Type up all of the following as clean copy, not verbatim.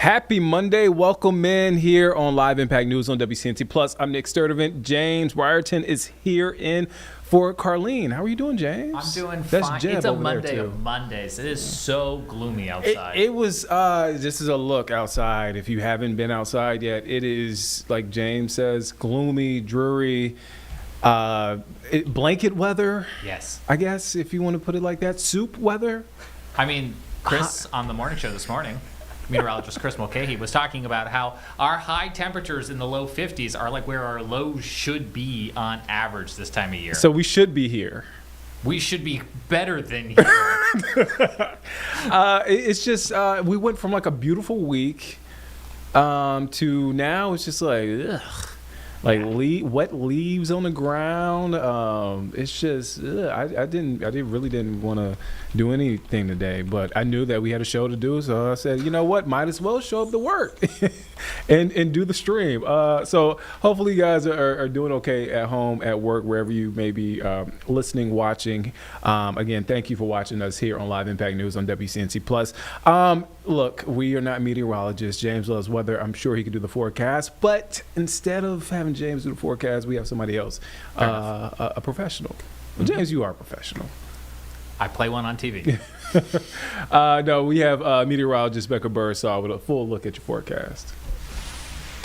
Happy Monday. Welcome in here on Live Impact News on WCNC Plus. I'm Nick Sturdivant. James Ryerton is here in for Carlene. How are you doing, James? I'm doing That's fine. Jeb It's a over there, Monday too. of Mondays. It is so gloomy outside. It was, this is a look outside. If you haven't been outside yet, it is, like James says, gloomy, dreary, blanket weather. Yes. I guess, if you want to put it like that. Soup weather. I mean, Chris on the morning show this morning, meteorologist Chris Mulcahy, was talking about how our high temperatures in the low 50s are like where our lows should be on average this time of year. So we should be here. We should be better than here. It's just we went from like a beautiful week to now it's just like ugh. Like wet leaves on the ground. It's just I really didn't want to do anything today, but I knew that we had a show to do, so I said, you know what, might as well show up to work and do the stream. So hopefully you guys are doing okay at home, at work, wherever you may be listening, watching. Again, thank you for watching us here on Live Impact News on WCNC Plus. Look, we are not meteorologists. James loves weather. I'm sure he could do the forecast, but instead of having James do the forecast, we have somebody else, a professional. Well, James, you are a professional. I play one on TV. No, we have meteorologist Becca Birdsall with a full look at your forecast.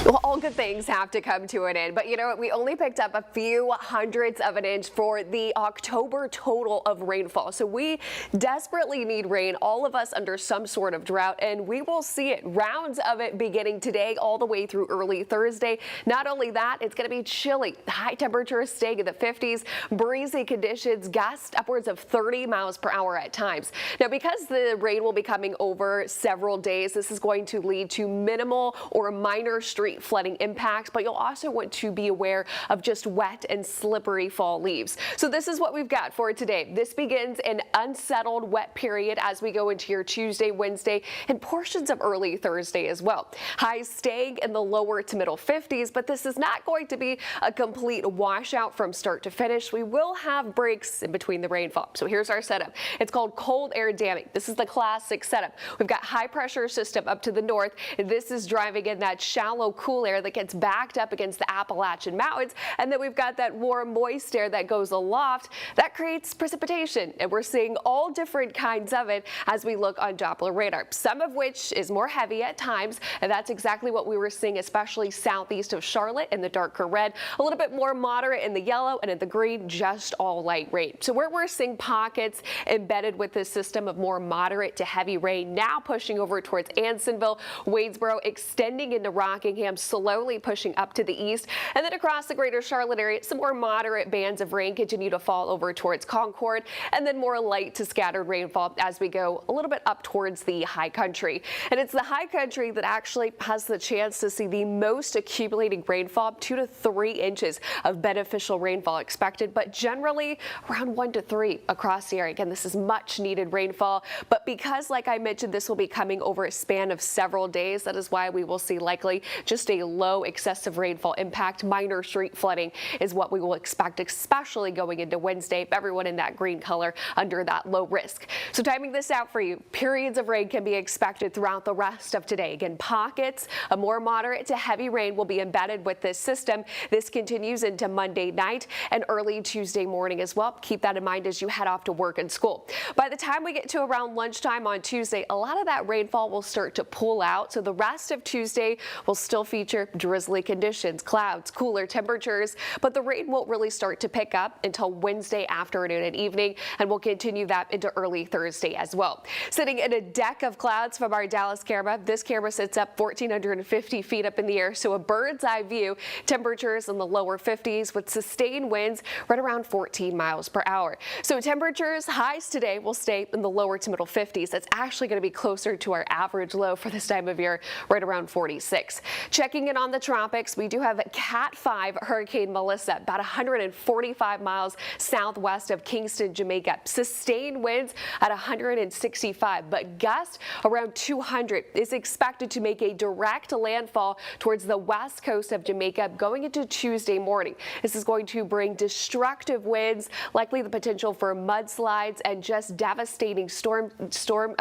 Well, all good things have to come to an end, but you know what? We only picked up a few hundredths of an inch for the October total of rainfall. So we desperately need rain, all of us under some sort of drought, and we will see it. Rounds of it beginning today all the way through early Thursday. Not only that, it's going to be chilly. High temperatures staying in the 50s, breezy conditions, gusts upwards of 30 miles per hour at times. Now, because the rain will be coming over several days, this is going to lead to minimal or minor street street flooding impacts, but you'll also want to be aware of just wet and slippery fall leaves. So this is what we've got for today. This begins an unsettled wet period as we go into your Tuesday, Wednesday, and portions of early Thursday as well. Highs staying in the lower to middle 50s, but this is not going to be a complete washout from start to finish. We will have breaks in between the rainfall. So here's our setup. It's called cold air damming. This is the classic setup. We've got high pressure system up to the north. This is driving in that shallow cool air that gets backed up against the Appalachian Mountains. And then we've got that warm moist air that goes aloft. That creates precipitation. And we're seeing all different kinds of it as we look on Doppler radar, some of which is more heavy at times. And that's exactly what we were seeing, especially southeast of Charlotte in the darker red, a little bit more moderate in the yellow, and in the green, just all light rain. So where we're seeing pockets embedded with this system of more moderate to heavy rain, now pushing over towards Ansonville, Wadesboro, extending into Rockingham, slowly pushing up to the east, and then across the greater Charlotte area, some more moderate bands of rain continue to fall over towards Concord, and then more light to scattered rainfall as we go a little bit up towards the high country. And it's the high country that actually has the chance to see the most accumulating rainfall, 2 to 3 inches of beneficial rainfall expected, but generally around 1 to 3 across the area. Again, this is much needed rainfall, but because, like I mentioned, this will be coming over a span of several days, that is why we will see likely just a low excessive rainfall impact. Minor street flooding is what we will expect, especially going into Wednesday. Everyone in that green color under that low risk. So timing this out for you, periods of rain can be expected throughout the rest of today. Again, pockets of more moderate to heavy rain will be embedded with this system. This continues into Monday night and early Tuesday morning as well. Keep that in mind as you head off to work and school. By the time we get to around lunchtime on Tuesday, a lot of that rainfall will start to pull out. So the rest of Tuesday will still feature drizzly conditions, clouds, cooler temperatures, but the rain won't really start to pick up until Wednesday afternoon and evening, and we'll continue that into early Thursday as well. Sitting in a deck of clouds from our Dallas camera, this camera sits up 1,450 feet up in the air, so a bird's eye view, temperatures in the lower 50s with sustained winds right around 14 miles per hour. So temperatures, highs today will stay in the lower to middle 50s. That's actually going to be closer to our average low for this time of year, right around 46. Checking in on the tropics, we do have Cat 5 Hurricane Melissa, about 145 miles southwest of Kingston, Jamaica. Sustained winds at 165, but gusts around 200 is expected to make a direct landfall towards the west coast of Jamaica going into Tuesday morning. This is going to bring destructive winds, likely the potential for mudslides and just devastating storm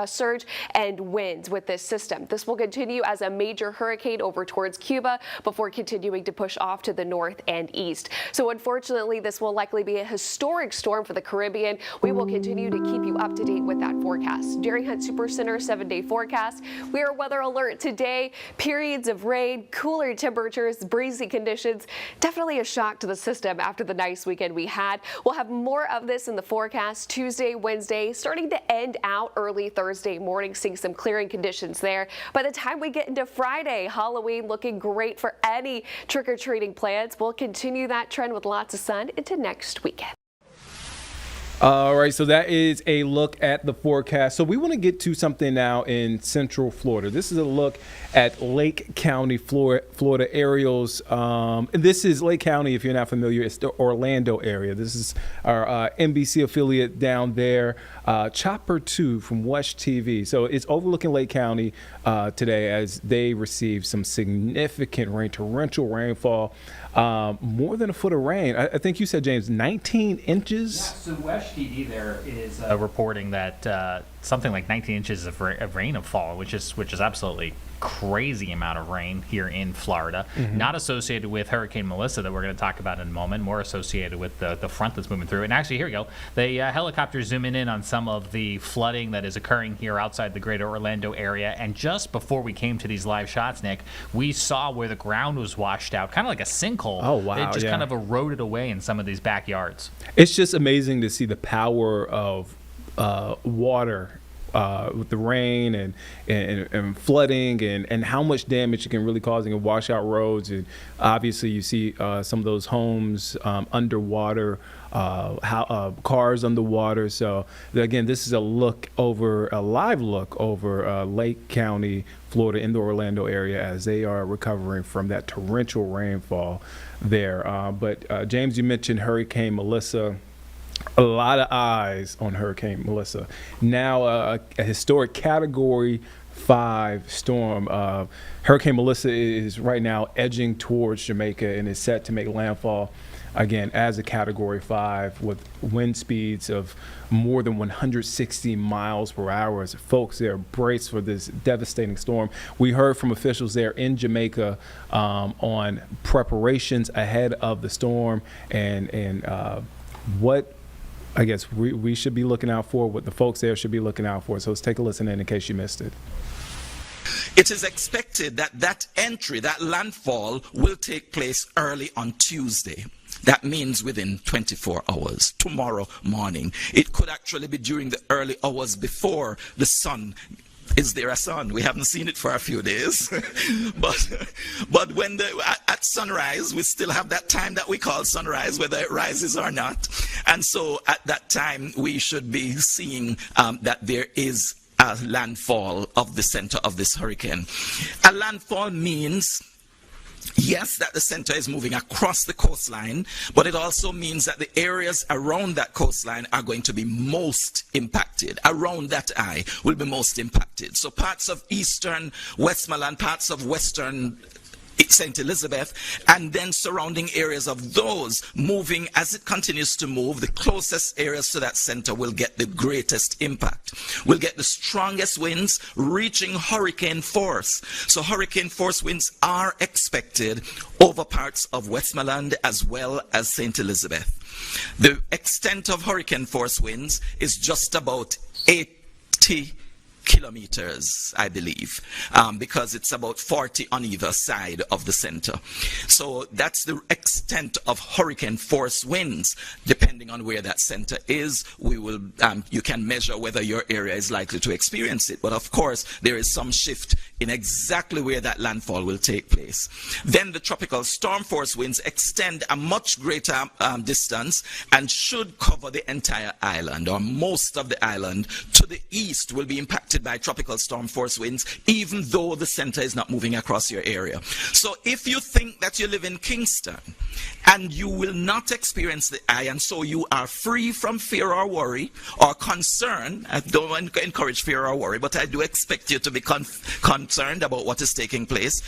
surge and winds with this system. This will continue as a major hurricane over towards Cuba before continuing to push off to the north and east. So unfortunately, this will likely be a historic storm for the Caribbean. We will continue to keep you up to date with that forecast. Jerry Hunt Supercenter 7-day forecast. We are weather alert today. Periods of rain, cooler temperatures, breezy conditions. Definitely a shock to the system after the nice weekend we had. We'll have more of this in the forecast Tuesday, Wednesday, starting to end out early Thursday morning, seeing some clearing conditions there. By the time we get into Friday, Halloween looking great for any trick-or-treating plans. We'll continue that trend with lots of sun into next weekend. All right, so that is a look at the forecast. So we want to get to something now in Central Florida. This is a look at Lake County, Florida aerials. And this is Lake County, if you're not familiar, it's the Orlando area. This is our NBC affiliate down there, Chopper 2 from Watch TV. So it's overlooking Lake County today as they receive some significant rain, torrential rainfall. More than a foot of rain. I think you said, James, 19 inches? Yeah, so Watch TV there is reporting that something like 19 inches of rainfall, which is absolutely crazy amount of rain here in Florida. Mm-hmm. Not associated with Hurricane Melissa that we're going to talk about in a moment, more associated with the front that's moving through. And actually, here we go. The helicopter's zooming in on some of the flooding that is occurring here outside the greater Orlando area. And just before we came to these live shots, Nick, we saw where the ground was washed out, kind of like a sinkhole. Oh, wow. It just kind of eroded away in some of these backyards. It's just amazing to see the power of water with the rain and flooding and how much damage it can really cause. It can wash out roads, and obviously you see some of those homes underwater, cars underwater. So again, this is a live look over Lake County, Florida, in the Orlando area as they are recovering from that torrential rainfall there. But James, you mentioned Hurricane Melissa. A lot of eyes on Hurricane Melissa. Now a historic Category 5 storm. Hurricane Melissa is right now edging towards Jamaica and is set to make landfall again as a Category 5 with wind speeds of more than 160 miles per hour. As folks there brace for this devastating storm. We heard from officials there in Jamaica on preparations ahead of the storm and what I guess we should be looking out for, what the folks there should be looking out for. So let's take a listen in case you missed it. It is expected that that landfall, will take place early on Tuesday. That means within 24 hours, tomorrow morning. It could actually be during the early hours before the sun. Is there a sun? We haven't seen it for a few days. but when at sunrise, we still have that time that we call sunrise, whether it rises or not. And so at that time, we should be seeing that there is a landfall of the center of this hurricane. A landfall means, yes, that the center is moving across the coastline, but it also means that the areas around that coastline are going to be most impacted. Around that eye will be most impacted. So parts of eastern Westmoreland, parts of western St. Elizabeth, and then surrounding areas of those moving as it continues to move, the closest areas to that center will get the greatest impact. We'll get the strongest winds reaching hurricane force. So hurricane force winds are expected over parts of Westmoreland as well as St. Elizabeth. The extent of hurricane force winds is just about 80 kilometers, I believe, because it's about 40 on either side of the center. So that's the extent of hurricane force winds. Depending on where that center is, we will you can measure whether your area is likely to experience it. But of course, there is some shift in exactly where that landfall will take place. Then the tropical storm force winds extend a much greater distance and should cover the entire island, or most of the island. To the east will be impacted by tropical storm force winds, even though the center is not moving across your area. So if you think that you live in Kingston and you will not experience the eye, and so you are free from fear or worry or concern, I don't encourage fear or worry, but I do expect you to be concerned about what is taking place.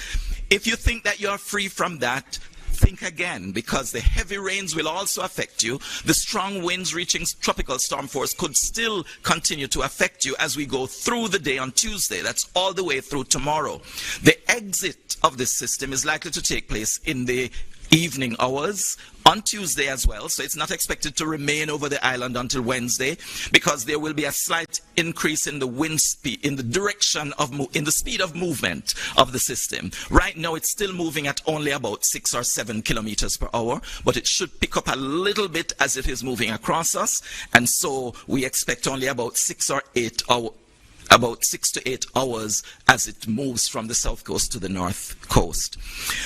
If you think that you are free from that, think again, because the heavy rains will also affect you. The strong winds reaching tropical storm force could still continue to affect you as we go through the day on Tuesday. That's all the way through tomorrow. The exit of this system is likely to take place in the evening hours on Tuesday as well, so it's not expected to remain over the island until Wednesday, because there will be a slight increase in the wind speed, in the direction of in the speed of movement of the system. Right now it's still moving at only about 6 or 7 kilometers per hour, but it should pick up a little bit as it is moving across us, and so we expect only about 6 to 8 hours as it moves from the south coast to the north coast.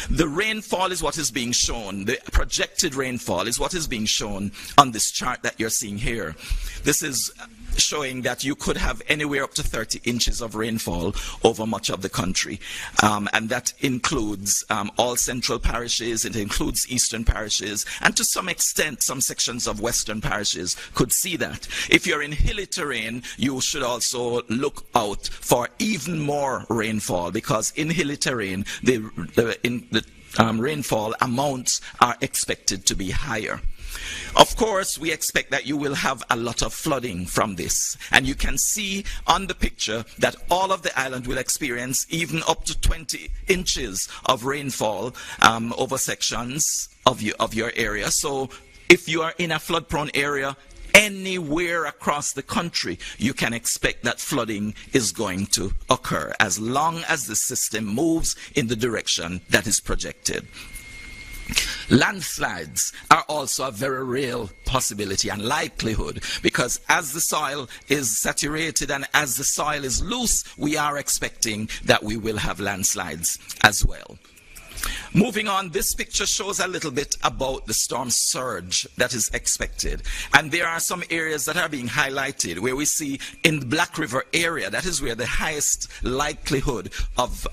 The rainfall is what is being shown. The projected rainfall is what is being shown on this chart that you're seeing here. This is showing that you could have anywhere up to 30 inches of rainfall over much of the country. And that includes all central parishes, it includes eastern parishes, and to some extent, some sections of western parishes could see that. If you're in hilly terrain, you should also look out for even more rainfall, because in hilly terrain, the rainfall amounts are expected to be higher. Of course, we expect that you will have a lot of flooding from this. And you can see on the picture that all of the island will experience even up to 20 inches of rainfall over sections of your area. So if you are in a flood-prone area, anywhere across the country, you can expect that flooding is going to occur as long as the system moves in the direction that is projected. Landslides are also a very real possibility and likelihood, because as the soil is saturated and as the soil is loose, we are expecting that we will have landslides as well. Moving on, this picture shows a little bit about the storm surge that is expected. And there are some areas that are being highlighted where we see in the Black River area, that is where the highest likelihood of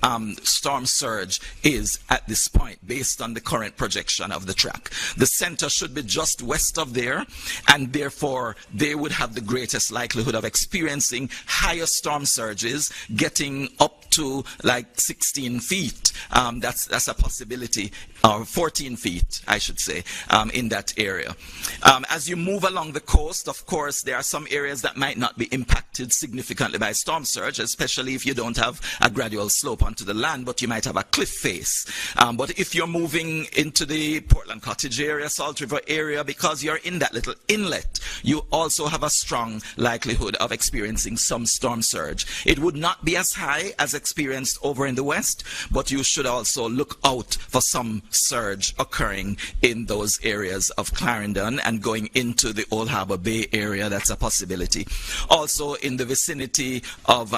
storm surge is at this point, based on the current projection of the track. The center should be just west of there, and therefore they would have the greatest likelihood of experiencing higher storm surges, getting up to like 16 feet. That's a possibility, or 14 feet, I should say, in that area. As you move along the coast, of course, there are some areas that might not be impacted significantly by storm surge, especially if you don't have a gradual slope onto the land, but you might have a cliff face. But if you're moving into the Portland Cottage area, Salt River area, because you're in that little inlet, you also have a strong likelihood of experiencing some storm surge. It would not be as high as experienced over in the west, but you should also look out for some surge occurring in those areas of Clarendon and going into the Old Harbor Bay area. That's a possibility. Also in the vicinity of,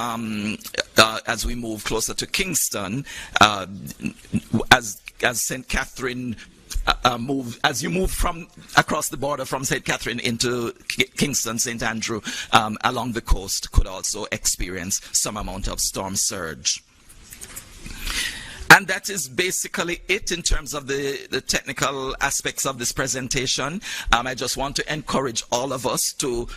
as we move closer to Kingston, as St. Catherine as you move from across the border from St. Catherine into Kingston, St. Andrew, along the coast, could also experience some amount of storm surge. And that is basically it in terms of the technical aspects of this presentation. I just want to encourage all of us to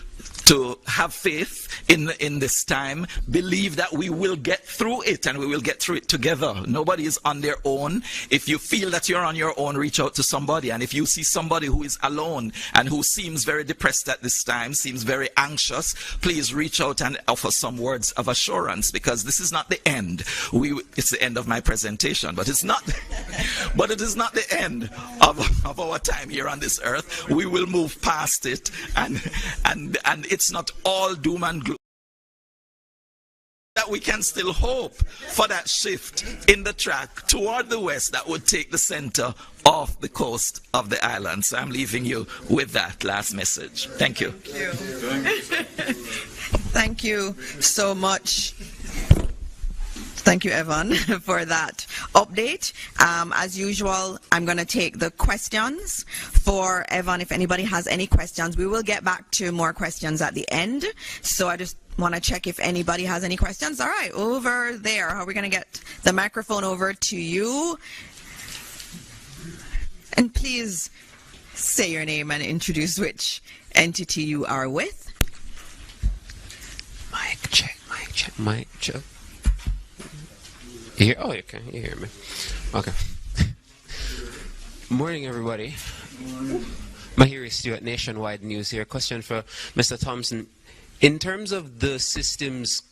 have faith in this time, believe that we will get through it, and we will get through it together. Nobody is on their own. If you feel that you're on your own, reach out to somebody. And if you see somebody who is alone and who seems very depressed at this time, seems very anxious, please reach out and offer some words of assurance, because this is not the end. It's the end of my presentation, but it's not. But it is not the end of our time here on this earth. We will move past it, and it's not all doom and gloom. That we can still hope for that shift in the track toward the west that would take the center off the coast of the island. So I'm leaving you with that last message. Thank you. Thank you so much. Thank you, Evan, for that update. As usual, I'm going to take the questions for Evan. If anybody has any questions, we will get back to more questions at the end. So I just want to check if anybody has any questions. All right, over there. How are we going to get the microphone over to you? And please say your name and introduce which entity you are with. Mic check, mic check, mic check. You hear? Oh, okay. You hear me. Okay. Morning, everybody. Mahiri Stewart, Nationwide News here. Question for Mr. Thompson. In terms of the system's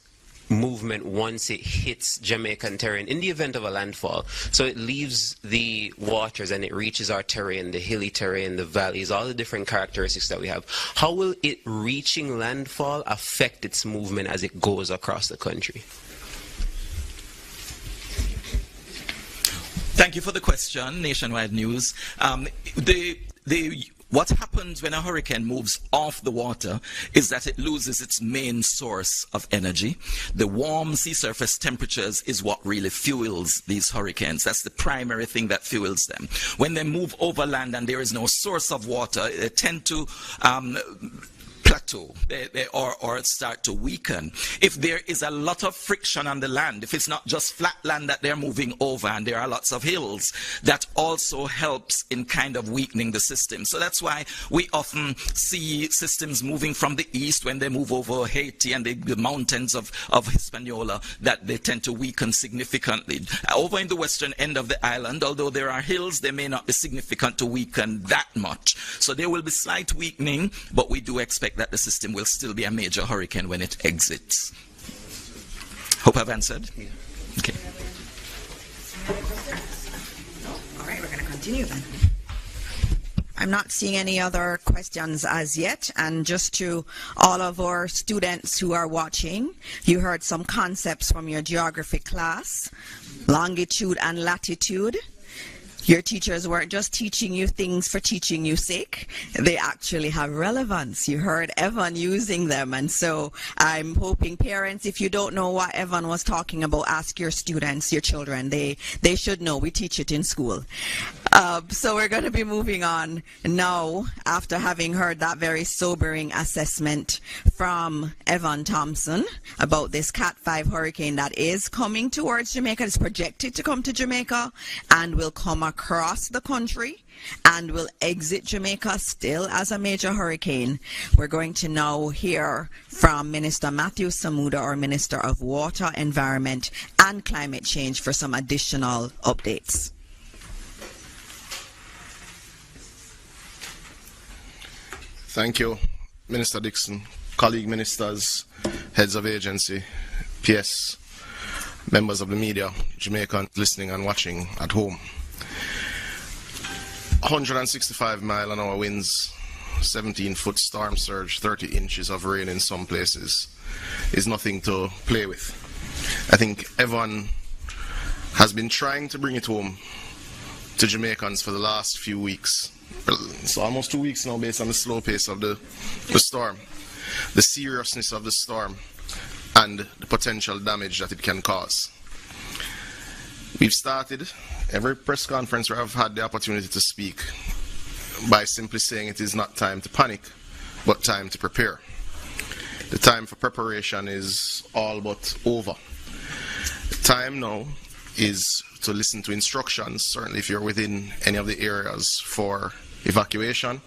movement once it hits Jamaican terrain, in the event of a landfall, so it leaves the waters and it reaches our terrain, the hilly terrain, the valleys, all the different characteristics that we have, how will it reaching landfall affect its movement as it goes across the country? Thank you for the question, Nationwide News. What happens when a hurricane moves off the water is that it loses its main source of energy. The warm sea surface temperatures is what really fuels these hurricanes. That's the primary thing that fuels them. When they move over land and there is no source of water, they tend to plateau or start to weaken. If there is a lot of friction on the land, if it's not just flat land that they're moving over and there are lots of hills, that also helps in kind of weakening the system. So that's why we often see systems moving from the east when they move over Haiti and the mountains of Hispaniola, that they tend to weaken significantly. Over in the western end of the island, although there are hills, they may not be significant to weaken that much. So there will be slight weakening, but we do expect that the system will still be a major hurricane when it exits. Hope I've answered. Yeah. Okay. All right, we're going to continue then. I'm not seeing any other questions as yet. And just to all of our students who are watching, you heard some concepts from your geography class, longitude and latitude. Your teachers weren't just teaching you things for teaching you sake. They actually have relevance. You heard Evan using them. And so I'm hoping parents, if you don't know what Evan was talking about, ask your students, your children. They should know. We teach it in school. So we're going to be moving on now after having heard that very sobering assessment from Evan Thompson about this Cat 5 hurricane that is coming towards Jamaica. It's projected to come to Jamaica and will come across the country and will exit Jamaica still as a major hurricane. We're going to now hear from Minister Matthew Samuda, our Minister of Water, Environment and Climate Change, for some additional updates. Thank you, Minister Dixon, colleague ministers, heads of agency, PS, members of the media, Jamaicans listening and watching at home. 165-mile-an-hour winds, 17-foot storm surge, 30 inches of rain in some places is nothing to play with. I think everyone has been trying to bring it home to Jamaicans for the last few weeks. Well, it's almost 2 weeks now based on the slow pace of the storm, the seriousness of the storm, and the potential damage that it can cause. We've started every press conference where I've had the opportunity to speak by simply saying it is not time to panic, but time to prepare. The time for preparation is all but over. The time now is to listen to instructions, certainly if you're within any of the areas for evacuation,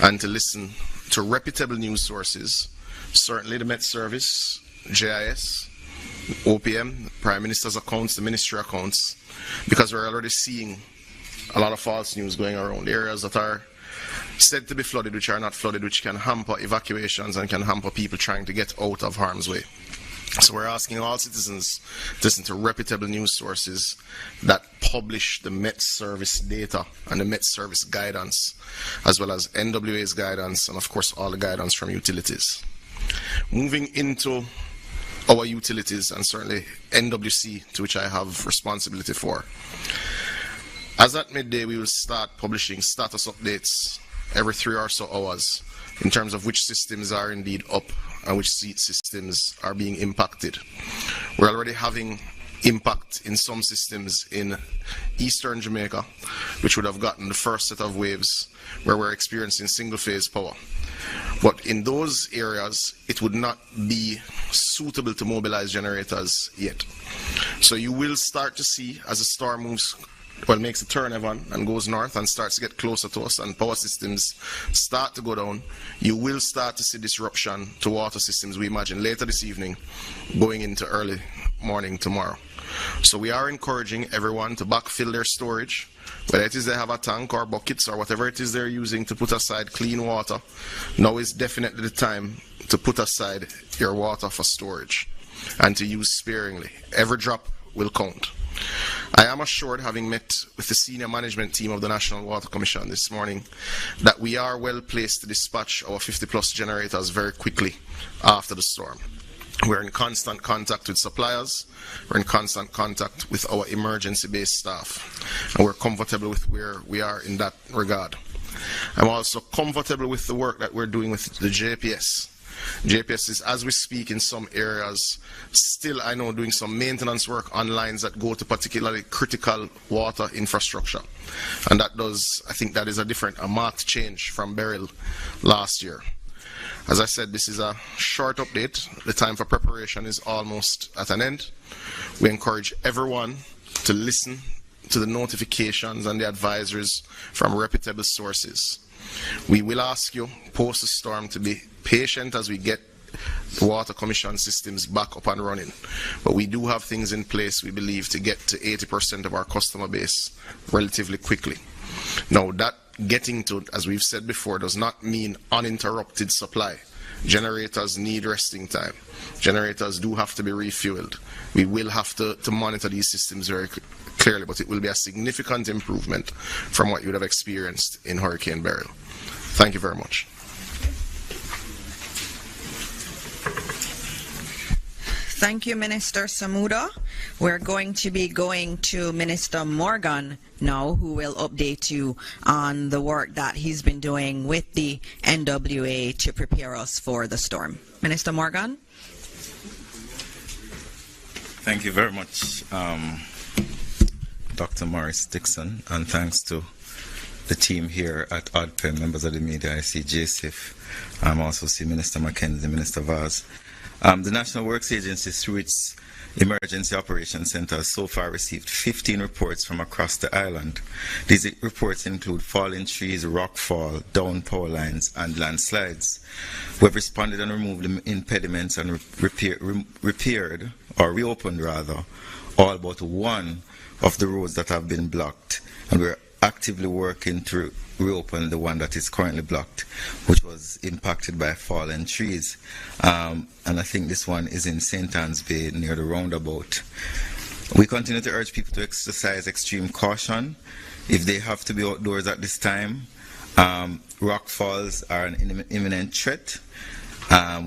and to listen to reputable news sources, certainly the Met Service, JIS, OPM, the Prime Minister's accounts, the Ministry accounts, because we're already seeing a lot of false news going around. Areas that are said to be flooded, which are not flooded, which can hamper evacuations and can hamper people trying to get out of harm's way. So we're asking all citizens to listen to reputable news sources that publish the Met Service data and the Met Service guidance, as well as NWA's guidance, and of course all the guidance from utilities. Moving into our utilities, and certainly NWC, to which I have responsibility for. As at midday, we will start publishing status updates every 3 or so hours in terms of which systems are indeed up and which systems are being impacted. We're already having impact in some systems in eastern Jamaica, which would have gotten the first set of waves where we're experiencing single-phase power. But in those areas, it would not be suitable to mobilize generators yet. So you will start to see, as the storm moves, well, makes a turn, Evan, and goes north and starts to get closer to us, and power systems start to go down, you will start to see disruption to water systems, we imagine, later this evening, going into early morning tomorrow. So we are encouraging everyone to backfill their storage, whether it is they have a tank or buckets or whatever it is they're using to put aside clean water. Now is definitely the time to put aside your water for storage and to use sparingly. Every drop will count. I am assured, having met with the senior management team of the National Water Commission this morning, that we are well placed to dispatch our 50+ generators very quickly after the storm. We're in constant contact with suppliers, we're in constant contact with our emergency-based staff, and we're comfortable with where we are in that regard. I'm also comfortable with the work that we're doing with the JPS. JPS is, as we speak, in some areas, still, I know, doing some maintenance work on lines that go to particularly critical water infrastructure. And that does, I think that is a marked change from Beryl last year. As I said, this is a short update. The time for preparation is almost at an end. We encourage everyone to listen to the notifications and the advisories from reputable sources. We will ask you, post the storm, to be patient as we get the Water Commission systems back up and running. But we do have things in place, we believe, to get to 80% of our customer base relatively quickly. Now, that getting to, as we've said before, does not mean uninterrupted supply. Generators need resting time. Generators do have to be refueled. We will have to monitor these systems very clearly, but it will be a significant improvement from what you would have experienced in Hurricane Beryl. Thank you very much. Thank you, Minister Samuda. We're going to be going to Minister Morgan now, who will update you on the work that he's been doing with the NWA to prepare us for the storm. Minister Morgan. Thank you very much, Dr. Morris Dixon, and thanks to the team here at ODPEM, members of the media. I see JSIF. I also see Minister Mackenzie, Minister Vaz. The National Works Agency, through its Emergency Operations Center, has so far received 15 reports from across the island. These reports include falling trees, rockfall, down power lines, and landslides. We have responded and removed the impediments and repaired, or reopened rather, all but one of the roads that have been blocked, and we're actively working to reopen the one that is currently blocked, which was impacted by fallen trees. And I think this one is in St. Anne's Bay near the roundabout. We continue to urge people to exercise extreme caution if they have to be outdoors at this time. Rock falls are an imminent threat.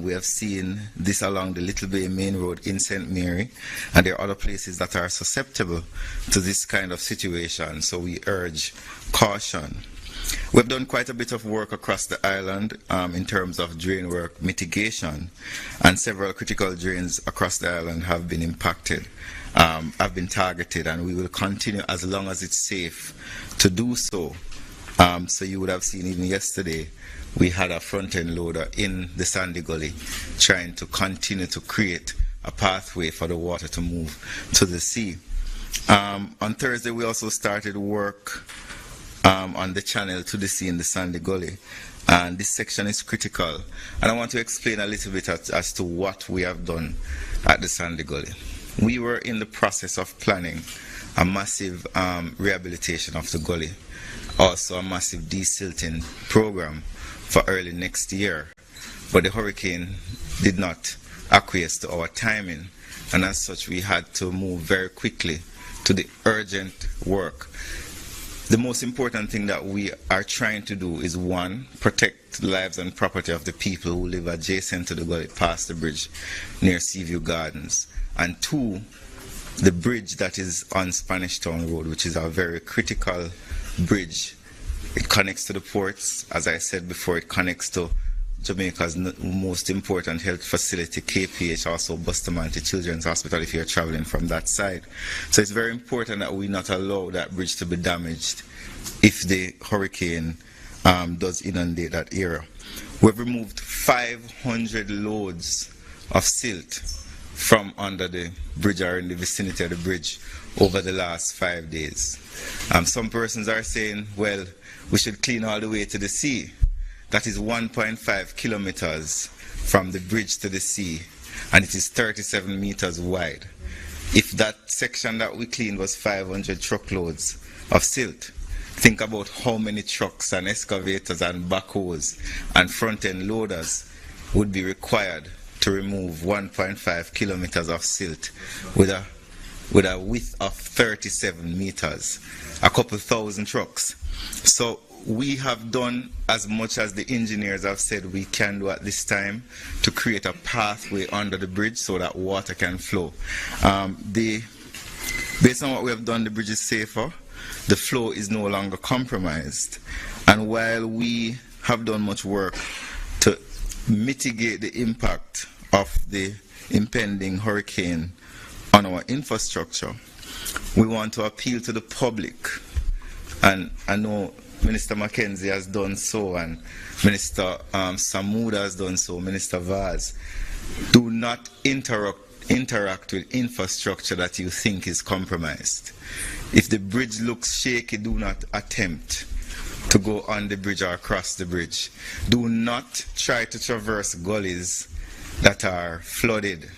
We have seen this along the Little Bay Main Road in St. Mary, and there are other places that are susceptible to this kind of situation, so we urge caution. We've done quite a bit of work across the island in terms of drain work mitigation, and several critical drains across the island have been impacted, have been targeted, and we will continue as long as it's safe to do so. So you would have seen even yesterday, we had a front-end loader in the Sandy Gully trying to continue to create a pathway for the water to move to the sea. On Thursday, we also started work on the channel to the sea in the Sandy Gully. And this section is critical. And I want to explain a little bit as to what we have done at the Sandy Gully. We were in the process of planning a massive rehabilitation of the gully, also a massive desilting program for early next year, but the hurricane did not acquiesce to our timing, and as such we had to move very quickly to the urgent work. The most important thing that we are trying to do is, one, protect the lives and property of the people who live adjacent to the gully past the bridge near Seaview Gardens, and two, the bridge that is on Spanish Town Road, which is a very critical bridge. It connects to the ports. As I said before, it connects to Jamaica's most important health facility, KPH, also Bustamante Children's Hospital, if you're traveling from that side. So it's very important that we not allow that bridge to be damaged if the hurricane does inundate that area. We've removed 500 loads of silt from under the bridge or in the vicinity of the bridge over the last 5 days. Some persons are saying, well, we should clean all the way to the sea. That is 1.5 kilometers from the bridge to the sea, and it is 37 meters wide. If that section that we cleaned was 500 truckloads of silt, think about how many trucks and excavators and backhoes and front-end loaders would be required to remove 1.5 kilometers of silt with a width of 37 meters, a couple thousand trucks. So we have done as much as the engineers have said we can do at this time to create a pathway under the bridge so that water can flow. Based on what we have done, the bridge is safer. The flow is no longer compromised. And while we have done much work to mitigate the impact of the impending hurricane on our infrastructure, we want to appeal to the public. And I know Minister Mackenzie has done so, and Minister Samuda has done so, Minister Vaz. Do not interact with infrastructure that you think is compromised. If the bridge looks shaky, do not attempt to go on the bridge or across the bridge. Do not try to traverse gullies that are flooded.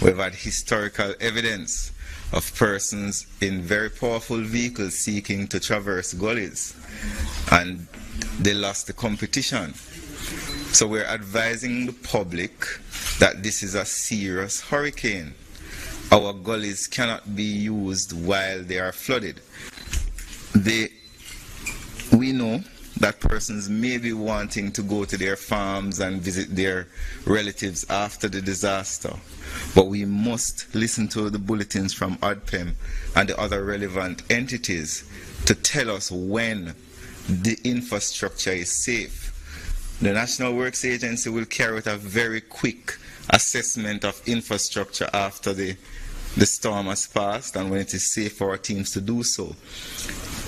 We've had historical evidence of persons in very powerful vehicles seeking to traverse gullies, and they lost the competition. So we're advising the public that this is a serious hurricane. Our gullies cannot be used while they are flooded. We know that persons may be wanting to go to their farms and visit their relatives after the disaster. But we must listen to the bulletins from ODPEM and the other relevant entities to tell us when the infrastructure is safe. The National Works Agency will carry out a very quick assessment of infrastructure after the storm has passed and when it is safe for our teams to do so.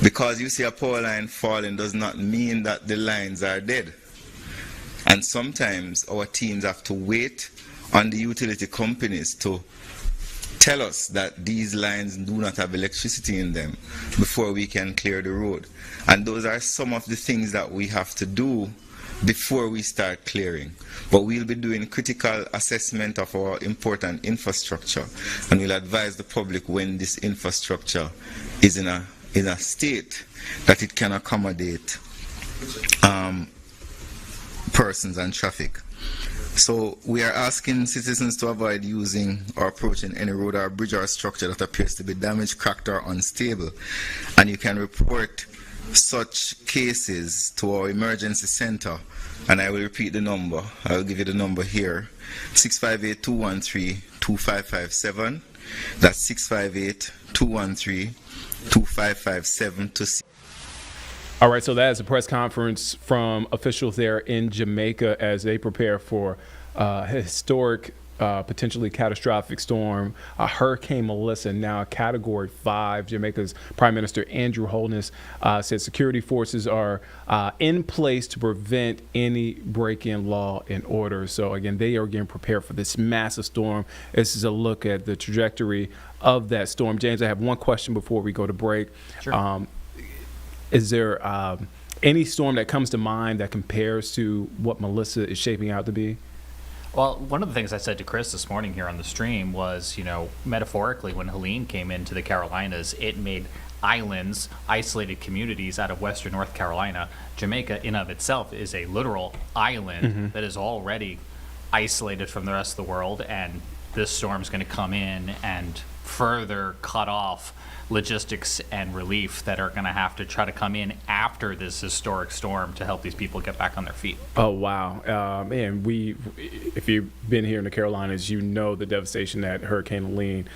Because you see a power line falling does not mean that the lines are dead. And sometimes our teams have to wait on the utility companies to tell us that these lines do not have electricity in them before we can clear the road. And those are some of the things that we have to do before we start clearing. But we'll be doing critical assessment of our important infrastructure, and we'll advise the public when this infrastructure is in a state that it can accommodate persons and traffic. So we are asking citizens to avoid using or approaching any road or bridge or structure that appears to be damaged, cracked, or unstable. And you can report such cases to our emergency center, and I will repeat the number. I will give you the number here: 658-213-2557. That's 658-213-2557 to see. All right, so that is a press conference from officials there in Jamaica as they prepare for a historic, potentially catastrophic storm, Hurricane Melissa, now a Category 5. Jamaica's Prime Minister Andrew Holness said security forces are in place to prevent any break-in law and order. So again, they are getting prepared for this massive storm. This is a look at the trajectory of that storm. James, I have one question before we go to break. Sure. Is there any storm that comes to mind that compares to what Melissa is shaping out to be? Well, one of the things I said to Chris this morning here on the stream was, metaphorically, when Helene came into the Carolinas, it made islands, isolated communities out of western North Carolina. Jamaica, in of itself, is a literal island that is already isolated from the rest of the world, and this storm's going to come in and further cut off logistics and relief that are going to have to try to come in after this historic storm to help these people get back on their feet. Oh, wow. Man, if you've been here in the Carolinas, you know the devastation that Hurricane Helene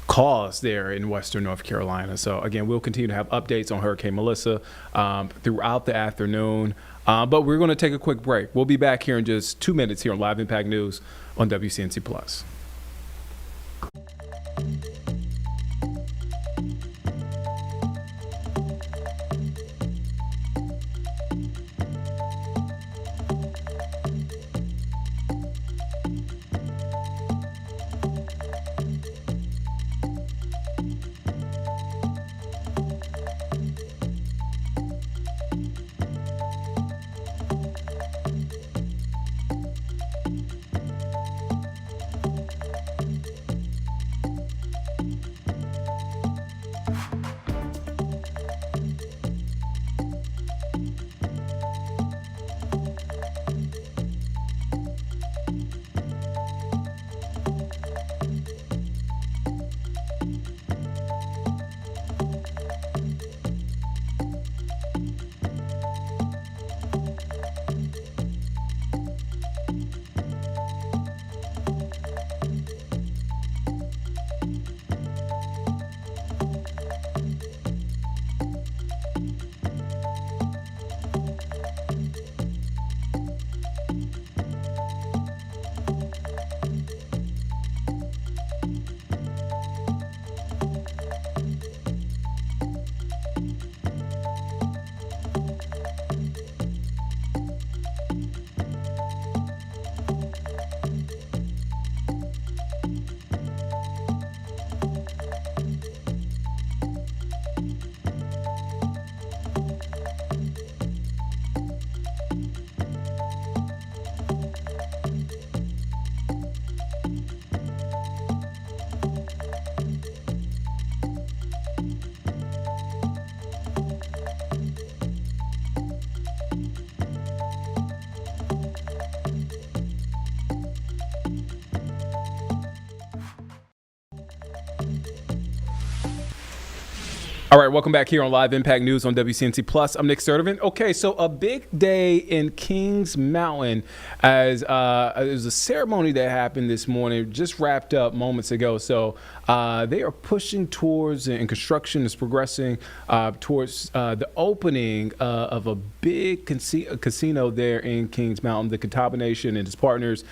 caused there in western North Carolina. So, again, we'll continue to have updates on Hurricane Melissa throughout the afternoon. But we're going to take a quick break. We'll be back here in just 2 minutes here on Live Impact News on WCNC Plus. All right, welcome back here on Live Impact News on WCNC Plus. I'm Nick Sturdivant. Okay, so a big day in Kings Mountain as there's a ceremony that happened this morning, just wrapped up moments ago. So they are pushing towards, and construction is progressing towards the opening of a big casino there in Kings Mountain. The Catawba Nation and its partners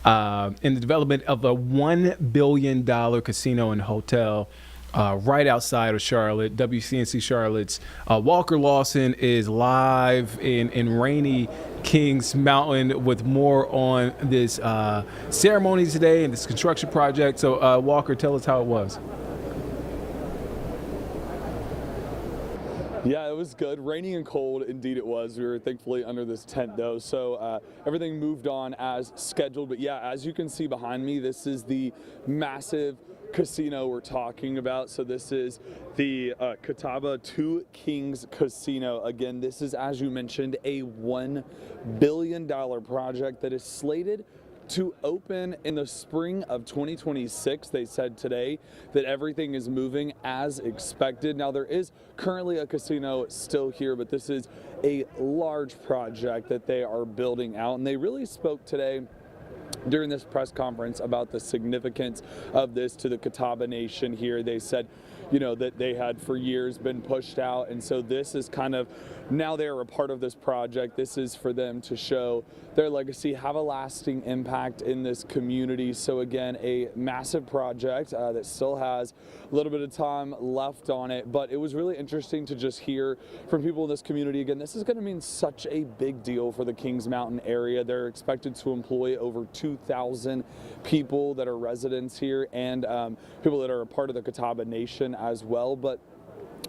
in the development of a $1 billion casino and hotel right outside of Charlotte. WCNC Charlotte's Walker Lawson is live in rainy Kings Mountain with more on this ceremony today and this construction project. So Walker, tell us how it was. Yeah, it was good. Rainy and cold, indeed it was. We were thankfully under this tent though, so everything moved on as scheduled. But yeah, as you can see behind me, this is the massive casino we're talking about. So this is the Catawba Two Kings Casino. Again, this is, as you mentioned, a $1 billion project that is slated to open in the spring of 2026. They said today that everything is moving as expected. Now, there is currently a casino still here, but this is a large project that they are building out, and they really spoke today during this press conference about the significance of this to the Catawba Nation here. They said, you know, that they had for years been pushed out, and so this is kind of, now they are a part of this project. This is for them to show their legacy, have a lasting impact in this community. So again, a massive project that still has a little bit of time left on it, but it was really interesting to just hear from people in this community. Again, this is going to mean such a big deal for the Kings Mountain area. They're expected to employ over 2,000 people that are residents here, and people that are a part of the Catawba Nation as well. But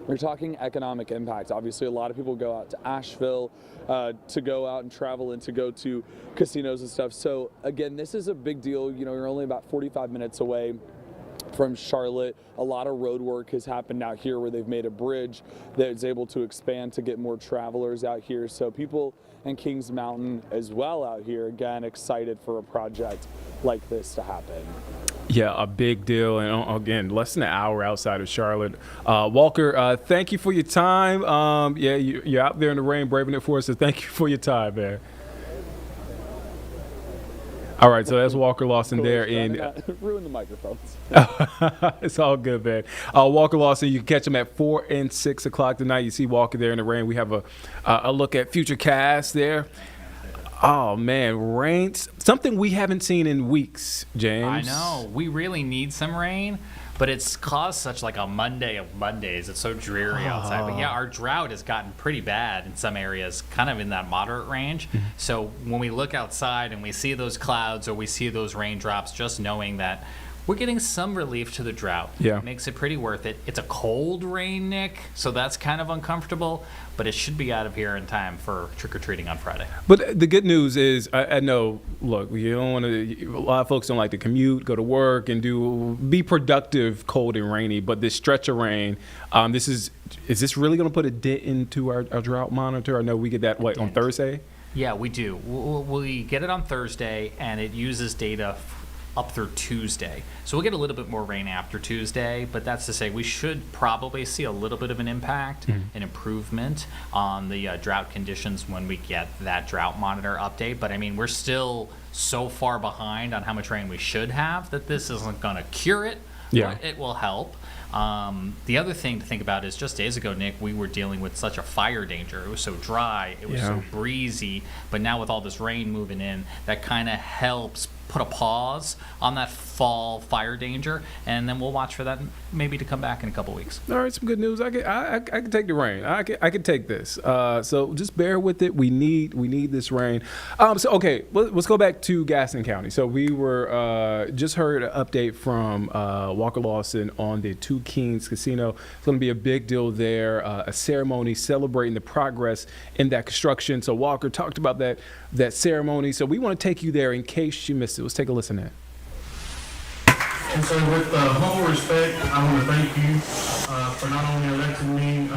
we're talking economic impact. Obviously, a lot of people go out to Asheville to go out and travel and to go to casinos and stuff. So again, this is a big deal. You know, you're only about 45 minutes away from Charlotte. A lot of road work has happened out here where they've made a bridge that is able to expand to get more travelers out here. So people in Kings Mountain as well out here, again, excited for a project like this to happen. Yeah, a big deal. And again, less than an hour outside of Charlotte. Walker, thank you for your time. Yeah, you're out there in the rain braving it for us, so thank you for your time, man. All right, so that's Walker Lawson there in. Ruin the microphones. It's all good, man. Walker Lawson, you can catch him at 4 and 6 o'clock tonight. You see Walker there in the rain. We have a look at future cast there. Oh, man, rain. Something we haven't seen in weeks, James. I know. We really need some rain, but it's caused such like a Monday of Mondays. It's so dreary outside. But yeah, our drought has gotten pretty bad in some areas, kind of in that moderate range. Mm-hmm. So when we look outside and we see those clouds or we see those raindrops, just knowing that we're getting some relief to the drought. Yeah. Makes it pretty worth it. It's a cold rain, Nick, so that's kind of uncomfortable, but it should be out of here in time for trick-or-treating on Friday. But the good news is, I know, look, you don't want to, a lot of folks don't like to commute, go to work, and be productive cold and rainy, but this stretch of rain, is this really going to put a dent into our drought monitor? I know we get that, on Thursday? Yeah, we do. We get it on Thursday, and it uses data up through Tuesday. So we'll get a little bit more rain after Tuesday, but that's to say we should probably see a little bit of an impact, an improvement on the drought conditions when we get that drought monitor update. But I mean, we're still so far behind on how much rain we should have that this isn't going to cure it, but it will help. The other thing to think about is just days ago, Nick, we were dealing with such a fire danger. It was so dry, it was so breezy, but now with all this rain moving in, that kind of helps put a pause on that fall fire danger, and then we'll watch for that maybe to come back in a couple weeks. All right, some good news. I can take the rain. I can take this. So just bear with it. We need this rain. So okay, let's go back to Gaston County. So we were just heard an update from Walker Lawson on the Two Kings Casino. It's going to be a big deal there. A ceremony celebrating the progress in that construction. So Walker talked about that ceremony. So we want to take you there in case you missed it. Let's take a listen in. And so with humble respect, I want to thank you for not only electing me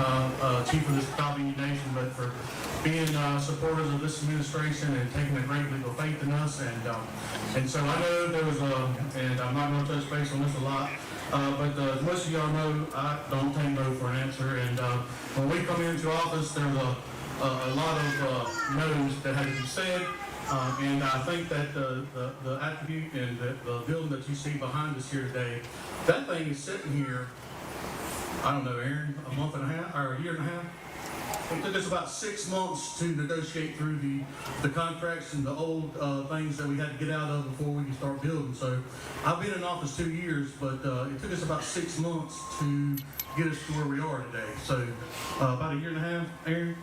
chief of this Catawba Indian Nation, but for being supporters of this administration and taking a great leap of faith in us. And so I know there was and I'm not going to touch base on this a lot, but as most of y'all know, I don't take no for an answer. And when we come into office, there's a lot of no's that had to be said. And I think that the attribute and the building that you see behind us here today, that thing is sitting here, I don't know, Aaron, a month and a half, or a year and a half? It took us about 6 months to negotiate through the contracts and the old things that we had to get out of before we could start building. So I've been in office 2 years, but it took us about 6 months to get us to where we are today. So about a year and a half, Aaron?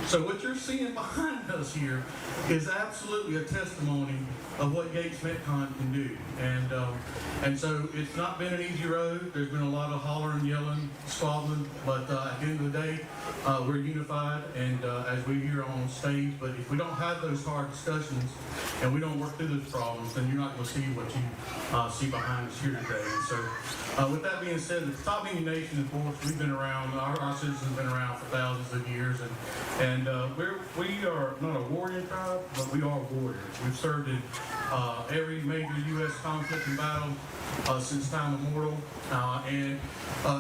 So what you're seeing behind us here is absolutely a testimony of what Gates Metcon can do. And so it's not been an easy road. There's been a lot of hollering, yelling, squabbling, but at the end of the day, we're unified, and as we hear on stage, but if we don't have those hard discussions and we don't work through those problems, then you're not going to see what you see behind us here today. And so with that being said, the Catawba Indian Nation, of course, we've been around, our citizens have been around for thousands of years, and we are not a warrior tribe, but we are warriors. We've served in every major U.S. conflict and battle since time immemorial.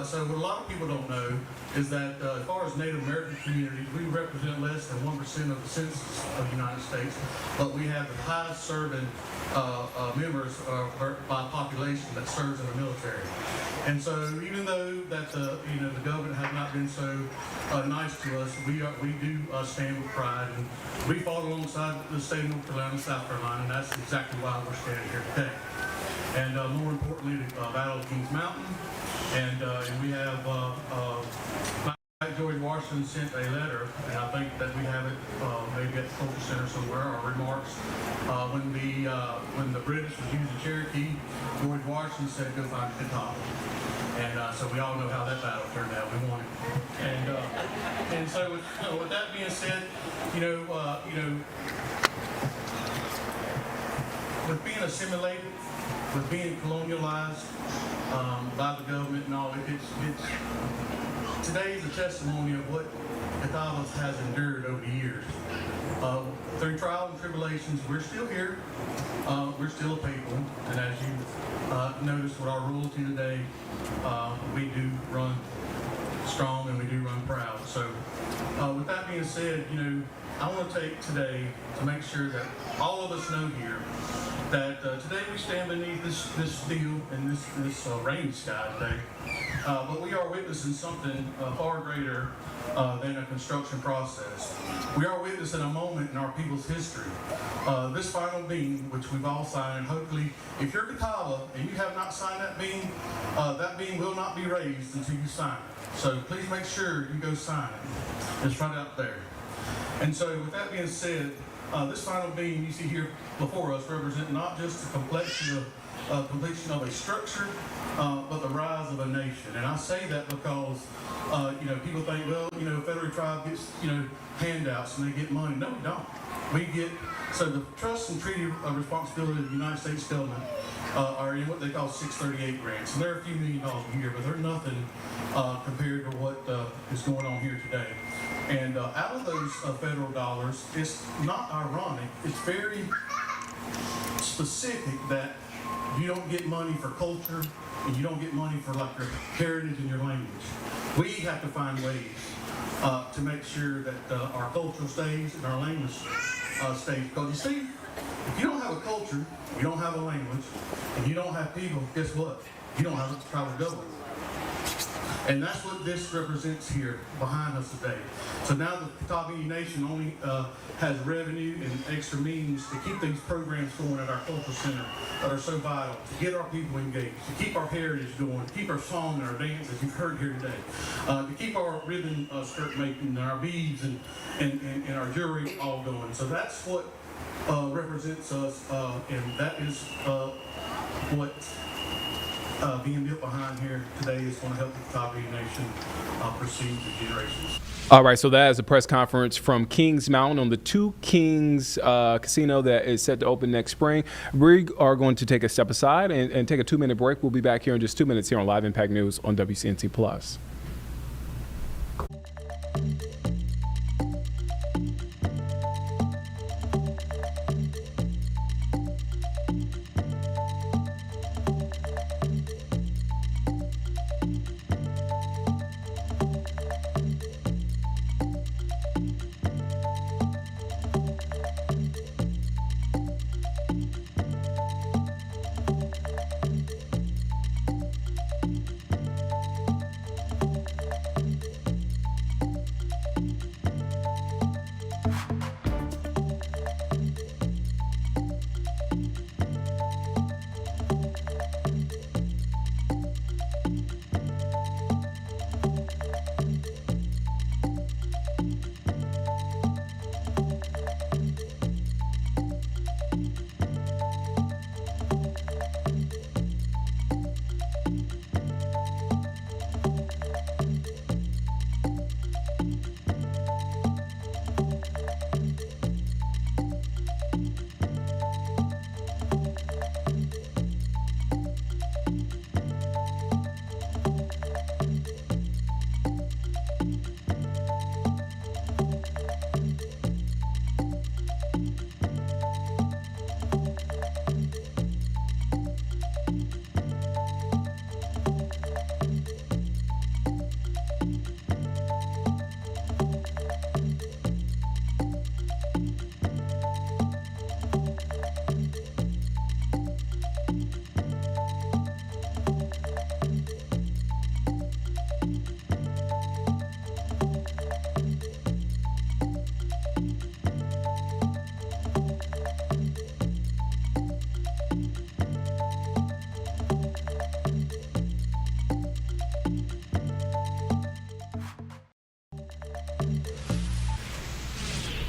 So what a lot of people don't know is that as far as Native American communities, we represent less than 1% of the census of the United States, but we have the highest serving members by population that serves in the military. And so even though that the government has not been so nice to us, we do stand with pride, and we fought alongside the state of North Carolina and South Carolina, and that's exactly why we're standing here today. And more importantly, the Battle of Kings Mountain, and we have George Washington sent a letter, and I think that we have it maybe at the Culture Center somewhere, our remarks. When the British was using Cherokee, George Washington said, "Go find Catawba." And so we all know how that battle turned out. We won it. And so with that being said, with being assimilated, with being colonialized by the government and all, today is a testimony of what Catawba has endured over the years. Through trials and tribulations, we're still here. We're still a people, and as you noticed with our royalty today, we do run strong and we do run proud. So with that being said, I want to take today to make sure that all of us know here that today we stand beneath this steel and this rain sky today, but we are witnessing something far greater than a construction process. We are witnessing a moment in our people's history. This final beam, which we've all signed, and hopefully, if you're Catawba and you have not signed that beam will not be raised until you sign it. So please make sure you go sign it. It's right out there. And so with that being said, this final beam you see here before us represent not just the completion of a structure, but the rise of a nation. And I say that because people think, well, Federal Tribe gets handouts and they get money. No, we don't. We get the trust and treaty of responsibility of the United States government are in what they call 638 grants, and they're a few $1 million a year, but they're nothing compared to what is going on here today. And out of those federal dollars, it's not ironic, it's very specific that you don't get money for culture and you don't get money for your heritage and your language. We have to find ways to make sure that our culture stays and our language stays. Because you see, if you don't have a culture, you don't have a language, and you don't have people, guess what? You don't have a tribal government. And that's what this represents here behind us today. So now the Catawba Indian Nation only has revenue and extra means to keep these programs going at our cultural center that are so vital, to get our people engaged, to keep our heritage going, to keep our song and our dance, as you've heard here today, to keep our ribbon skirt making and our beads and our jewelry all going. So that's what represents us, and that is what being built behind here today is going to help the Catawba Nation proceed for generations. All right, so that is a press conference from Kings Mountain on the Two Kings Casino that is set to open next spring. We are going to take a step aside and take a 2-minute break. We'll be back here in just 2 minutes here on Live Impact News on WCNC Plus.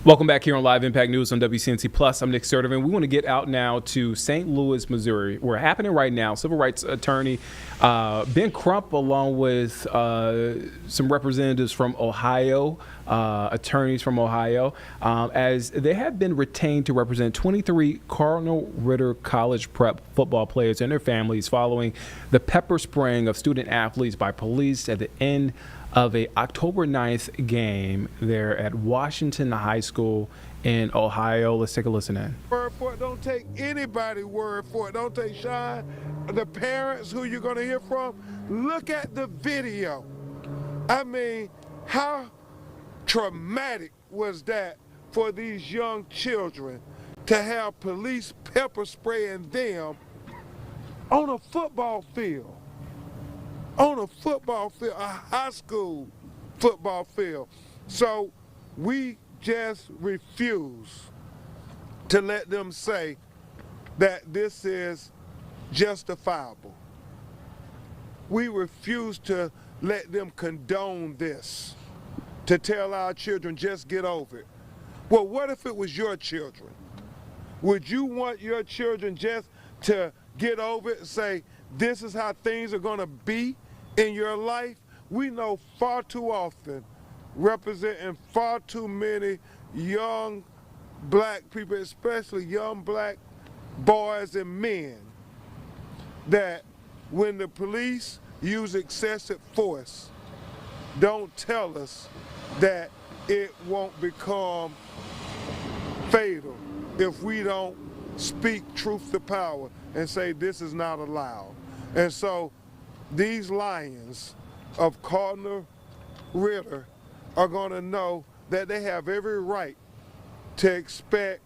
Welcome back here on Live Impact News on WCNC Plus. I'm Nick Sturdivant. We want to get out now to St. Louis, Missouri. We're happening right now. Civil rights attorney Ben Crump, along with some representatives from Ohio, attorneys from Ohio, as they have been retained to represent 23 Cardinal Ritter College Prep football players and their families following the pepper spraying of student athletes by police at the end of a October 9th game there at Washington High School in Ohio. Let's take a listen in. Word for it. Don't take anybody's word for it. Don't take Sean, the parents who you're going to hear from. Look at the video. I mean, how traumatic was that for these young children to have police pepper spraying them on a football field? On a football field, a high school football field. So we just refuse to let them say that this is justifiable. We refuse to let them condone this, to tell our children just get over it. Well, what if it was your children? Would you want your children just to get over it and say, this is how things are going to be in your life? We know far too often, representing far too many young black people, especially young black boys and men, that when the police use excessive force, don't tell us that it won't become fatal if we don't speak truth to power and say this is not allowed. And so these lions of Cardinal Ritter are going to know that they have every right to expect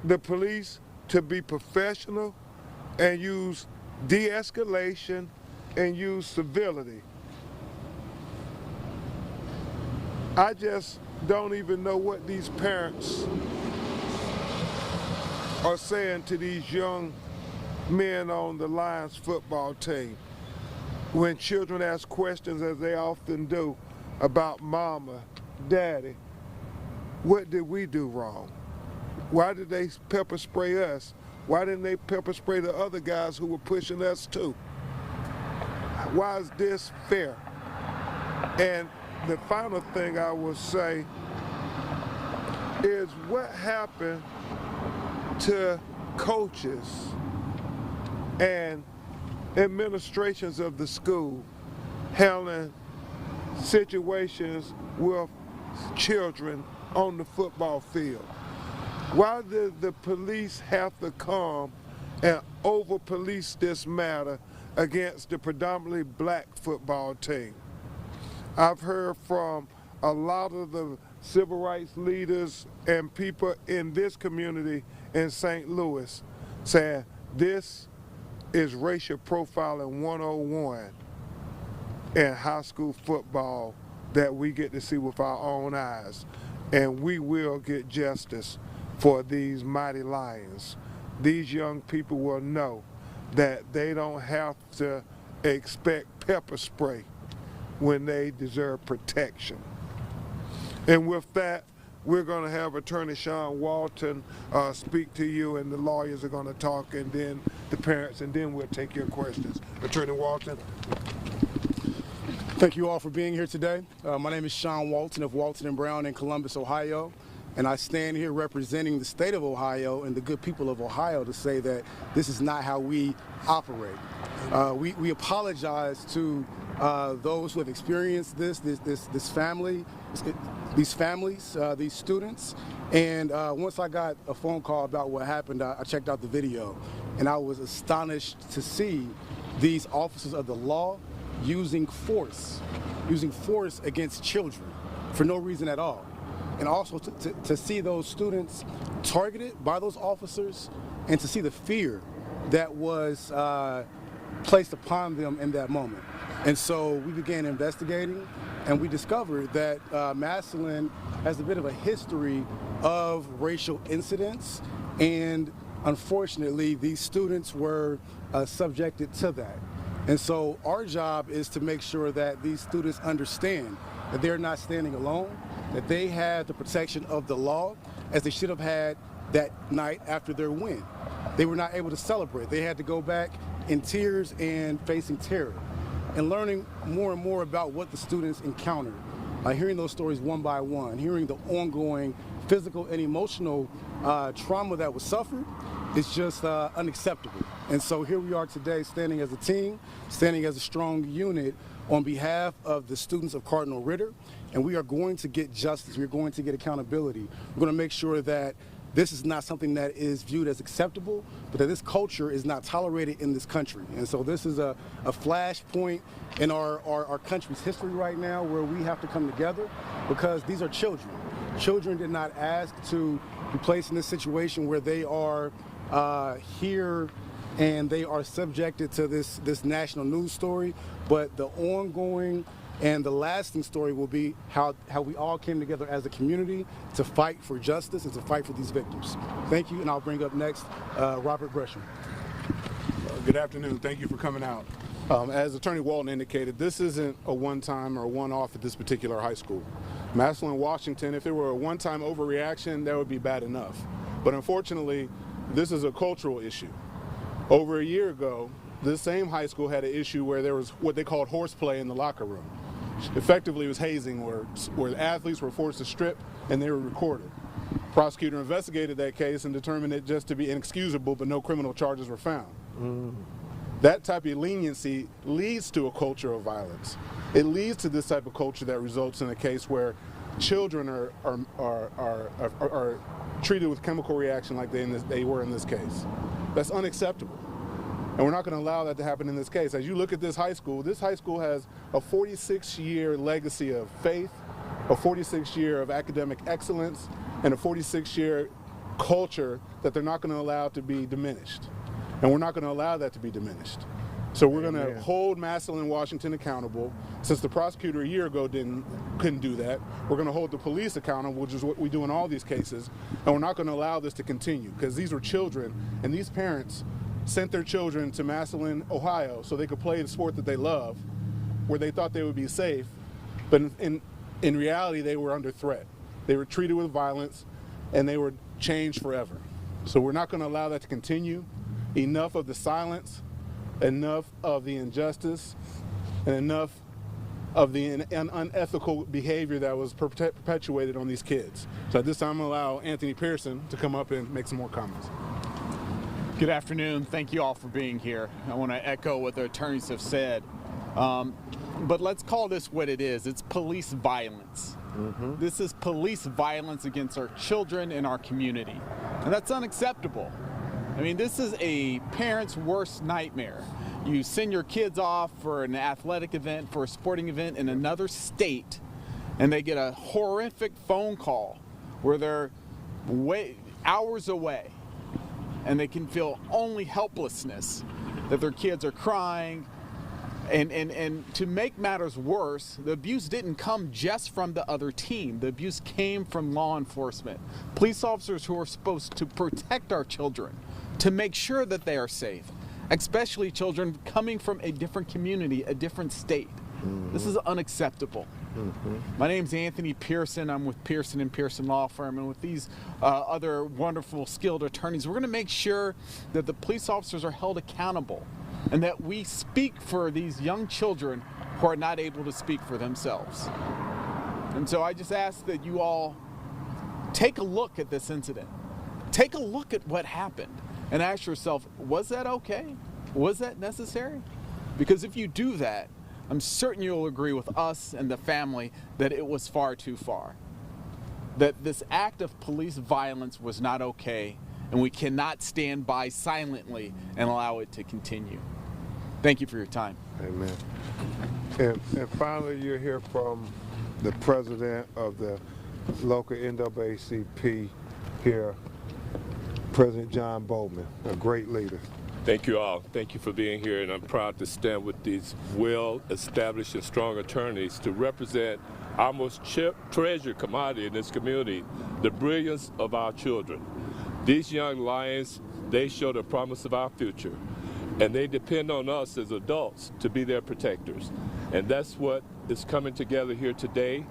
the police to be professional and use de-escalation and use civility. I just don't even know what these parents are saying to these young men on the Lions football team when children ask questions, as they often do, about mama, daddy. What did we do wrong? Why did they pepper spray us? Why didn't they pepper spray the other guys who were pushing us too? Why is this fair? And the final thing I will say is what happened to coaches and administrations of the school handling situations with children on the football field? Why did the police have to come and over-police this matter against the predominantly black football team? I've heard from a lot of the civil rights leaders and people in this community in St. Louis saying this is racial profiling 101 in high school football that we get to see with our own eyes. And we will get justice for these mighty lions. These young people will know that they don't have to expect pepper spray when they deserve protection. And with that, we're going to have Attorney Sean Walton speak to you, and the lawyers are going to talk, and then the parents, and then we'll take your questions. Attorney Walton. Thank you all for being here today. My name is Sean Walton of Walton & Brown in Columbus, Ohio, and I stand here representing the state of Ohio and the good people of Ohio to say that this is not how we operate. We apologize to those who have experienced this family, these families, these students. And once I got a phone call about what happened, I checked out the video, and I was astonished to see these officers of the law using force against children for no reason at all. And also to see those students targeted by those officers, and to see the fear that was placed upon them in that moment. And so we began investigating, and we discovered that Massillon has a bit of a history of racial incidents, and unfortunately these students were subjected to that. And so our job is to make sure that these students understand that they're not standing alone, that they have the protection of the law, as they should have had that night after their win. They were not able to celebrate. They had to go back in tears and facing terror. And learning more and more about what the students encountered, hearing those stories one by one, hearing the ongoing physical and emotional trauma that was suffered, is just unacceptable. And so here we are today, standing as a team, standing as a strong unit on behalf of the students of Cardinal Ritter, and we are going to get justice. We're going to get accountability. We're going to make sure that this is not something that is viewed as acceptable, but that this culture is not tolerated in this country. And so this is a flashpoint in our country's history right now, where we have to come together, because these are children. Children did not ask to be placed in this situation where they are here and they are subjected to this national news story, but the ongoing and the lasting story will be how we all came together as a community to fight for justice and to fight for these victims. Thank you, and I'll bring up next Robert Gresham. Good afternoon. Thank you for coming out. As Attorney Walton indicated, this isn't a one-time or a one-off at this particular high school. Massillon, Washington, if it were a one-time overreaction, that would be bad enough. But unfortunately, this is a cultural issue. Over a year ago, this same high school had an issue where there was what they called horseplay in the locker room. Effectively, it was hazing, where the athletes were forced to strip and they were recorded. Prosecutor investigated that case and determined it just to be inexcusable, but no criminal charges were found. That type of leniency leads to a culture of violence. It leads to this type of culture that results in a case where children are treated with chemical reaction like they were in this case. That's unacceptable. And we're not going to allow that to happen in this case. As you look at this high school has a 46-year legacy of faith, a 46-year of academic excellence, and a 46-year culture that they're not going to allow to be diminished. And we're not going to allow that to be diminished. So we're going to hold Massillon, Washington accountable. Since the prosecutor a year ago couldn't do that, we're going to hold the police accountable, which is what we do in all these cases. And we're not going to allow this to continue, because these were children, and these parents sent their children to Massillon, Ohio, so they could play the sport that they love, where they thought they would be safe. But in reality, they were under threat. They were treated with violence, and they were changed forever. So we're not going to allow that to continue. Enough of the silence, enough of the injustice, and enough of the unethical behavior that was perpetuated on these kids. So at this time, I'm going to allow Anthony Pearson to come up and make some more comments. Good afternoon. Thank you all for being here. I want to echo what the attorneys have said. But let's call this what it is. It's police violence. This is police violence against our children in our community. And that's unacceptable. I mean, this is a parent's worst nightmare. You send your kids off for an athletic event, for a sporting event in another state, and they get a horrific phone call where they're hours away, and they can feel only helplessness, that their kids are crying. And to make matters worse, the abuse didn't come just from the other team. The abuse came from law enforcement, police officers who are supposed to protect our children, to make sure that they are safe, especially children coming from a different community, a different state. This is unacceptable. My name's Anthony Pearson. I'm with Pearson & Pearson Law Firm, and with these other wonderful, skilled attorneys, we're going to make sure that the police officers are held accountable and that we speak for these young children who are not able to speak for themselves. And so I just ask that you all take a look at this incident. Take a look at what happened and ask yourself, was that okay? Was that necessary? Because if you do that, I'm certain you'll agree with us and the family that it was far too far. That this act of police violence was not okay, and we cannot stand by silently and allow it to continue. Thank you for your time. Amen. And finally, you'll hear from the president of the local NAACP here, President John Bowman, a great leader. Thank you all. Thank you for being here, and I'm proud to stand with these well-established and strong attorneys to represent our most treasured commodity in this community, the brilliance of our children. These young lions, they show the promise of our future, and they depend on us as adults to be their protectors. And that's what is coming together here today.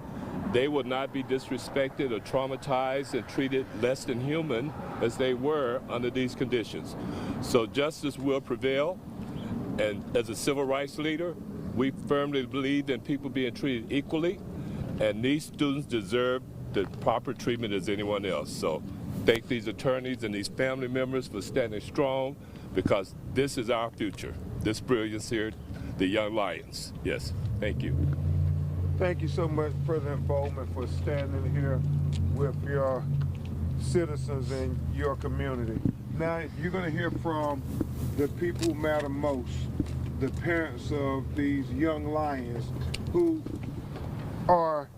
They will not be disrespected or traumatized and treated less than human as they were under these conditions. So justice will prevail, and as a civil rights leader, we firmly believe in people being treated equally, and these students deserve the proper treatment as anyone else. So thank these attorneys and these family members for standing strong, because this is our future. This brilliance here, the young lions. Yes, thank you. Thank you so much, President Bowman, for standing here with your citizens in your community. Now, you're going to hear from the people who matter most, the parents of these young lions who are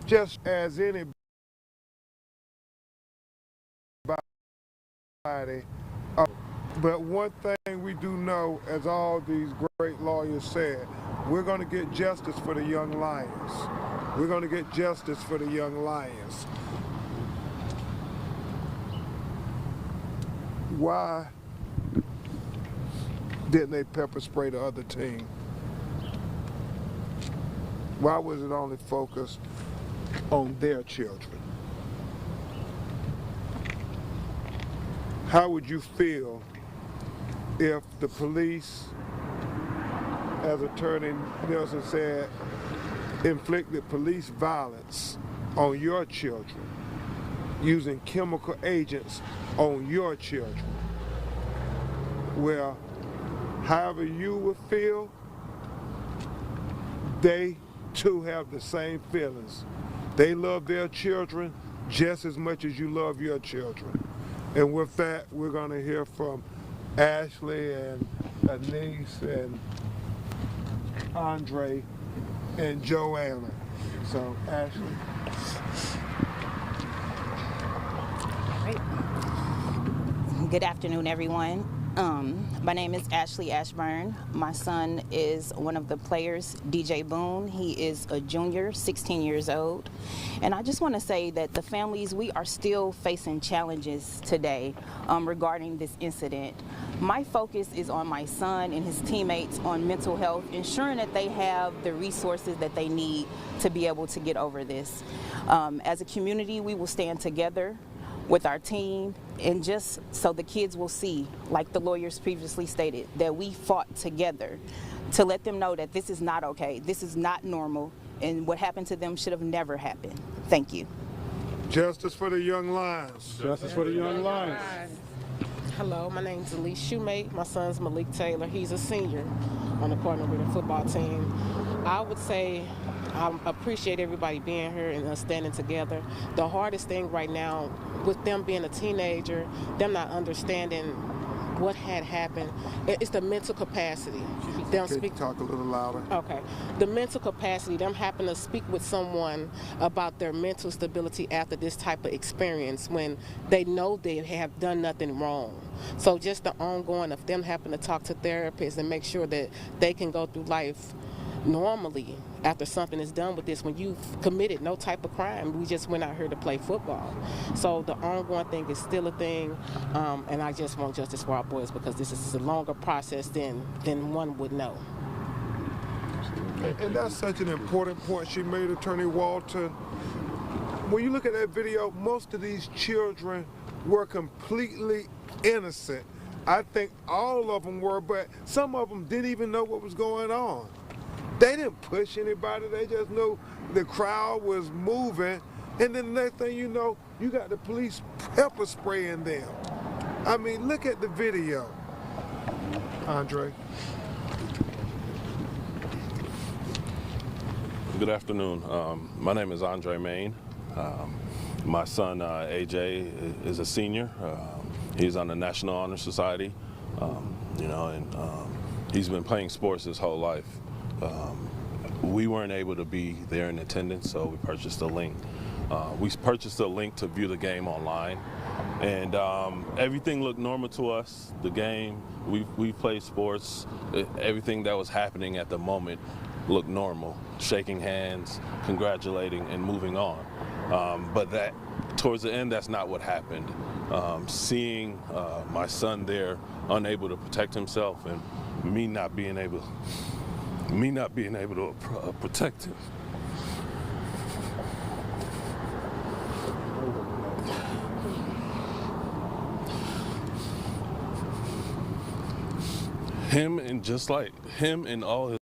just as anybody, but one thing we do know, as all these great lawyers said, we're going to get justice for the young lions. We're going to get justice for the young lions. Why didn't they pepper spray the other team? Why was it only focused on their children? How would you feel if the police, as Attorney Nelson said, inflicted police violence on your children, using chemical agents on your children? Well, however you would feel, they too have the same feelings. They love their children just as much as you love your children. And with that, we're going to hear from Ashley and Anise and Andre and Joanna. So, Ashley. Good afternoon, everyone. My name is Ashley Ashburn. My son is one of the players, DJ Boone. He is a junior, 16 years old. And I just want to say that the families, we are still facing challenges today regarding this incident. My focus is on my son and his teammates on mental health, ensuring that they have the resources that they need to be able to get over this. As a community, we will stand together with our team, and just so the kids will see, like the lawyers previously stated, that we fought together to let them know that this is not okay. This is not normal, and what happened to them should have never happened. Thank you. Justice for the young lions. Justice for the young lions. Hello, my name's Elise Shoemate. My son's Malik Taylor. He's a senior on the Cardinal Ritter football team. I would say I appreciate everybody being here and us standing together. The hardest thing right now, with them being a teenager, them not understanding what had happened, it's the mental capacity. Can you talk a little louder? Okay. The mental capacity, them having to speak with someone about their mental stability after this type of experience when they know they have done nothing wrong. So just the ongoing of them having to talk to therapists and make sure that they can go through life normally after something is done with this. When you've committed no type of crime, we just went out here to play football. So the ongoing thing is still a thing, and I just want justice for our boys because this is a longer process than one would know. And that's such an important point she made, Attorney Walton. When you look at that video, most of these children were completely innocent. I think all of them were, but some of them didn't even know what was going on. They didn't push anybody. They just knew the crowd was moving. And then the next thing you know, you got the police pepper spraying them. I mean, look at the video. Andre. Good afternoon. My name is Andre Main. My son, AJ, is a senior. He's on the National Honor Society, and he's been playing sports his whole life. We weren't able to be there in attendance, so we purchased a link. We purchased a link to view the game online, and everything looked normal to us. The game, we played sports. Everything that was happening at the moment looked normal. Shaking hands, congratulating, and moving on. But that, towards the end, that's not what happened. Seeing my son there, unable to protect himself, and me not being able to protect him. Him and just like him and all his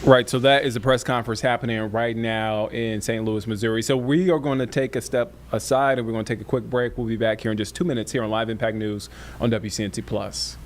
Right, so that is a press conference happening right now in St. Louis, Missouri. So we are going to take a step aside and we're going to take a quick break. We'll be back here in just 2 minutes here on Live Impact News on WCNC Plus.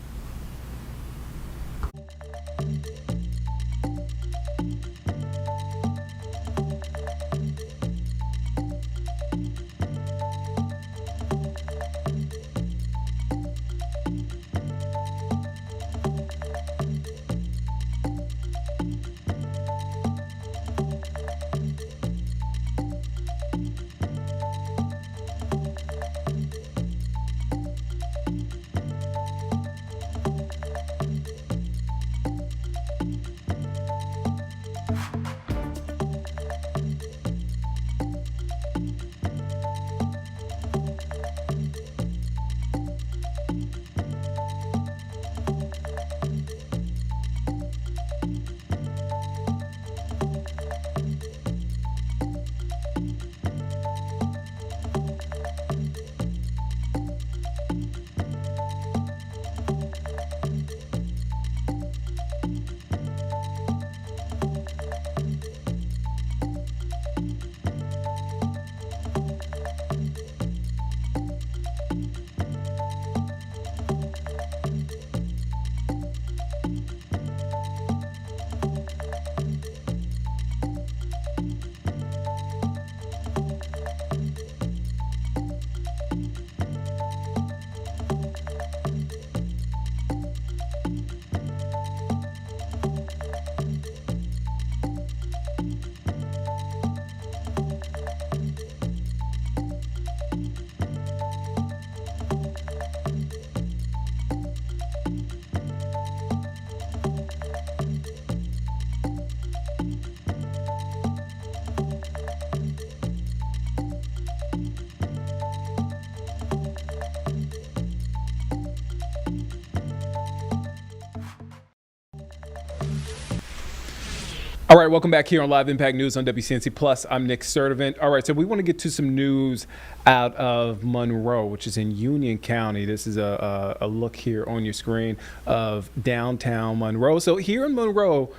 All right, welcome back here on Live Impact News on WCNC Plus. I'm Nick Sturdivant. All right, so we want to get to some news out of Monroe, which is in Union County. This is a look here on your screen of downtown Monroe. So here in Monroe,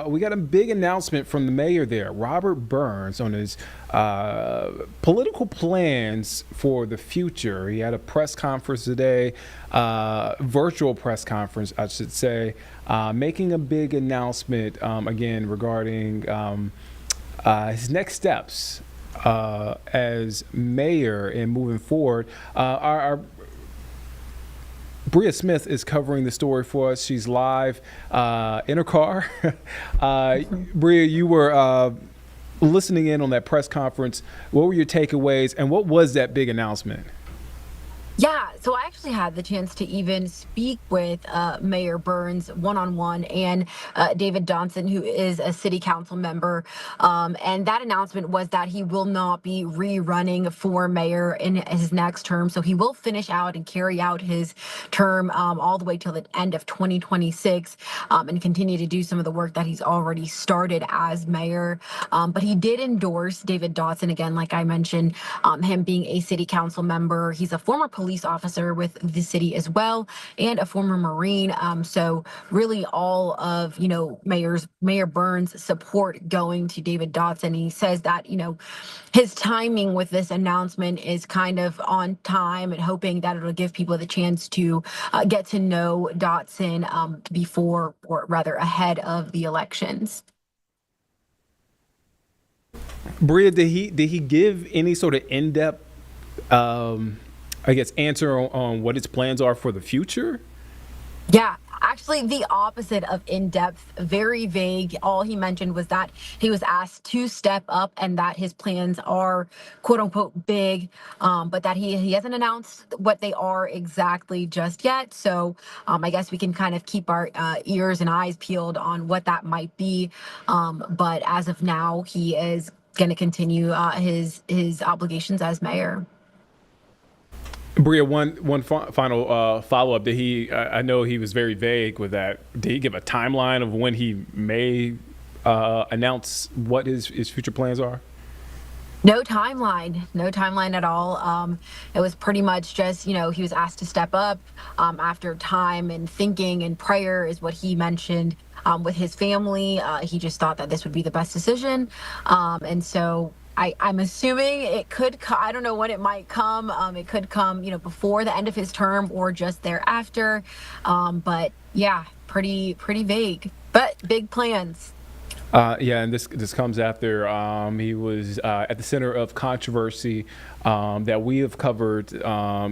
we got a big announcement from the mayor there, Robert Burns, on his political plans for the future. He had a press conference today, virtual press conference, I should say, making a big announcement, again, regarding his next steps as mayor and moving forward. Our Bria Smith is covering the story for us. She's live in her car. Bria, you were listening in on that press conference. What were your takeaways, and what was that big announcement? Yeah, so I actually had the chance to even speak with Mayor Burns one-on-one and David Dotson, who is a city council member. And that announcement was that he will not be rerunning for mayor in his next term. So he will finish out and carry out his term all the way till the end of 2026 and continue to do some of the work that he's already started as mayor. But he did endorse David Dotson, again, like I mentioned, him being a city council member. He's a former police officer with the city as well, and a former Marine. So really all of, Mayor Burns' support going to David Dotson. He says that, his timing with this announcement is kind of on time, and hoping that it'll give people the chance to get to know Dotson before, or rather ahead of the elections. Bria, did he give any sort of in-depth answer on what its plans are for the future? Yeah, actually the opposite of in-depth, very vague. All he mentioned was that he was asked to step up and that his plans are quote unquote big, but that he hasn't announced what they are exactly just yet. So I guess we can kind of keep our ears and eyes peeled on what that might be. But as of now, he is going to continue his obligations as mayor. Bria, one final follow-up. Did he? I know he was very vague with that. Did he give a timeline of when he may announce what his future plans are? No timeline at all. It was pretty much just, he was asked to step up after time and thinking and prayer is what he mentioned with his family. He just thought that this would be the best decision. And so I'm assuming it could, I don't know when it might come. It could come, before the end of his term or just thereafter. But yeah, pretty vague, but big plans. And this comes after he was at the center of controversy that we have covered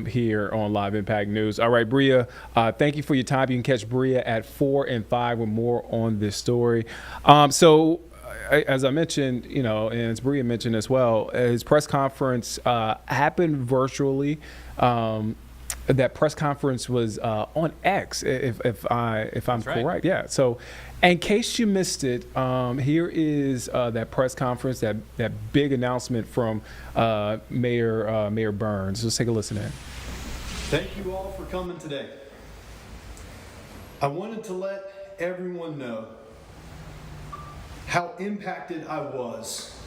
here on Live Impact News. All right, Bria, thank you for your time. You can catch Bria at 4 and 5 with more on this story. As I mentioned, and as Bria mentioned as well, his press conference happened virtually. That press conference was on X, if I'm correct. Yeah. So, in case you missed it, here is that press conference, that big announcement from Mayor Burns. Let's take a listen in. Thank you all for coming today. I wanted to let everyone know how impacted I was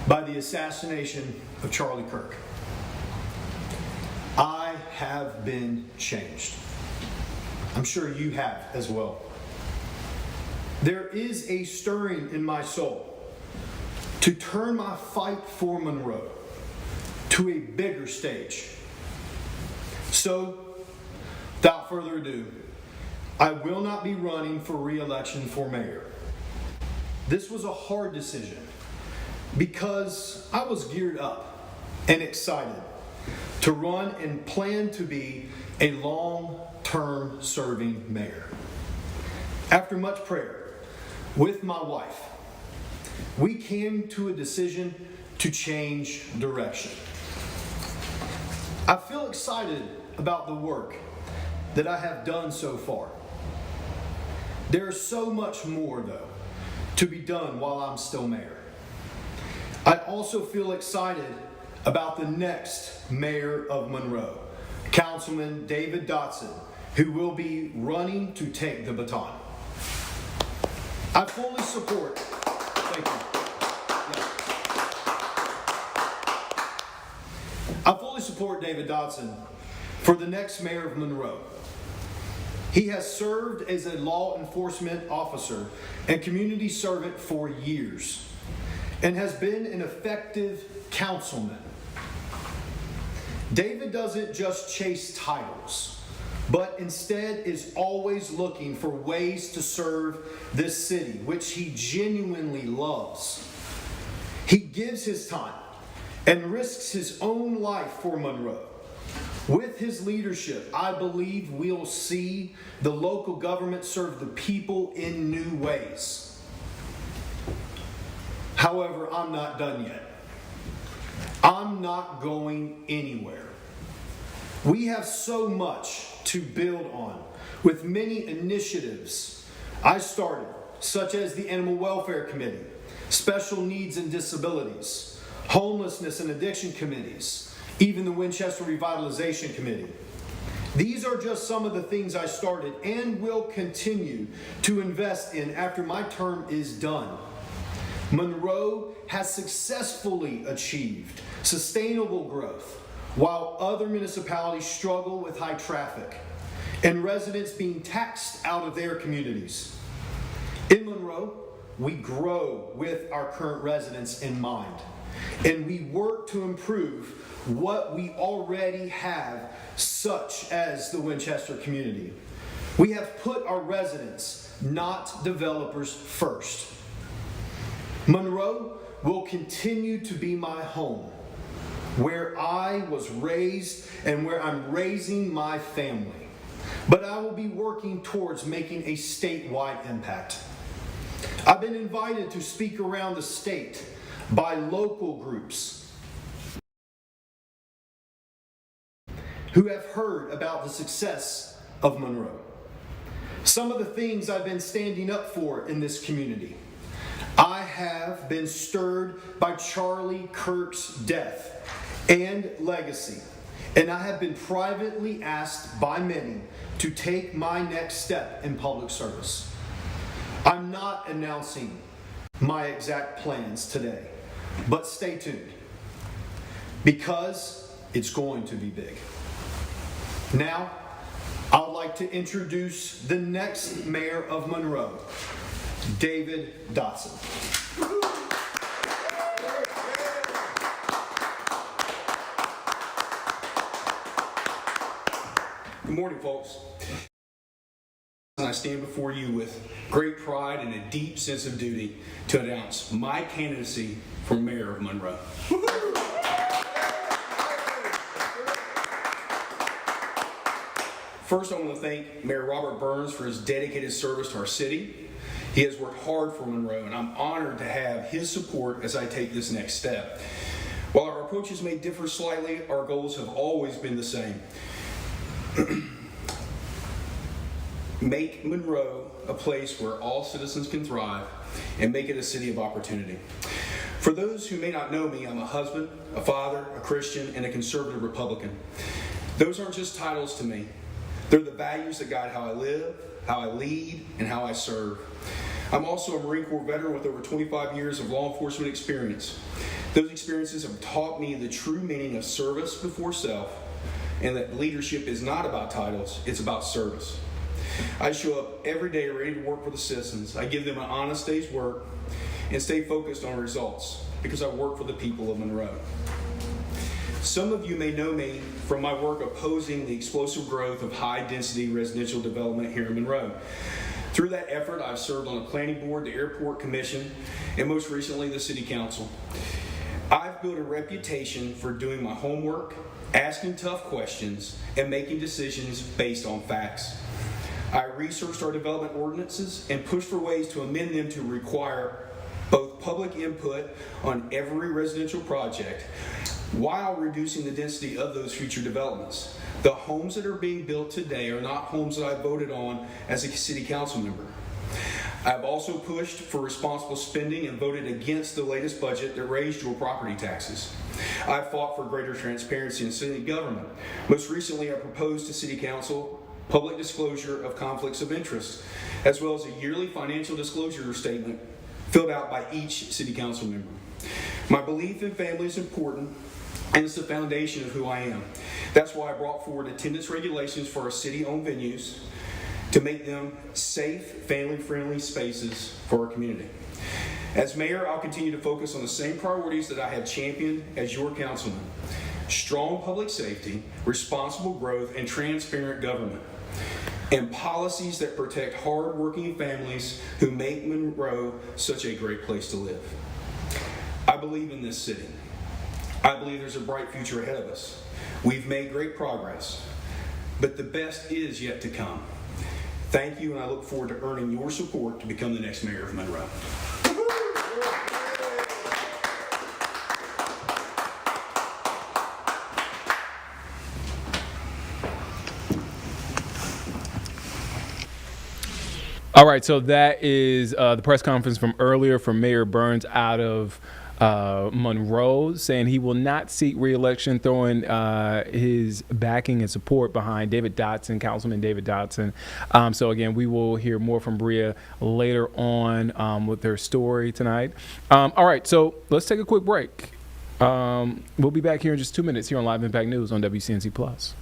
by the assassination of Charlie Kirk. I have been changed. I'm sure you have as well. There is a stirring in my soul to turn my fight for Monroe to a bigger stage. So, without further ado, I will not be running for re-election for mayor. This was a hard decision because I was geared up and excited to run and plan to be a long-term serving mayor. After much prayer with my wife, we came to a decision to change direction. I feel excited about the work that I have done so far. There is so much more, though, to be done while I'm still mayor. I also feel excited about the next mayor of Monroe, Councilman David Dotson, who will be running to take the baton. I fully support Thank you. I fully support David Dotson for the next mayor of Monroe. He has served as a law enforcement officer and community servant for years and has been an effective councilman. David doesn't just chase titles, but instead is always looking for ways to serve this city, which he genuinely loves. He gives his time and risks his own life for Monroe. With his leadership, I believe we'll see the local government serve the people in new ways. However, I'm not done yet. I'm not going anywhere. We have so much to build on with many initiatives I started, such as the Animal Welfare Committee, Special Needs and Disabilities, Homelessness and Addiction Committees, even the Winchester Revitalization Committee. These are just some of the things I started and will continue to invest in after my term is done. Monroe has successfully achieved sustainable growth while other municipalities struggle with high traffic and residents being taxed out of their communities. In Monroe, we grow with our current residents in mind, and we work to improve what we already have, such as the Winchester community. We have put our residents, not developers, first. Monroe will continue to be my home, where I was raised and where I'm raising my family. But I will be working towards making a statewide impact. I've been invited to speak around the state by local groups who have heard about the success of Monroe. Some of the things I've been standing up for in this community. I have been stirred by Charlie Kirk's death and legacy, and I have been privately asked by many to take my next step in public service. I'm not announcing my exact plans today, but stay tuned, because it's going to be big. Now, I'd like to introduce the next mayor of Monroe, David Dotson. Good morning, folks. I stand before you with great pride and a deep sense of duty to announce my candidacy for mayor of Monroe. First, I want to thank Mayor Robert Burns for his dedicated service to our city. He has worked hard for Monroe, and I'm honored to have his support as I take this next step. While our approaches may differ slightly, our goals have always been the same. Make Monroe a place where all citizens can thrive and make it a city of opportunity. For those who may not know me, I'm a husband, a father, a Christian, and a conservative Republican. Those aren't just titles to me. They're the values that guide how I live, how I lead, and how I serve. I'm also a Marine Corps veteran with over 25 years of law enforcement experience. Those experiences have taught me the true meaning of service before self, and that leadership is not about titles, it's about service. I show up every day ready to work for the citizens. I give them an honest day's work and stay focused on results because I work for the people of Monroe. Some of you may know me from my work opposing the explosive growth of high-density residential development here in Monroe. Through that effort, I've served on the Planning Board, the Airport Commission, and most recently the City Council. I've built a reputation for doing my homework, asking tough questions, and making decisions based on facts. I researched our development ordinances and pushed for ways to amend them to require both public input on every residential project while reducing the density of those future developments. The homes that are being built today are not homes that I voted on as a city council member. I've also pushed for responsible spending and voted against the latest budget that raised your property taxes. I fought for greater transparency in city government. Most recently, I proposed to City Council public disclosure of conflicts of interest, as well as a yearly financial disclosure statement filled out by each city council member. My belief in family is important, and it's the foundation of who I am. That's why I brought forward attendance regulations for our city-owned venues to make them safe, family-friendly spaces for our community. As mayor, I'll continue to focus on the same priorities that I have championed as your councilman: strong public safety, responsible growth, and transparent government, and policies that protect hard-working families who make Monroe such a great place to live. I believe in this city. I believe there's a bright future ahead of us. We've made great progress, but the best is yet to come. Thank you, and I look forward to earning your support to become the next mayor of Monroe. All right, so that is the press conference from earlier from Mayor Burns out of Monroe, saying he will not seek re-election, throwing his backing and support behind David Dotson, Councilman David Dotson. So again, we will hear more from Bria later on with their story tonight. All right, so let's take a quick break. We'll be back here in just 2 minutes here on Live Impact News on WCNC Plus.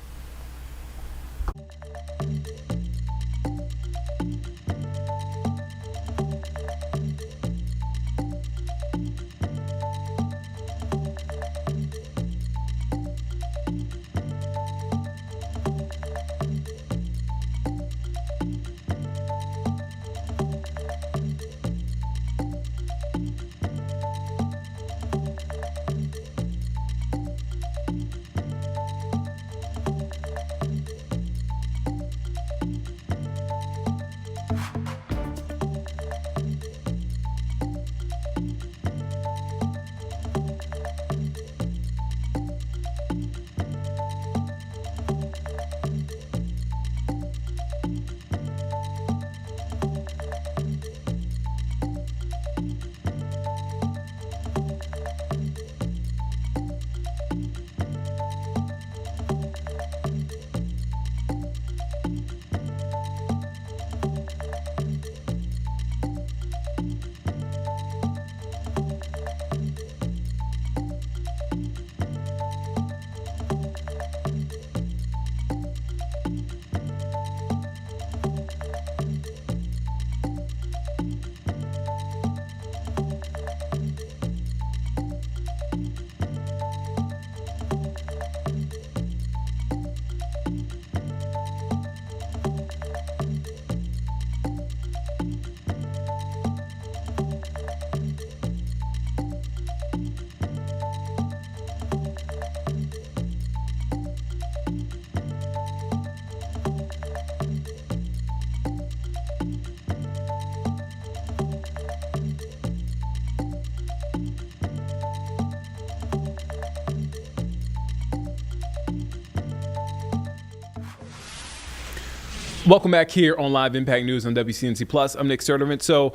Welcome back here on Live Impact News on WCNC Plus. I'm Nick Sturtevant. So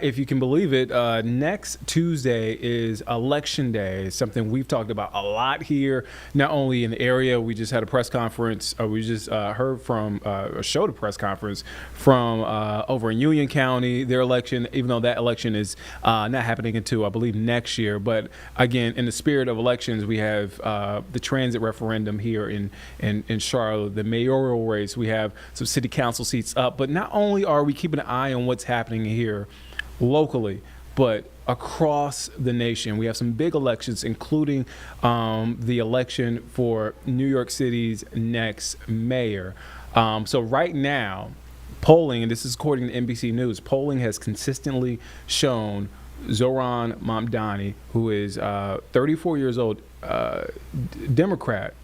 if you can believe it, next Tuesday is Election Day. It's something we've talked about a lot here, not only in the area. We just had a press conference. We just heard from a press conference from over in Union County, their election, even though that election is not happening until, I believe, next year. But again, in the spirit of elections, we have the transit referendum here in Charlotte, the mayoral race. We have some city council seats up, but not only are we keeping an eye on what's happening here locally, but across the nation. We have some big elections, including the election for New York City's next mayor. So right now, polling, and this is according to NBC News, polling has consistently shown Zohran Mamdani, who is 34 years old, Democrat,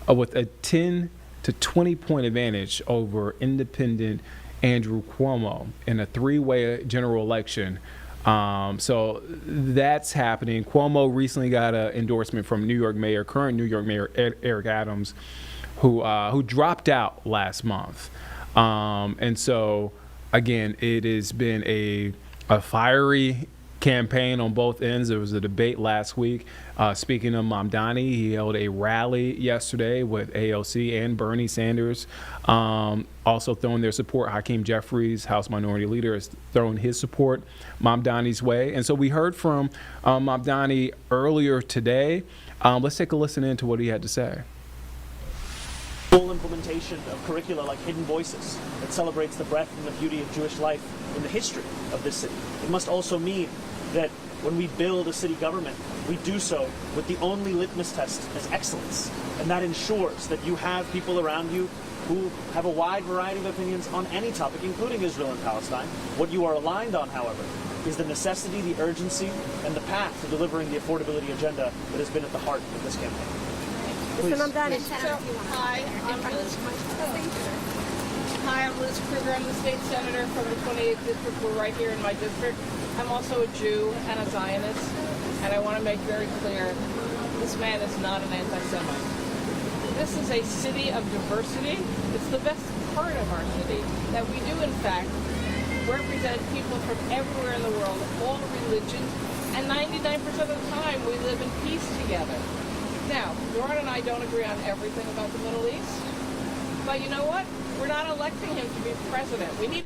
with a 10 to 20-point advantage over independent Andrew Cuomo in a three-way general election. So that's happening. Cuomo recently got an endorsement from current New York Mayor Eric Adams, who dropped out last month. And so, again, it has been a fiery campaign on both ends. There was a debate last week. Speaking of Mamdani, he held a rally yesterday with AOC and Bernie Sanders. Also throwing their support. Hakeem Jeffries, House Minority Leader, is throwing his support Mamdani's way. And so we heard from Mamdani earlier today. Let's take a listen into what he had to say. Full implementation of curricula like Hidden Voices that celebrates the breadth and the beauty of Jewish life in the history of this city. It must also mean that when we build a city government, we do so with the only litmus test as excellence. And that ensures that you have people around you who have a wide variety of opinions on any topic, including Israel and Palestine. What you are aligned on, however, is the necessity, the urgency, and the path to delivering the affordability agenda that has been at the heart of this campaign. Please. Hi, I'm Liz Kruger. I'm the state senator from the 28th district. We're right here in my district. I'm also a Jew and a Zionist, and I want to make very clear, this man is not an anti-Semite. This is a city of diversity. It's the best part of our city, that we do in fact represent people from everywhere in the world, all religions, and 99% of the time we live in peace together. Now, Doran and I don't agree on everything about the Middle East, but you know what? We're not electing him to be president. We need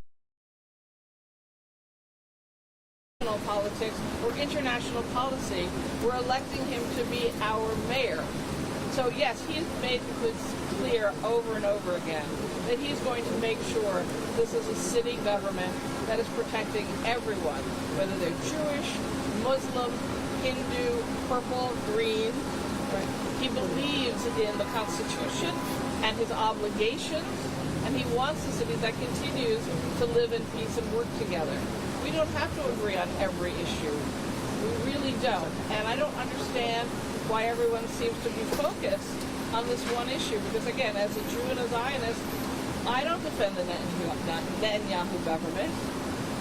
national politics or international policy. We're electing him to be our mayor. So yes, he's made it clear over and over again that he's going to make sure this is a city government that is protecting everyone, whether they're Jewish, Muslim, Hindu, purple, green. Right. He believes in the Constitution and his obligations, and he wants a city that continues to live in peace and work together. We don't have to agree on every issue. We really don't. And I don't understand why everyone seems to be focused on this one issue, because again, as a Jew and a Zionist, I don't defend the Netanyahu government.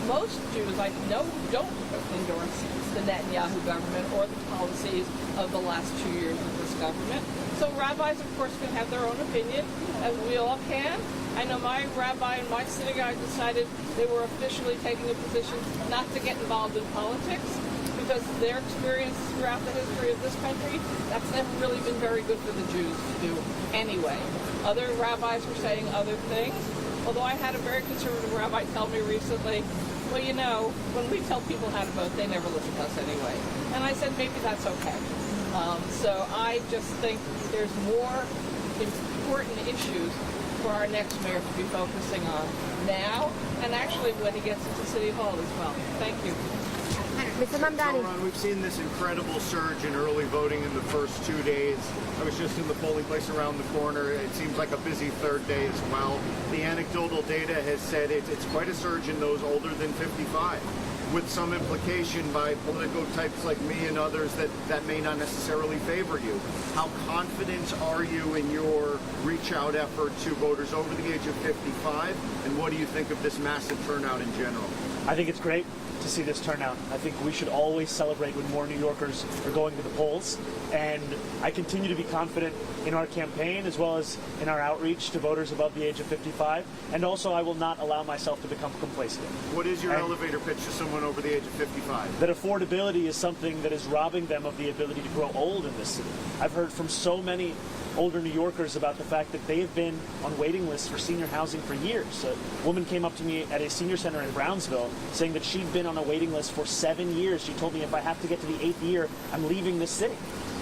Most Jews I know don't endorse the Netanyahu government or the policies of the last 2 years of this government. So rabbis, of course, can have their own opinion, as we all can. I know my rabbi in my synagogue decided they were officially taking a position not to get involved in politics, because their experience throughout the history of this country, that's never really been very good for the Jews to do anyway. Other rabbis were saying other things, although I had a very conservative rabbi tell me recently, well, you know, when we tell people how to vote, they never listen to us anyway. And I said, maybe that's okay. So I just think there's more important issues for our next mayor to be focusing on now, and actually when he gets into City Hall as well. Thank you. Mr. Mamdani. So, we've seen this incredible surge in early voting in the first 2 days. I was just in the polling place around the corner. It seems like a busy third day as well. The anecdotal data has said it's quite a surge in those older than 55, with some implication by political types like me and others that may not necessarily favor you. How confident are you in your reach out effort to voters over the age of 55, and what do you think of this massive turnout in general? I think it's great to see this turnout. I think we should always celebrate when more New Yorkers are going to the polls, and I continue to be confident in our campaign as well as in our outreach to voters above the age of 55, and also I will not allow myself to become complacent. What is your elevator pitch to someone over the age of 55? That affordability is something that is robbing them of the ability to grow old in this city. I've heard from so many older New Yorkers about the fact that they have been on waiting lists for senior housing for years. A woman came up to me at a senior center in Brownsville saying that she'd been on a waiting list for 7 years. She told me, if I have to get to the 8th year, I'm leaving this city.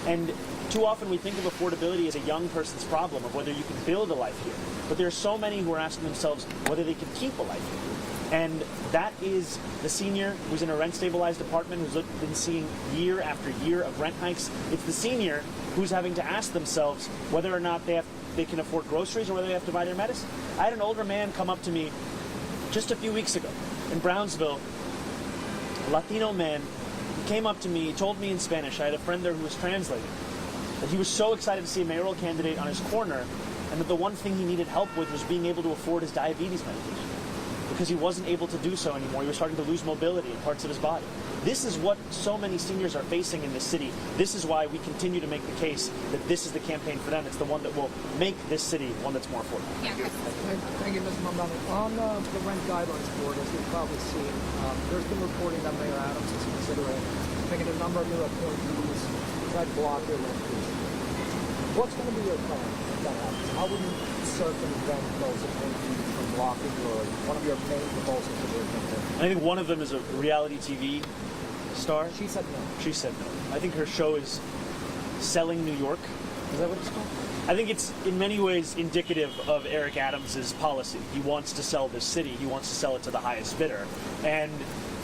And too often we think of affordability as a young person's problem, of whether you can build a life here. But there are so many who are asking themselves whether they can keep a life here. And that is the senior who's in a rent-stabilized apartment who's been seeing year after year of rent hikes. It's the senior who's having to ask themselves whether or not they can afford groceries or whether they have to buy their medicine. I had an older man come up to me just a few weeks ago in Brownsville, a Latino man. He came up to me, he told me in Spanish, I had a friend there who was translating, that he was so excited to see a mayoral candidate on his corner, and that the one thing he needed help with was being able to afford his diabetes medication. because he wasn't able to do so anymore. He was starting to lose mobility in parts of his body. This is what so many seniors are facing in this city. This is why we continue to make the case that this is the campaign for them. It's the one that will make this city one that's more affordable. Thank you, Mr. Mamdani. On the rent guidelines board, as we've probably seen, there's been reporting that Mayor Adams is considering making a number of new appointees to try to block your rent freeze. What's going to be your plan if that happens? How would you circumvent those appointees from blocking one of your main proposals for your campaign? I think one of them is a reality TV star. She said no. She said no. I think her show is Selling New York. Is that what it's called? I think it's in many ways indicative of Eric Adams' policy. He wants to sell this city. He wants to sell it to the highest bidder. And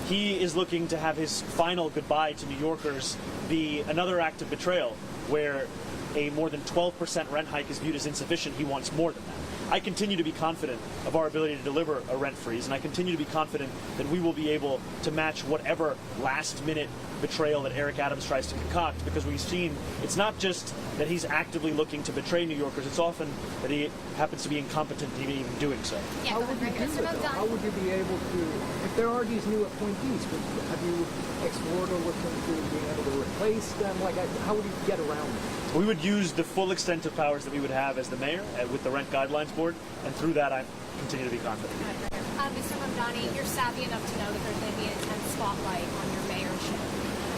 he is looking to have his final goodbye to New Yorkers be another act of betrayal, where a more than 12% rent hike is viewed as insufficient. He wants more than that. I continue to be confident of our ability to deliver a rent freeze, and I continue to be confident that we will be able to match whatever last-minute betrayal that Eric Adams tries to concoct, because we've seen it's not just that he's actively looking to betray New Yorkers, it's often that he happens to be incompetent in even doing so. How would you do it, though? How would you be able to, if there are these new appointees, have you explored or looked into being able to replace them? Like, how would you get around it? We would use the full extent of powers that we would have as the mayor with the Rent Guidelines Board, and through that I continue to be confident. Mr. Mamdani, you're savvy enough to know that there's going to be an intense spotlight on your mayorship.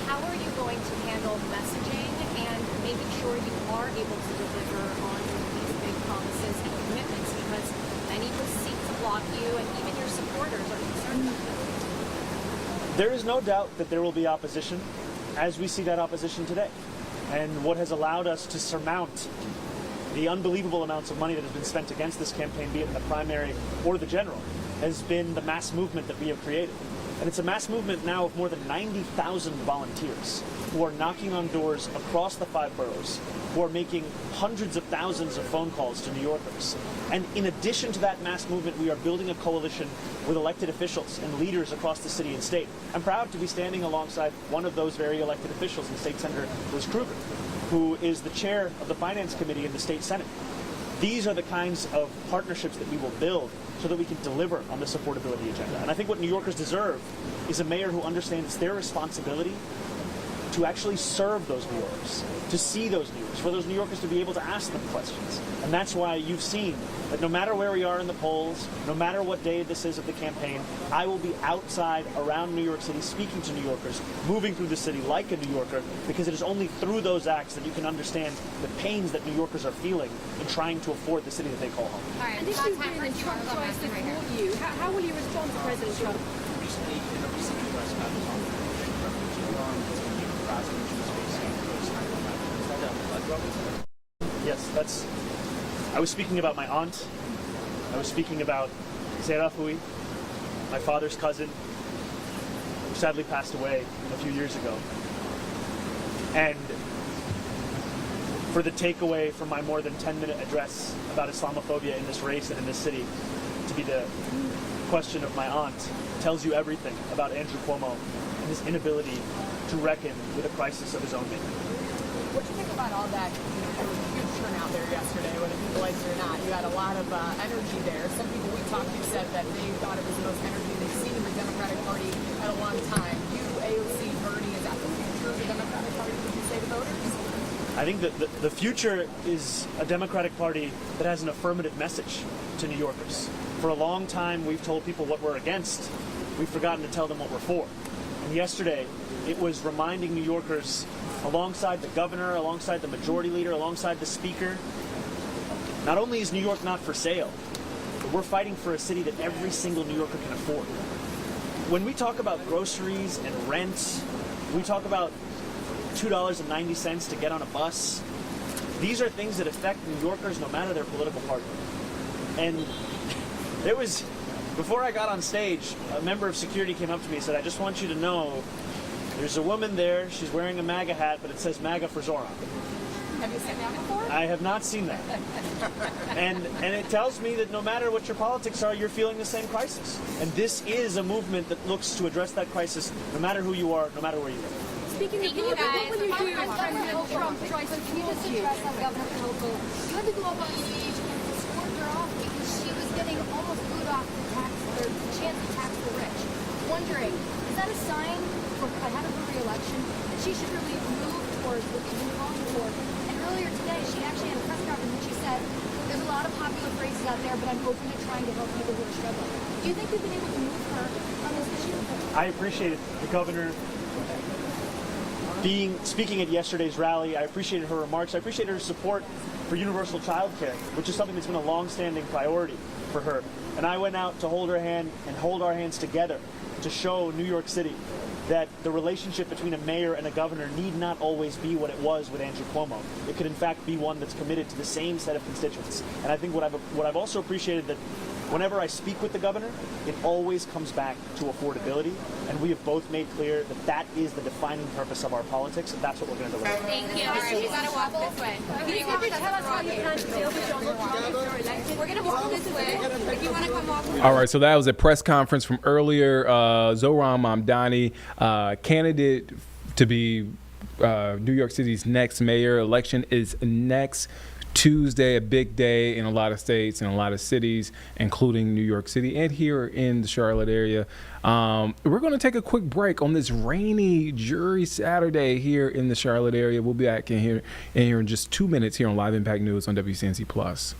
How are you going to handle messaging and making sure you are able to deliver on these big promises and commitments? Because many will seek to block you, and even your supporters are concerned about this. There is no doubt that there will be opposition, as we see that opposition today. And what has allowed us to surmount the unbelievable amounts of money that has been spent against this campaign, be it in the primary or the general, has been the mass movement that we have created. And it's a mass movement now of more than 90,000 volunteers who are knocking on doors across the 5 boroughs, who are making hundreds of thousands of phone calls to New Yorkers. And in addition to that mass movement, we are building a coalition with elected officials and leaders across the city and state. I'm proud to be standing alongside one of those very elected officials, the State Senator Liz Krueger, who is the chair of the Finance Committee in the State Senate. These are the kinds of partnerships that we will build so that we can deliver on this affordability agenda. And I think what New Yorkers deserve is a mayor who understands their responsibility to actually serve those New Yorkers, to see those New Yorkers, for those New Yorkers to be able to ask them questions. And that's why you've seen that no matter where we are in the polls, no matter what day this is of the campaign, I will be outside around New York City speaking to New Yorkers, moving through the city like a New Yorker, because it is only through those acts that you can understand the pains that New Yorkers are feeling in trying to afford the city that they call home. All right, this is when Trump tries to fool you. How will you respond to President Trump? Recently, in a recent U.S. Capitol, Yes, I was speaking about my aunt. I was speaking about Zehra Fouhy, my father's cousin, who sadly passed away a few years ago. And for the takeaway from my more than 10-minute address about Islamophobia in this race and in this city to be the question of my aunt tells you everything about Andrew Cuomo and his inability to reckon with a crisis of his own making. What do you think about all that? There was a huge turnout there yesterday, whether people liked it or not. You had a lot of energy there. Some people we talked to said that they thought it was the most energy they've seen in the Democratic Party in a long time. You, AOC, Bernie, is that the future of the Democratic Party, would you say to voters? I think that the future is a Democratic Party that has an affirmative message to New Yorkers. For a long time, we've told people what we're against. We've forgotten to tell them what we're for. And yesterday, it was reminding New Yorkers, alongside the governor, alongside the majority leader, alongside the speaker, not only is New York not for sale, but we're fighting for a city that every single New Yorker can afford. When we talk about groceries and rent, we talk about $2.90 to get on a bus. These are things that affect New Yorkers no matter their political party. And there was, before I got on stage, a member of security came up to me and said, "I just want you to know there's a woman there, she's wearing a MAGA hat, but it says MAGA for Zoran." Have you seen that before? I have not seen that. And it tells me that no matter what your politics are, you're feeling the same crisis. And this is a movement that looks to address that crisis no matter who you are, no matter where you live. Speaking of you guys, what will you do if President Trump tries to fool you? Can you just address Governor Hochul? You had to go up on stage and escort her off because she was getting almost booed off the chance to tax the rich. Wondering, is that a sign for ahead of her re-election that she should really move towards what she's been calling for? And earlier today, she actually had a press conference and she said, there's a lot of popular phrases out there, but I'm open to trying to help people who are struggling. Do you think we've been able to move her on this issue? I appreciated the governor speaking at yesterday's rally. I appreciated her remarks. I appreciated her support for universal child care, which is something that's been a long-standing priority for her. And I went out to hold her hand and hold our hands together to show New York City that the relationship between a mayor and a governor need not always be what it was with Andrew Cuomo. It could in fact be one that's committed to the same set of constituents. And I think what I've also appreciated that whenever I speak with the governor, it always comes back to affordability, and we have both made clear that that is the defining purpose of our politics, and that's what we're going to deliver. Thank you. All right, we gotta walk this way. Can you tell us how you plan to deal with Donald Trump if you're elected? We're gonna walk this way. If you want to come walk. All right, so that was a press conference from earlier. Zohran Mamdani, candidate to be New York City's next mayor. Election is next Tuesday, a big day in a lot of states and a lot of cities, including New York City and here in the Charlotte area. We're going to take a quick break on this rainy jury Saturday here in the Charlotte area. We'll be back in here in just 2 minutes here on Live Impact News on WCNC Plus.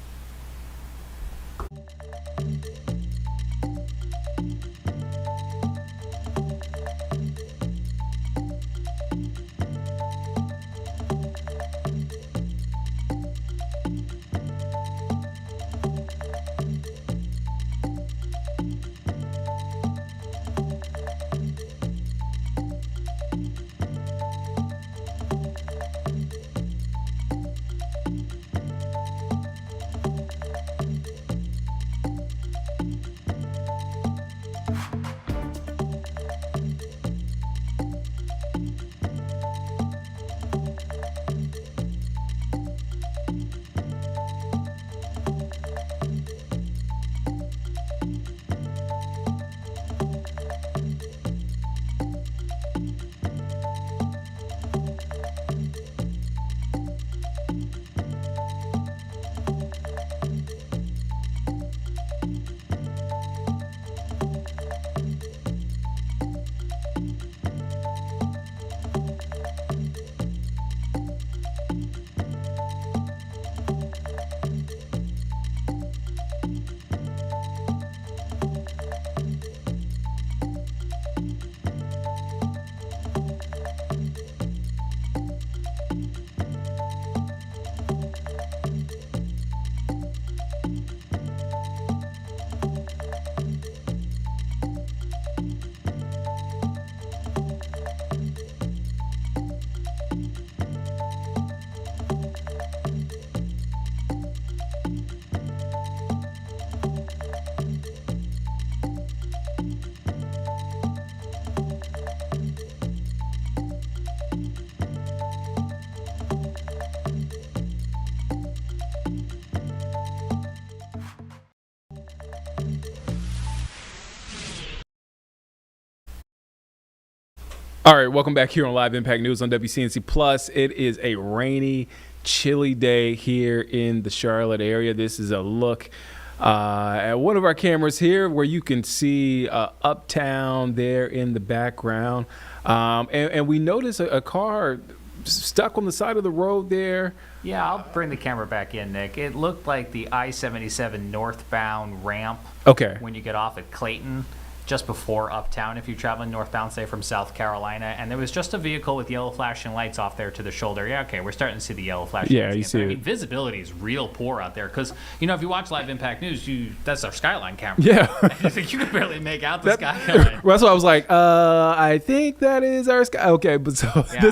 All right, welcome back here on Live Impact News on WCNC Plus. It is a rainy, chilly day here in the Charlotte area. This is a look at one of our cameras here where you can see Uptown there in the background. And we notice a car stuck on the side of the road there. Yeah, I'll bring the camera back in, Nick. It looked like the I-77 northbound ramp. Okay. When you get off at Clayton, just before Uptown, if you're traveling northbound, say from South Carolina, and there was just a vehicle with yellow flashing lights off there to the shoulder. Yeah, okay, we're starting to see the yellow flashing lights. Yeah, you see I it. mean, visibility is real poor out there because, you know, if you watch Live Impact News, that's our skyline camera. Yeah. You can barely make out the skyline. That's why I was like, I think that is our sky. Okay, but so Yeah.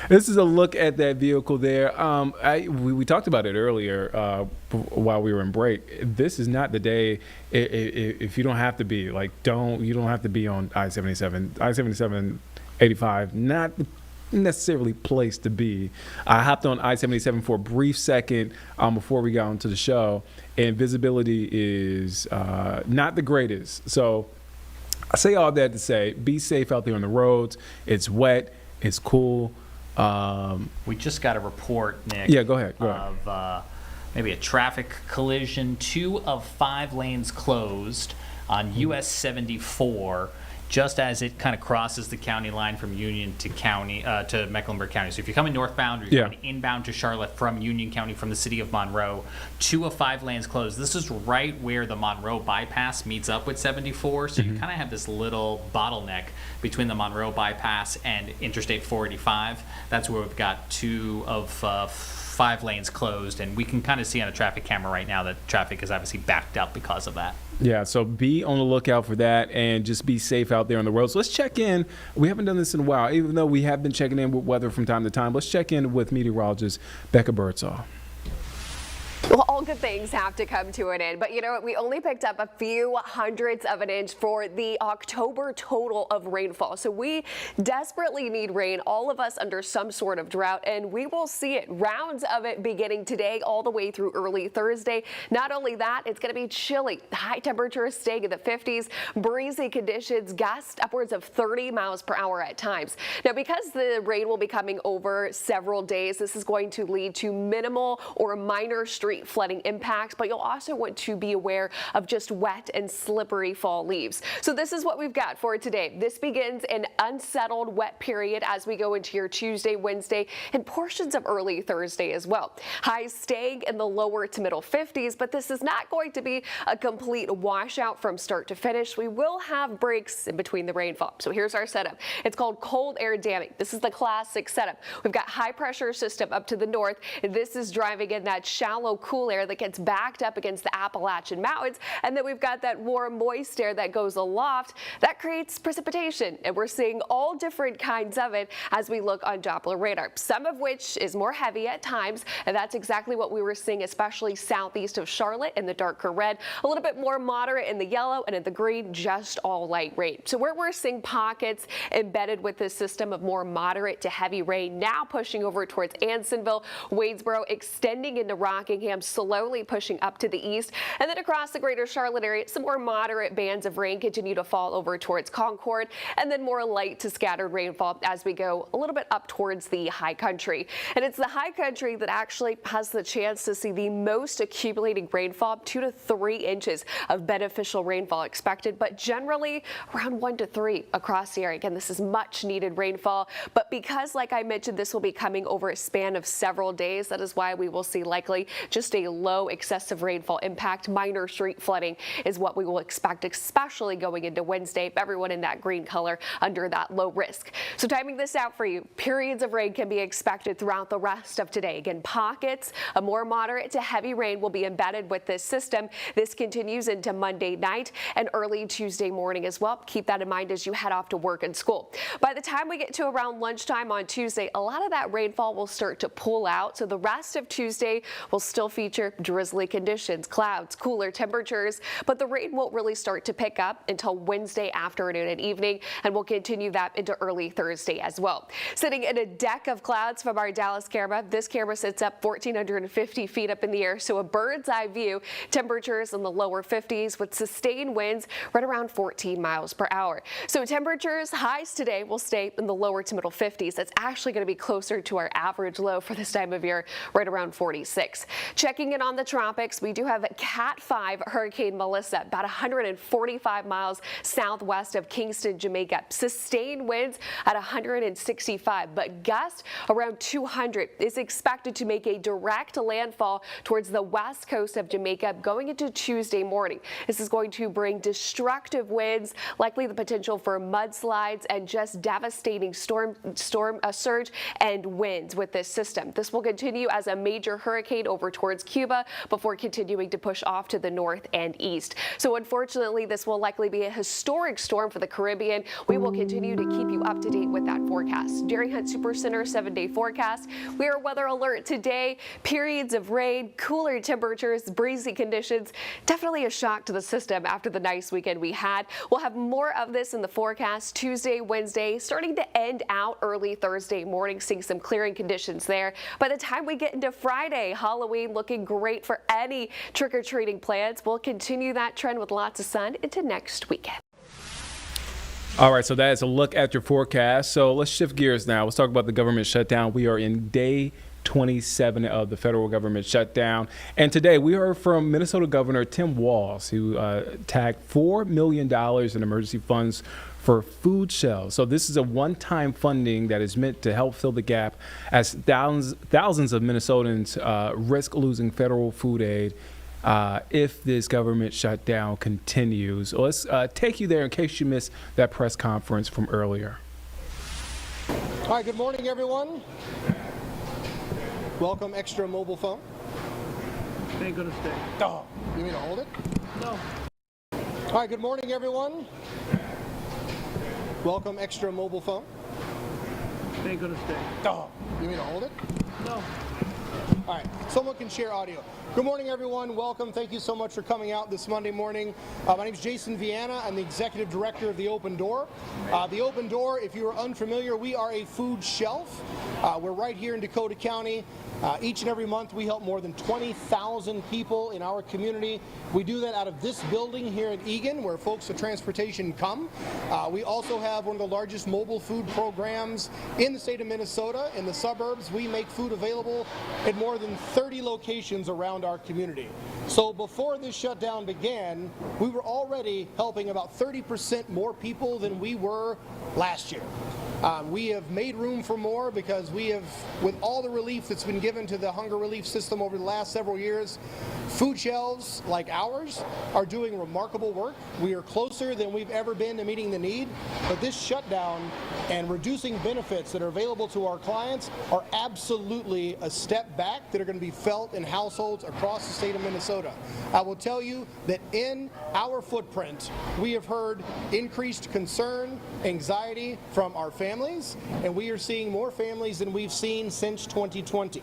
this is a look at that vehicle there. We talked about it earlier while we were in break. This is not the day if you don't have to be you don't have to be on I-77. I-77, 85, not necessarily place to be. I hopped on I-77 for a brief second before we got onto the show, and visibility is not the greatest. So I say all that to say, be safe out there on the roads. It's wet. It's cool. We just got a report, Nick. Yeah, go ahead. Of maybe a traffic collision. 2 of 5 lanes closed on US 74, just as it kind of crosses the county line from Union to Mecklenburg County. So if you're coming northbound or you're going inbound to Charlotte from Union County, from the city of Monroe, 2 of 5 lanes closed. This is right where the Monroe bypass meets up with 74. So you kind of have this little bottleneck between the Monroe bypass and Interstate 485. That's where we've got 2 of 5 lanes closed, and we can kind of see on a traffic camera right now that traffic is obviously backed up because of that. Yeah, so be on the lookout for that and just be safe out there on the roads. Let's check in. We haven't done this in a while, even though we have been checking in with weather from time to time. Let's check in with meteorologist Becca Birdsall. Well, all good things have to come to an end, but you know what? We only picked up a few hundredths of an inch for the October total of rainfall. So we desperately need rain, all of us under some sort of drought, and we will see it. Rounds of it beginning today all the way through early Thursday. Not only that, it's going to be chilly. High temperatures staying in the 50s, breezy conditions, gusts upwards of 30 miles per hour at times. Now, because the rain will be coming over several days, this is going to lead to minimal or minor street flooding impacts, but you'll also want to be aware of just wet and slippery fall leaves. So this is what we've got for today. This begins an unsettled wet period as we go into your Tuesday, Wednesday, and portions of early Thursday as well. Highs staying in the lower to middle 50s, but this is not going to be a complete washout from start to finish. We will have breaks in between the rainfall. So here's our setup. It's called cold air damming. This is the classic setup. We've got high pressure system up to the north, and this is driving in that shallow cool air that gets backed up against the Appalachian Mountains, and then we've got that warm, moist air that goes aloft. That creates precipitation, and we're seeing all different kinds of it as we look on Doppler radar, some of which is more heavy at times, and that's exactly what we were seeing, especially southeast of Charlotte in the darker red, a little bit more moderate in the yellow, and in the green, just all light rain. So where we're seeing pockets embedded with this system of more moderate to heavy rain, now pushing over towards Ansonville, Wadesboro, extending into Rockingham, slowly pushing up to the east, and then across the greater Charlotte area, some more moderate bands of rain continue to fall over towards Concord, and then more light to scattered rainfall as we go a little bit up towards the high country. And it's the high country that actually has the chance to see the most accumulating rainfall, 2 to 3 inches of beneficial rainfall expected, but generally around 1 to 3 across the area. Again, this is much needed rainfall, but because, like I mentioned, this will be coming over a span of several days, that is why we will see likely just a low excessive rainfall impact. Minor street flooding is what we will expect, especially going into Wednesday. Everyone in that green color under that low risk. So timing this out for you, periods of rain can be expected throughout the rest of today. Again, pockets of more moderate to heavy rain will be embedded with this system. This continues into Monday night and early Tuesday morning as well. Keep that in mind as you head off to work and school. By the time we get to around lunchtime on Tuesday, a lot of that rainfall will start to pull out. So the rest of Tuesday will still feature drizzly conditions, clouds, cooler temperatures, but the rain won't really start to pick up until Wednesday afternoon and evening, and we'll continue that into early Thursday as well. Sitting in a deck of clouds from our Dallas camera, this camera sits up 1,450 feet up in the air, so a bird's eye view, temperatures in the lower 50s with sustained winds right around 14 miles per hour. So temperatures, highs today will stay in the lower to middle 50s. That's actually going to be closer to our average low for this time of year, right around 46. Checking in on the tropics, we do have Cat 5 Hurricane Melissa, about 145 miles southwest of Kingston, Jamaica. Sustained winds at 165, but gusts around 200 is expected to make a direct landfall towards the west coast of Jamaica going into Tuesday morning. This is going to bring destructive winds, likely the potential for mudslides and just devastating storm surge and winds with this system. This will continue as a major hurricane over towards Cuba before continuing to push off to the north and east. So unfortunately, this will likely be a historic storm for the Caribbean. We will continue to keep you up to date with that forecast. Jerry Hunt Supercenter 7-day forecast. We are weather alert today. Periods of rain, cooler temperatures, breezy conditions. Definitely a shock to the system after the nice weekend we had. We'll have more of this in the forecast Tuesday, Wednesday, starting to end out early Thursday morning, seeing some clearing conditions there. By the time we get into Friday, Halloween looking great for any trick-or-treating plans. We'll continue that trend with lots of sun into next weekend. All right, so that is a look at your forecast. So let's shift gears now. Let's talk about the government shutdown. We are in day 27 of the federal government shutdown. And today we heard from Minnesota Governor Tim Walz, who tagged $4 million in emergency funds for food shelves. So this is a one-time funding that is meant to help fill the gap as thousands of Minnesotans risk losing federal food aid if this government shutdown continues. So let's take you there in case you missed that press conference from earlier. All right, good morning, everyone. Welcome, Extra Mobile Phone. Ain't gonna stay. Oh, you mean to hold it? No. All right, good morning, everyone. Welcome, Extra Mobile Phone. Ain't gonna stay. Oh, you mean to hold it? No. All right, someone can share audio. Good morning, everyone. Welcome. Thank you so much for coming out this Monday morning. My name is Jason Viana. I'm the executive director of The Open Door. The Open Door, if you are unfamiliar, we are a food shelf. We're right here in Dakota County. Each and every month we help more than 20,000 people in our community. We do that out of this building here at Eagan, where folks with transportation come. We also have one of the largest mobile food programs in the state of Minnesota. In the suburbs, we make food available at more than 30 locations around our community. So before this shutdown began, we were already helping about 30% more people than we were last year. We have made room for more because we have, with all the relief that's been given to the hunger relief system over the last several years, food shelves like ours are doing remarkable work. We are closer than we've ever been to meeting the need, but this shutdown and reducing benefits that are available to our clients are absolutely a step back that are going to be felt in households across the state of Minnesota. I will tell you that in our footprint, we have heard increased concern, anxiety from our families, and we are seeing more families than we've seen since 2020.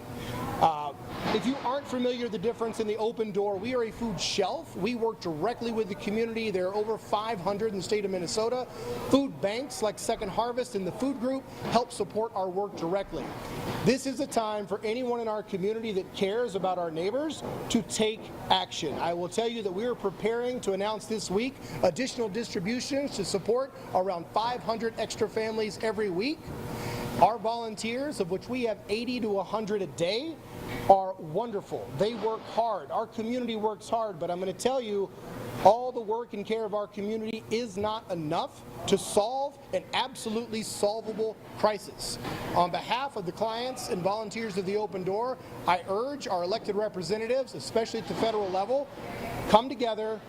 If you aren't familiar with the difference in the Open Door, we are a food shelf. We work directly with the community. There are over 500 in the state of Minnesota. Food banks like Second Harvest and the Food Group help support our work directly. This is a time for anyone in our community that cares about our neighbors to take action. I will tell you that we are preparing to announce this week additional distributions to support around 500 extra families every week. Our volunteers, of which we have 80 to 100 a day, are wonderful. They work hard. Our community works hard, but I'm going to tell you, all the work and care of our community is not enough to solve an absolutely solvable crisis. On behalf of the clients and volunteers of the Open Door, I urge our elected representatives, especially at the federal level, come together,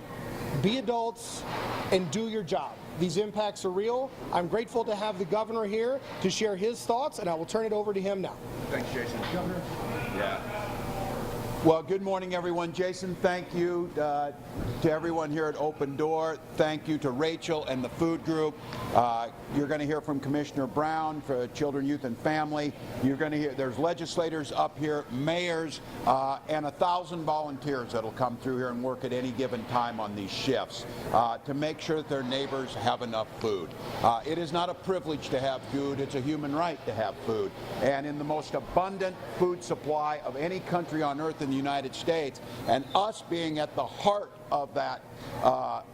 be adults, and do your job. These impacts are real. I'm grateful to have the governor here to share his thoughts, and I will turn it over to him now. Thanks, Jason. Governor. Yeah. Well, good morning, everyone. Jason, thank you to everyone here at Open Door. Thank you to Rachel and the Food Group. You're going to hear from Commissioner Brown for Children, Youth, and Family. You're going to hear there's legislators up here, mayors, and 1,000 volunteers that'll come through here and work at any given time on these shifts to make sure that their neighbors have enough food. It is not a privilege to have food. It's a human right to have food. And in the most abundant food supply of any country on earth in the United States, and us being at the heart of that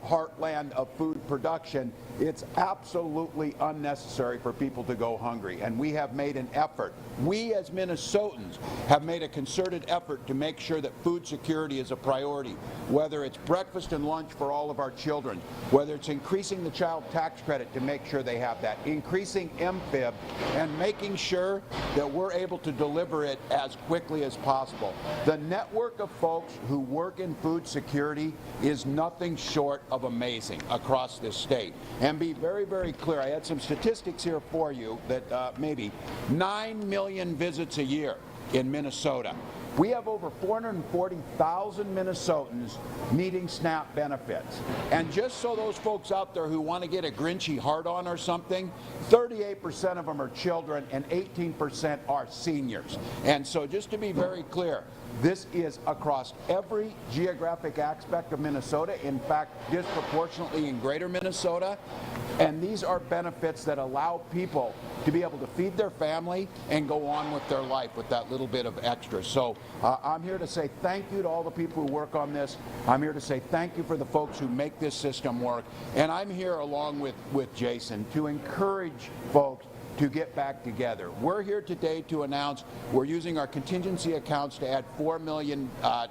heartland of food production, it's absolutely unnecessary for people to go hungry. And we have made an effort. We as Minnesotans have made a concerted effort to make sure that food security is a priority, whether it's breakfast and lunch for all of our children, whether it's increasing the child tax credit to make sure they have that, increasing MFIB, and making sure that we're able to deliver it as quickly as possible. The network of folks who work in food security is nothing short of amazing across this state. And be very, very clear, I had some statistics here for you that maybe 9 million visits a year in Minnesota. We have over 440,000 Minnesotans needing SNAP benefits. And just so those folks out there who want to get a Grinchy heart-on or something, 38% of them are children and 18% are seniors. And so just to be very clear, this is across every geographic aspect of Minnesota, in fact, disproportionately in greater Minnesota. And these are benefits that allow people to be able to feed their family and go on with their life with that little bit of extra. So I'm here to say thank you to all the people who work on this. I'm here to say thank you for the folks who make this system work. And I'm here along with Jason to encourage folks to get back together. We're here today to announce we're using our contingency accounts to add $4 million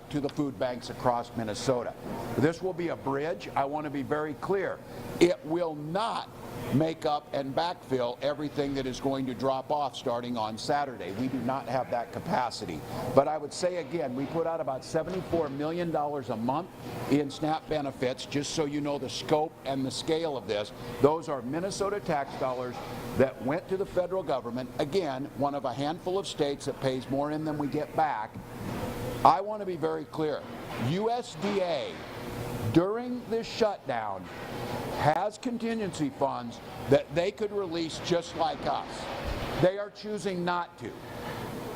to the food banks across Minnesota. This will be a bridge. I want to be very clear. It will not make up and backfill everything that is going to drop off starting on Saturday. We do not have that capacity. But I would say again, we put out about $74 million a month in SNAP benefits, just so you know the scope and the scale of this. Those are Minnesota tax dollars that went to the federal government. Again, one of a handful of states that pays more in than we get back. I want to be very clear. USDA, during this shutdown, has contingency funds that they could release just like us. They are choosing not to.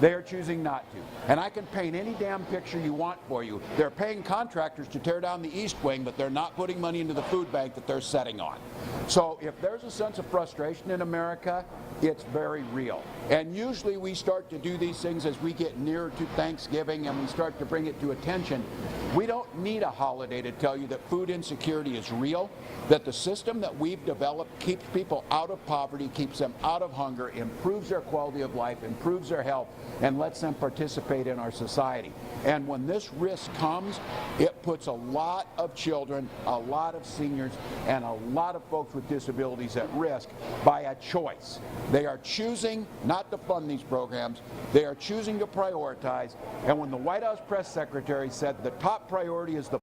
They are choosing not to. And I can paint any damn picture you want for you. They're paying contractors to tear down the East Wing, but they're not putting money into the food bank that they're setting on. So if there's a sense of frustration in America, it's very real. And usually we start to do these things as we get nearer to Thanksgiving and we start to bring it to attention. We don't need a holiday to tell you that food insecurity is real, that the system that we've developed keeps people out of poverty, keeps them out of hunger, improves their quality of life, improves their health, and lets them participate in our society. And when this risk comes, it puts a lot of children, a lot of seniors, and a lot of folks with disabilities at risk by a choice. They are choosing not to fund these programs. They are choosing to prioritize. And when the White House press secretary said the top priority is the...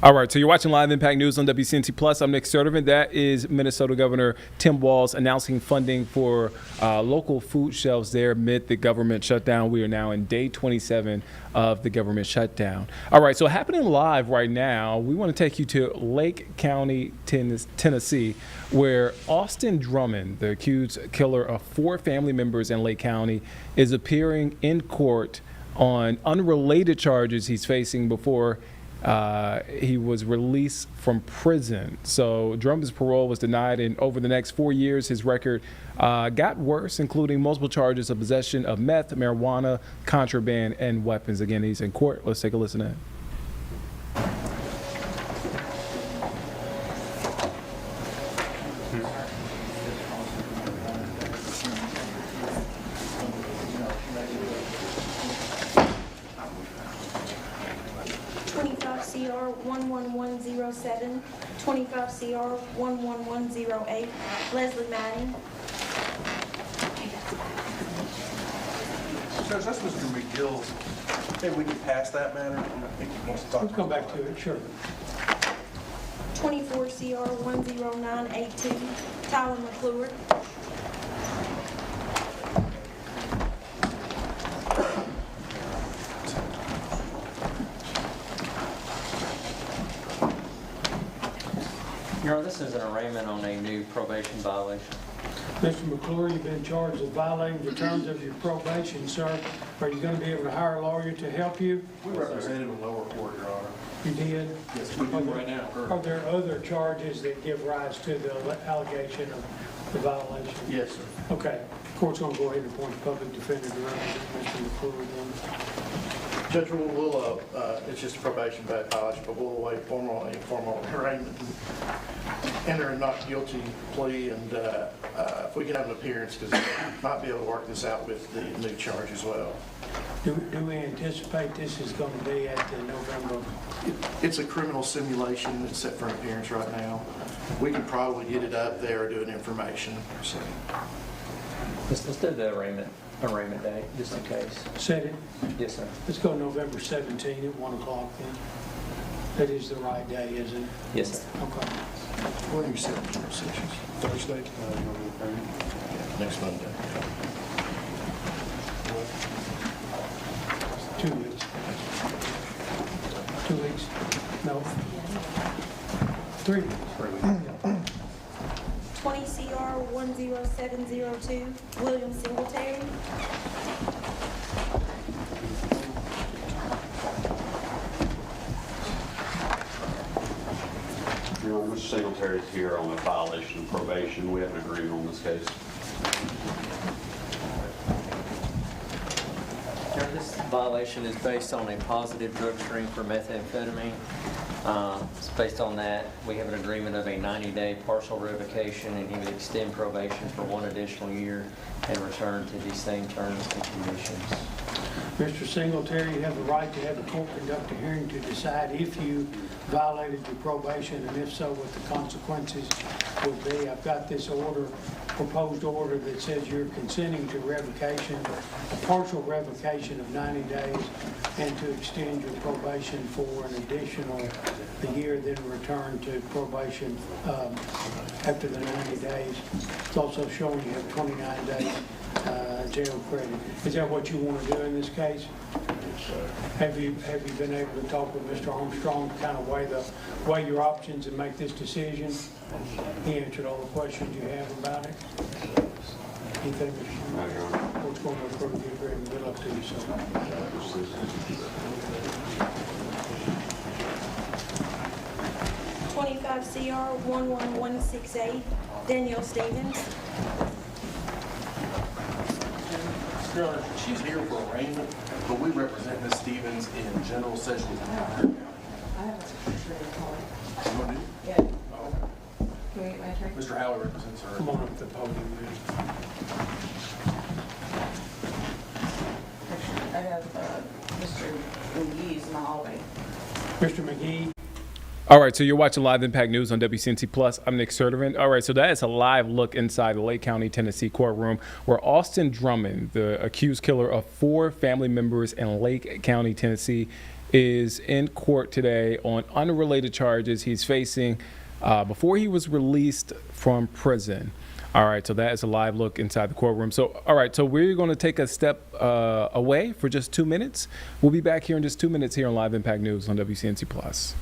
All right, so you're watching Live Impact News on WCNT Plus. I'm Nick Sturtevant. That is Minnesota Governor Tim Walz announcing funding for local food shelves there amid the government shutdown. We are now in day 27 of the government shutdown. All right, so happening live right now, we want to take you to Lake County, Tennessee, where Austin Drummond, the accused killer of 4 family members in Lake County, is appearing in court on unrelated charges he's facing before he was released from prison. So Drummond's parole was denied, and over the next 4 years, his record got worse, including multiple charges of possession of meth, marijuana, contraband, and weapons. Again, he's in court. Let's take a listen in. CR 11107, 25 CR 11108, Leslie Manning. Judge, that's Mr. McGill's. Maybe we can pass that matter. I think he wants to talk. Let's come back to it, sure. 24 CR 10982, Tyler McClure. Your Honor, this is an arraignment on a new probation violation. Mr. McClure, you've been charged with violating the terms of your probation, sir. Are you going to be able to hire a lawyer to help you? We represented a lower court, Your Honor. You did? Yes, we do right now. Are there other charges that give rise to the allegation of the violation? Yes, sir. Okay. The court's going to go ahead and appoint a public defender to represent Mr. McClure then. Judge, it's just a probation violation, but we'll await formal arraignment and enter a not guilty plea, and if we can have an appearance, because we might be able to work this out with the new charge as well. Do we anticipate this is going to be at the November? It's a criminal simulation that's set for an appearance right now. We can probably get it up there or do an information. So. Let's do the arraignment date, just in case. Set it? Yes, sir. Let's go November 17 at 1 o'clock then. That is the right day, isn't it? Yes, sir. Okay. When are you setting your sessions? Thursday? Next Monday. 2 weeks. 2 weeks? No. 3 weeks. 3 weeks. 20 CR 10702, William Singletary. Your Honor, Mr. Singletary is here on a violation of probation. We have an agreement on this case. This violation is based on a positive drug screen for methamphetamine. It's based on that. We have an agreement of a 90-day partial revocation, and he would extend probation for 1 additional year and return to these same terms and conditions. Mr. Singletary, you have the right to have the court conduct a hearing to decide if you violated your probation, and if so, what the consequences would be. I've got this order, proposed order, that says you're consenting to revocation, a partial revocation of 90 days, and to extend your probation for an additional year, then return to probation after the 90 days. It's also showing you have 29 days jail credit. Is that what you want to do in this case? Have you been able to talk with Mr. Armstrong to kind of weigh your options and make this decision? He answered all the questions you have about it. Anything, Mr. What's going to occur? Get ready and good luck to you, sir. 25 CR 11168, Danielle Stevens. Your Honor, she's here for arraignment, but we represent Ms. Stevens in general sessions in Montgomery County. I have a secretary calling. You want to do? Yeah. Oh, okay. Can we get my attorney? Mr. Howley represents her. Come on up to the podium, please. I have Mr. McGee's in the hallway. Mr. McGee. All right, so you're watching Live Impact News on WCNC Plus. I'm Nick Sertivant. All right, so that is a live look inside the Lake County, Tennessee courtroom where Austin Drummond, the accused killer of 4 family members in Lake County, Tennessee, is in court today on unrelated charges he's facing before he was released from prison. All right, so that is a live look inside the courtroom. So, all right, so we're going to take a step away for just 2 minutes. We'll be back here in just 2 minutes here on Live Impact News on WCNC Plus.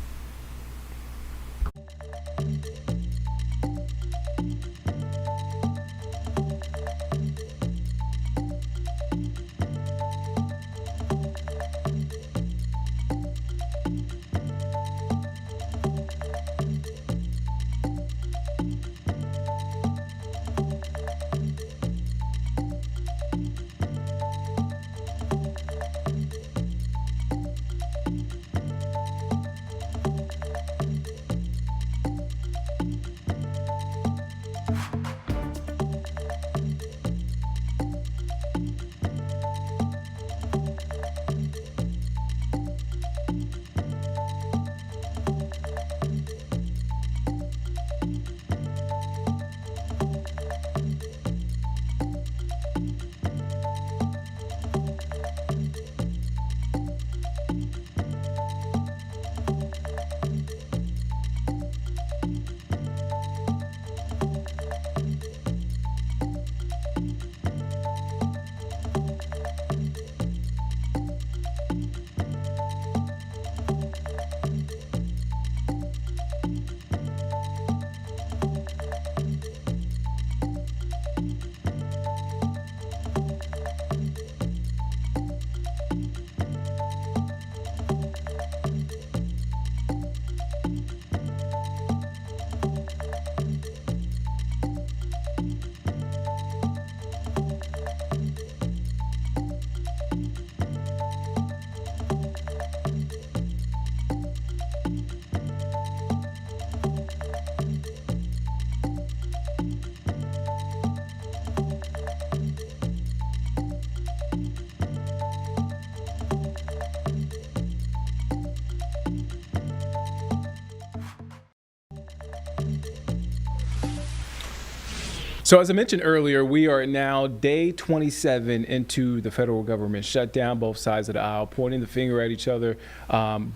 So as I mentioned earlier, we are now day 27 into the federal government shutdown, both sides of the aisle pointing the finger at each other,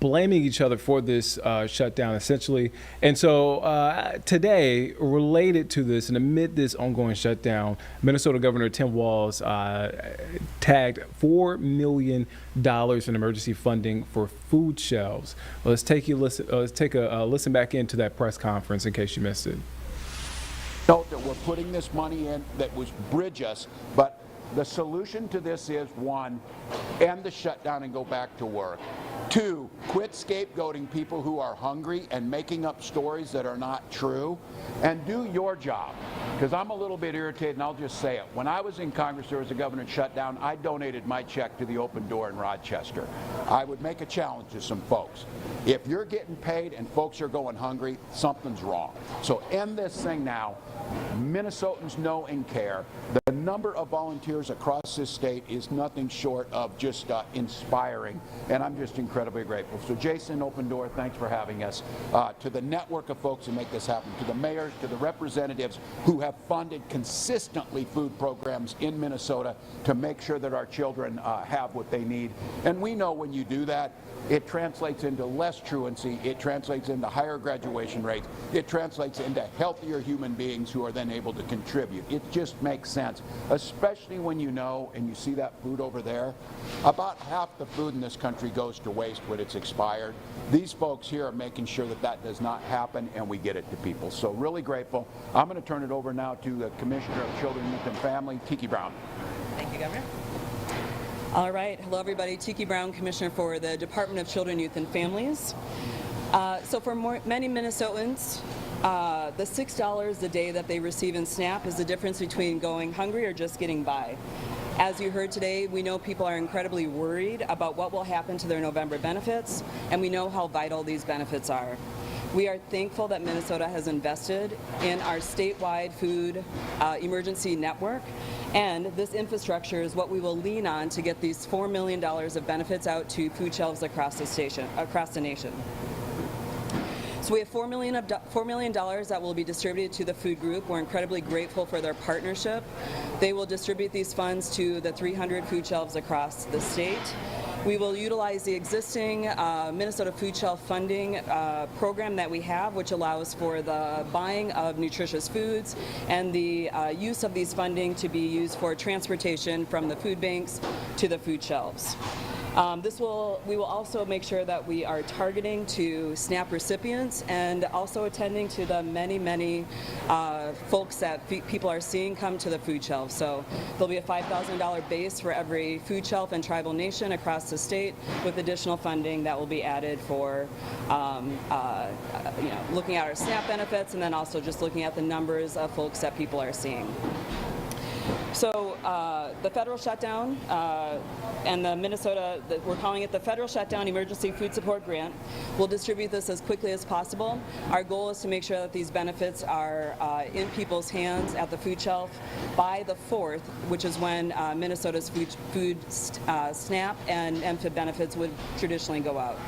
blaming each other for this shutdown essentially. And so today, related to this and amid this ongoing shutdown, Minnesota Governor Tim Walz tagged $4 million in emergency funding for food shelves. Let's take a listen back into that press conference in case you missed it. Note that we're putting this money in that was bridge us, but The solution to this is, 1, end the shutdown and go back to work. 2, quit scapegoating people who are hungry and making up stories that are not true, and do your job. Because I'm a little bit irritated, and I'll just say it. When I was in Congress, there was a government shutdown. I donated my check to the Open Door in Rochester. I would make a challenge to some folks. If you're getting paid and folks are going hungry, something's wrong. So end this thing now. Minnesotans know and care. The number of volunteers across this state is nothing short of just inspiring, and I'm just incredibly grateful. So Jason, Open Door, thanks for having us. To the network of folks who make this happen, to the mayors, to the representatives who have funded consistently food programs in Minnesota to make sure that our children have what they need. And we know when you do that, it translates into less truancy, it translates into higher graduation rates, it translates into healthier human beings who are then able to contribute. It just makes sense, especially when you know, and you see that food over there, about half the food in this country goes to waste when it's expired. These folks here are making sure that that does not happen, and we get it to people. So really grateful. I'm going to turn it over now to the Commissioner of Children, Youth, and Family, Tiki Brown. Thank you, Governor. All right. Hello, everybody. Tiki Brown, Commissioner for the Department of Children, Youth, and Families. So for many Minnesotans, the $6 a day that they receive in SNAP is the difference between going hungry or just getting by. As you heard today, we know people are incredibly worried about what will happen to their November benefits, and we know how vital these benefits are. We are thankful that Minnesota has invested in our statewide food emergency network, and this infrastructure is what we will lean on to get these $4 million of benefits out to food shelves across the nation. So we have $4 million that will be distributed to the food group. We're incredibly grateful for their partnership. They will distribute these funds to the 300 food shelves across the state. We will utilize the existing Minnesota Food Shelf Funding program that we have, which allows for the buying of nutritious foods and the use of these funding to be used for transportation from the food banks to the food shelves. We will also make sure that we are targeting to SNAP recipients and also attending to the many folks that people are seeing come to the food shelf. So there'll be a $5,000 base for every food shelf and tribal nation across the state, with additional funding that will be added for looking at our SNAP benefits, and then also just looking at the numbers of folks that people are seeing. So the federal shutdown and the Minnesota, we're calling it the Federal Shutdown Emergency Food Support Grant. We'll distribute this as quickly as possible. Our goal is to make sure that these benefits are in people's hands at the food shelf by the 4th, which is when Minnesota's food SNAP and MFIB benefits would traditionally go out.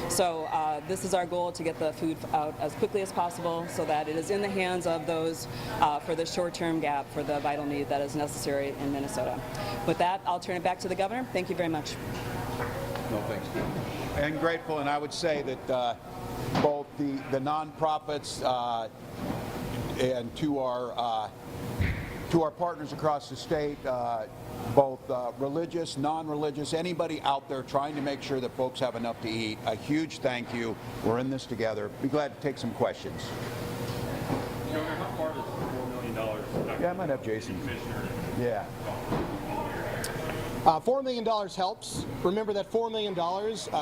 So this is our goal, to get the food out as quickly as possible so that it is in the hands of those for the short-term gap for the vital need that is necessary in Minnesota. With that, I'll turn it back to the Governor. Thank you very much. No, thanks. And grateful, and I would say that both the nonprofits and to our partners across the state, both religious, non-religious, anybody out there trying to make sure that folks have enough to eat, a huge thank you. We're in this together. Be glad to take some questions. Governor, how far does $4 million? Yeah, I might have Jason. Yeah. $4 million helps. Remember that $4 million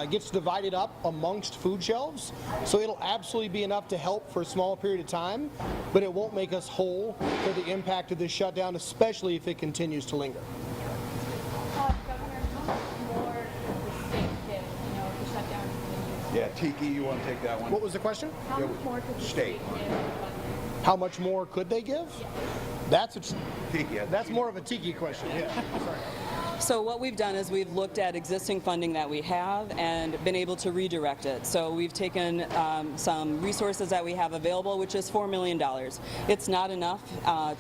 gets divided up amongst food shelves, so it'll absolutely be enough to help for a small period of time, but it won't make us whole for the impact of this shutdown, especially if it continues to linger. Governor, how much more does the state get, if the shutdown continues? Yeah, Tiki, you want to take that one? What was the question? How much more could the state give? How much more could they give? That's more of a Tiki question. Yeah. Sorry. So what we've done is we've looked at existing funding that we have and been able to redirect it. So we've taken some resources that we have available, which is $4 million. It's not enough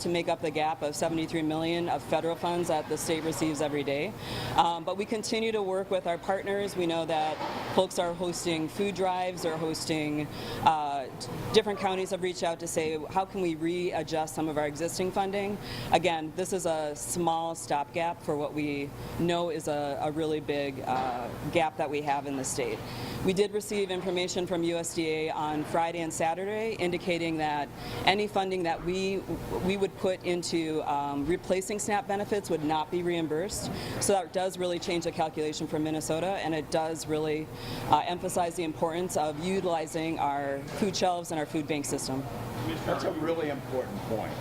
to make up the gap of $73 million of federal funds that the state receives every day. But we continue to work with our partners. We know that folks are hosting food drives or hosting different counties have reached out to say, how can we readjust some of our existing funding? Again, this is a small stopgap for what we know is a really big gap that we have in the state. We did receive information from USDA on Friday and Saturday indicating that any funding that we would put into replacing SNAP benefits would not be reimbursed. So that does really change the calculation for Minnesota, and it does really emphasize the importance of utilizing our food shelves and our food bank system. That's a really important point.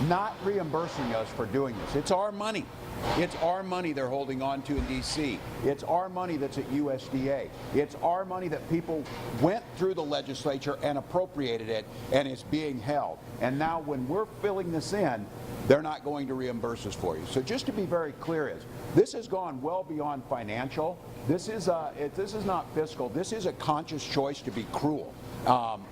Not reimbursing us for doing this. It's our money. It's our money they're holding on to in D.C. It's our money that's at USDA. It's our money that people went through the legislature and appropriated it, and it's being held. And now when we're filling this in, they're not going to reimburse us for you. So just to be very clear, this has gone well beyond financial. This is not fiscal. This is a conscious choice to be cruel.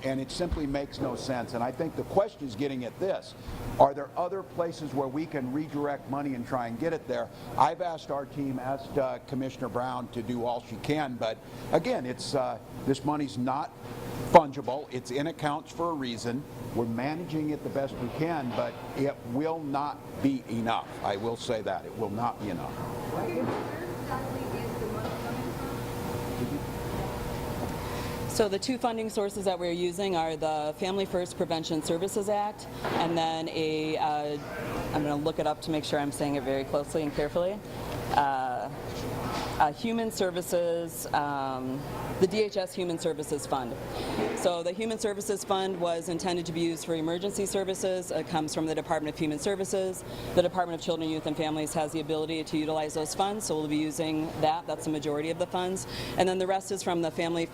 And it simply makes no sense. And I think the question is getting at this. Are there other places where we can redirect money and try and get it there? I've asked our team, asked Commissioner Brown to do all she can. But again, this money's not fungible. It's in accounts for a reason. We're managing it the best we can, but it will not be enough. I will say that. It will not be enough. So the two funding sources that we're using are the Family First Prevention Services Act, and then I'm going to look it up to make sure I'm saying it very closely and carefully, Human Services, the DHS Human Services Fund. So the Human Services Fund was intended to be used for emergency services. It comes from the Department of Human Services. The Department of Children, Youth, and Families has the ability to utilize those funds, so we'll be using that. That's the majority of the funds. And then the rest is from the Family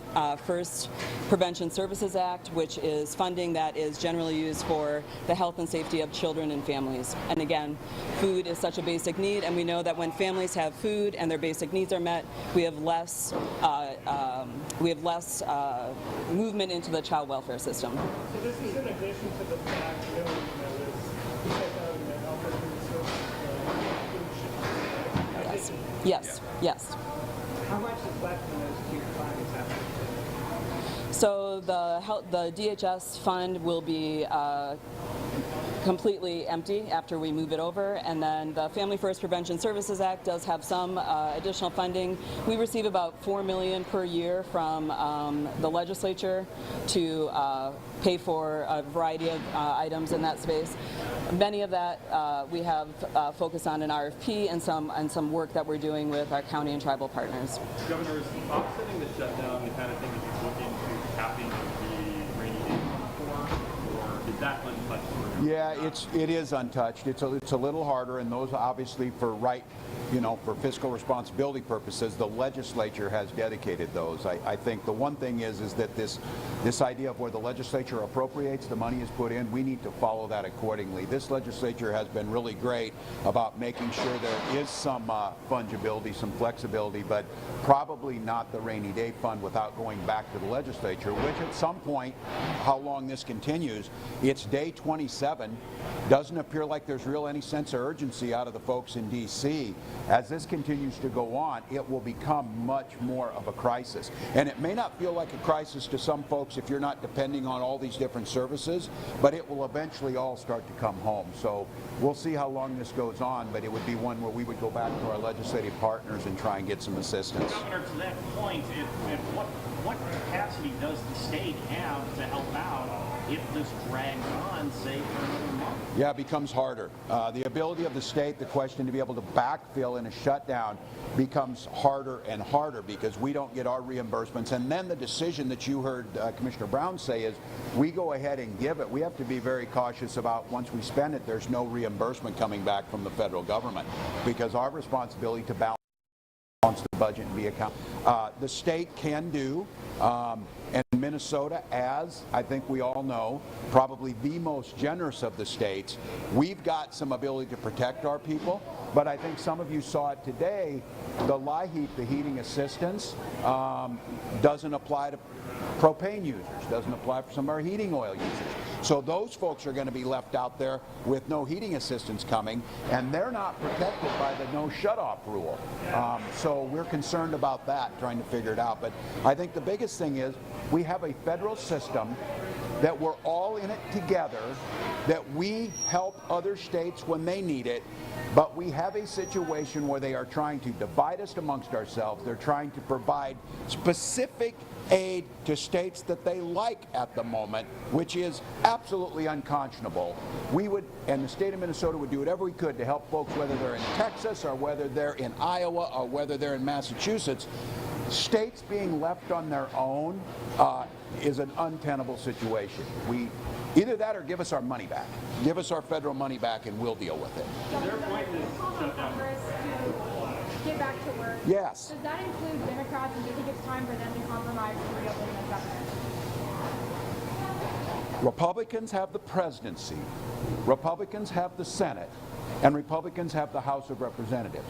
First Prevention Services Act, which is funding that is generally used for the health and safety of children and families. And again, food is such a basic need, and we know that when families have food and their basic needs are met, we have less movement into the child welfare system. So this is in addition to the fact that Yes. Yes. How much is left in those two funds after? So the DHS fund will be completely empty after we move it over, and then the Family First Prevention Services Act does have some additional funding. We receive about $4 million per year from the legislature to pay for a variety of items in that space. Many of that we have focused on an RFP and some work that we're doing with our county and tribal partners. Governor, is offsetting the shutdown the kind of thing that you look into tapping the rainy day fund for, or is that untouched? Yeah, it is untouched. It's a little harder, and those obviously for for fiscal responsibility purposes, the legislature has dedicated those. I think the one thing is that this idea of where the legislature appropriates, the money is put in, we need to follow that accordingly. This legislature has been really great about making sure there is some fungibility, some flexibility, but probably not the rainy day fund without going back to the legislature, which at some point, how long this continues, it's day 27. Doesn't appear like there's any sense of urgency out of the folks in D.C. As this continues to go on, it will become much more of a crisis. And it may not feel like a crisis to some folks if you're not depending on all these different services, but it will eventually all start to come home. So we'll see how long this goes on, but it would be one where we would go back to our legislative partners and try and get some assistance. Governor, to that point, what capacity does the state have to help out if this drags on, say, for another month? Yeah, it becomes harder. The ability of the state, the question to be able to backfill in a shutdown becomes harder and harder because we don't get our reimbursements. And then the decision that you heard Commissioner Brown say is we go ahead and give it. We have to be very cautious about once we spend it, there's no reimbursement coming back from the federal government because our responsibility to balance the budget and be accountable. The state can do, and Minnesota, as I think we all know, probably the most generous of the states, we've got some ability to protect our people, but I think some of you saw it today, the LIHEAP, the heating assistance, doesn't apply to propane users, doesn't apply for some of our heating oil users. So those folks are going to be left out there with no heating assistance coming, and they're not protected by the no shut-off rule. So we're concerned about that, trying to figure it out. But I think the biggest thing is we have a federal system, that we're all in it together, that we help other states when they need it, but we have a situation where they are trying to divide us amongst ourselves. They're trying to provide specific aid to states that they like at the moment, which is absolutely unconscionable. We would, and the state of Minnesota would do whatever we could to help folks, whether they're in Texas or whether they're in Iowa or whether they're in Massachusetts. States being left on their own is an untenable situation. Either that or give us our money back. Give us our federal money back and we'll deal with it. Is there a point in Congress to get back to work? Yes. Does that include Democrats, and do you think it's time for them to compromise and reopen the government? Republicans have the presidency, Republicans have the Senate, and Republicans have the House of Representatives.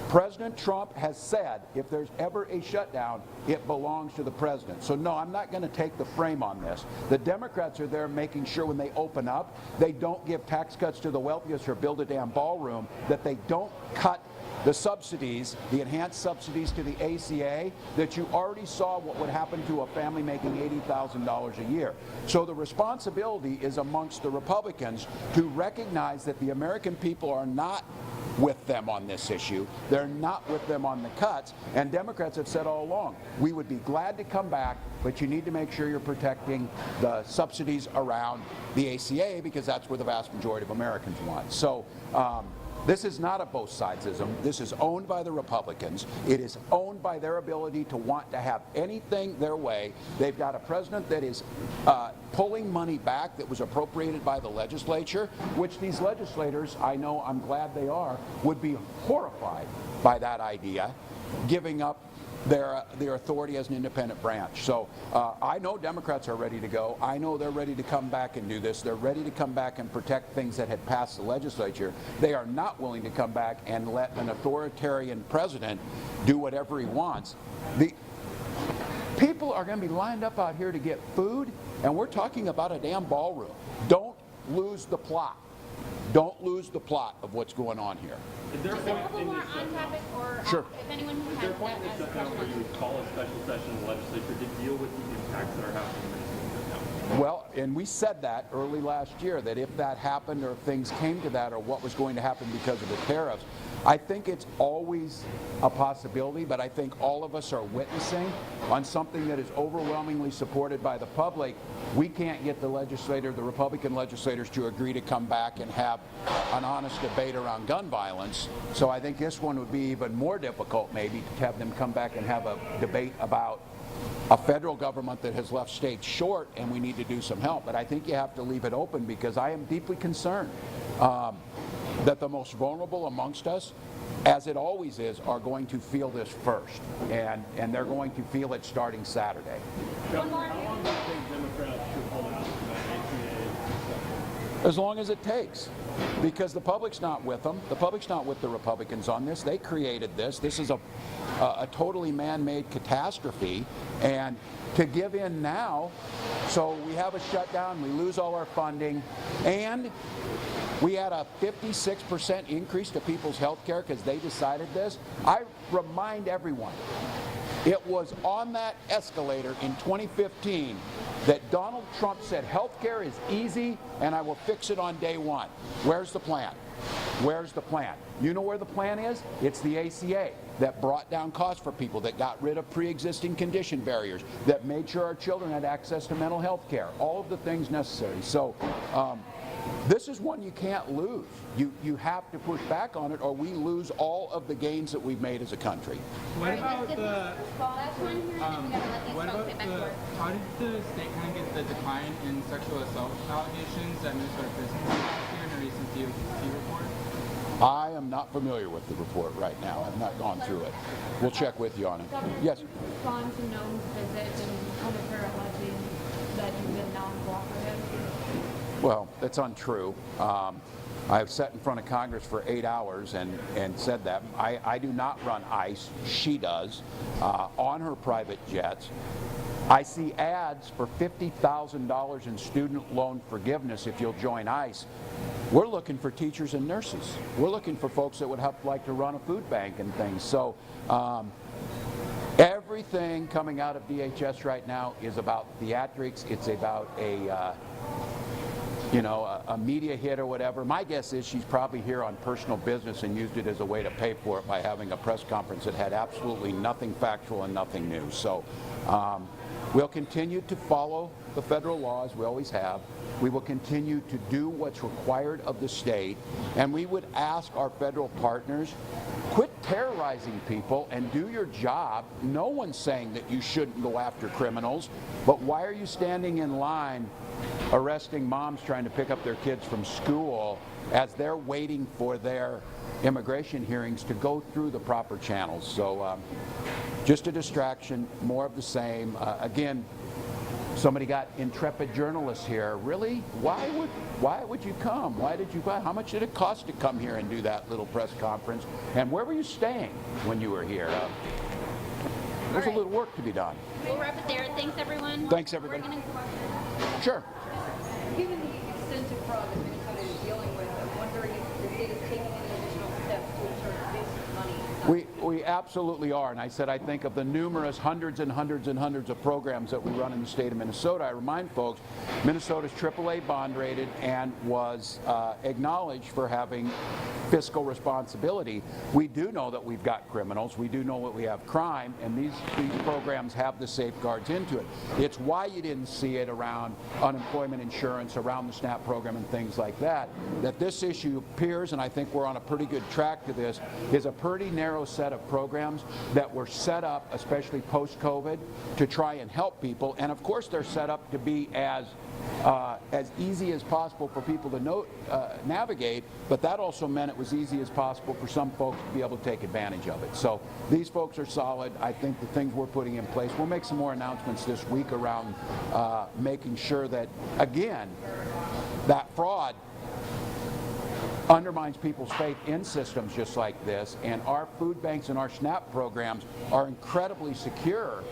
President Trump has said if there's ever a shutdown, it belongs to the president. So no, I'm not going to take the frame on this. The Democrats are there making sure when they open up, they don't give tax cuts to the wealthiest or build a damn ballroom, that they don't cut the subsidies, the enhanced subsidies to the ACA, that you already saw what would happen to a family making $80,000 a year. So the responsibility is amongst the Republicans to recognize that the American people are not with them on this issue. They're not with them on the cuts, and Democrats have said all along, we would be glad to come back, but you need to make sure you're protecting the subsidies around the ACA, because that's where the vast majority of Americans want. So this is not a both sidesism. This is owned by the Republicans. It is owned by their ability to want to have anything their way. They've got a president that is pulling money back that was appropriated by the legislature, which these legislators, I know, I'm glad they are, would be horrified by that idea, giving up their authority as an independent branch. So I know Democrats are ready to go. I know they're ready to come back and do this. They're ready to come back and protect things that had passed the legislature. They are not willing to come back and let an authoritarian president do whatever he wants. The people are going to be lined up out here to get food, and we're talking about a damn ballroom. Don't lose the plot. Don't lose the plot of what's going on here. Is there a Just a point couple in more this on topic, or Sure. if anyone who Is there a has point in that this as a shutdown where you would call a special session in the legislature to deal with the impacts that are happening in the shutdown? Well, and we said that early last year, that if that happened or if things came to that or what was going to happen because of the tariffs, I think it's always a possibility, but I think all of us are witnessing on something that is overwhelmingly supported by the public. We can't get the Republican legislators to agree to come back and have an honest debate around gun violence. So I think this one would be even more difficult maybe to have them come back and have a debate about a federal government that has left states short, and we need to do some help. But I think you have to leave it open, because I am deeply concerned that the most vulnerable amongst us, as it always is, are going to feel this first, and they're going to feel it starting Saturday. How long do you think Democrats should hold out for that ACA? As long as it takes, because the public's not with them. The public's not with the Republicans on this. They created this. This is a totally man-made catastrophe, and to give in now, so we have a shutdown, we lose all our funding, and we had a 56% increase to people's health care because they decided this. I remind everyone, it was on that escalator in 2015 that Donald Trump said health care is easy and I will fix it on day one. Where's the plan? Where's the plan? You know where the plan is? It's the ACA that brought down costs for people, that got rid of pre-existing condition barriers, that made sure our children had access to mental health care, all of the things necessary. So this is one you can't lose. You have to push back on it, or we lose all of the gains that we've made as a country. What about how did the state kind of get the decline in sexual assault allegations that Minnesota prisons last year in a recent DOC report? I am not familiar with the report right now. I've not gone through it. We'll check with you on it. Yes? Gone to Noam's visit and kind of her alleging that you've been non-cooperative. Well, that's untrue. I've sat in front of Congress for 8 hours and said that. I do not run ICE. She does, on her private jets. I see ads for $50,000 in student loan forgiveness if you'll join ICE. We're looking for teachers and nurses. We're looking for folks that would like to run a food bank and things. So every everything coming out of DHS right now is about theatrics. It's about a media hit or whatever. My guess is she's probably here on personal business and used it as a way to pay for it by having a press conference that had absolutely nothing factual and nothing new. So we'll continue to follow the federal laws, we always have. We will continue to do what's required of the state, and we would ask our federal partners, quit terrorizing people and do your job. No one's saying that you shouldn't go after criminals, but why are you standing in line arresting moms trying to pick up their kids from school as they're waiting for their immigration hearings to go through the proper channels? So just a distraction, more of the same. Again, somebody got intrepid journalists here. Really? Why would you come? Why did you buy? How much did it cost to come here and do that little press conference? And where were you staying when you were here? There's a little work to be done. We'll wrap it there. Thanks, everyone. Thanks, everybody. Sure. Given the extensive fraud that Minnesota is dealing with, I'm wondering if the state is taking any additional steps to ensure that this money is not. We absolutely are, and I said I think of the numerous hundreds and hundreds and hundreds of programs that we run in the state of Minnesota. I remind folks, Minnesota's AAA bond rated and was acknowledged for having fiscal responsibility. We do know that we've got criminals, we do know that we have crime, and these programs have the safeguards into it. It's why you didn't see it around unemployment insurance, around the SNAP program and things like that, that this issue appears, and I think we're on a pretty good track to this, is a pretty narrow set of programs that were set up, especially post-COVID, to try and help people. And of course they're set up to be as easy as possible for people to navigate, but that also meant it was easy as possible for some folks to be able to take advantage of it. So these folks are solid. I think the things we're putting in place, we'll make some more announcements this week around making sure that, again, that fraud undermines people's faith in systems just like this, and our food banks and our SNAP programs are incredibly secure.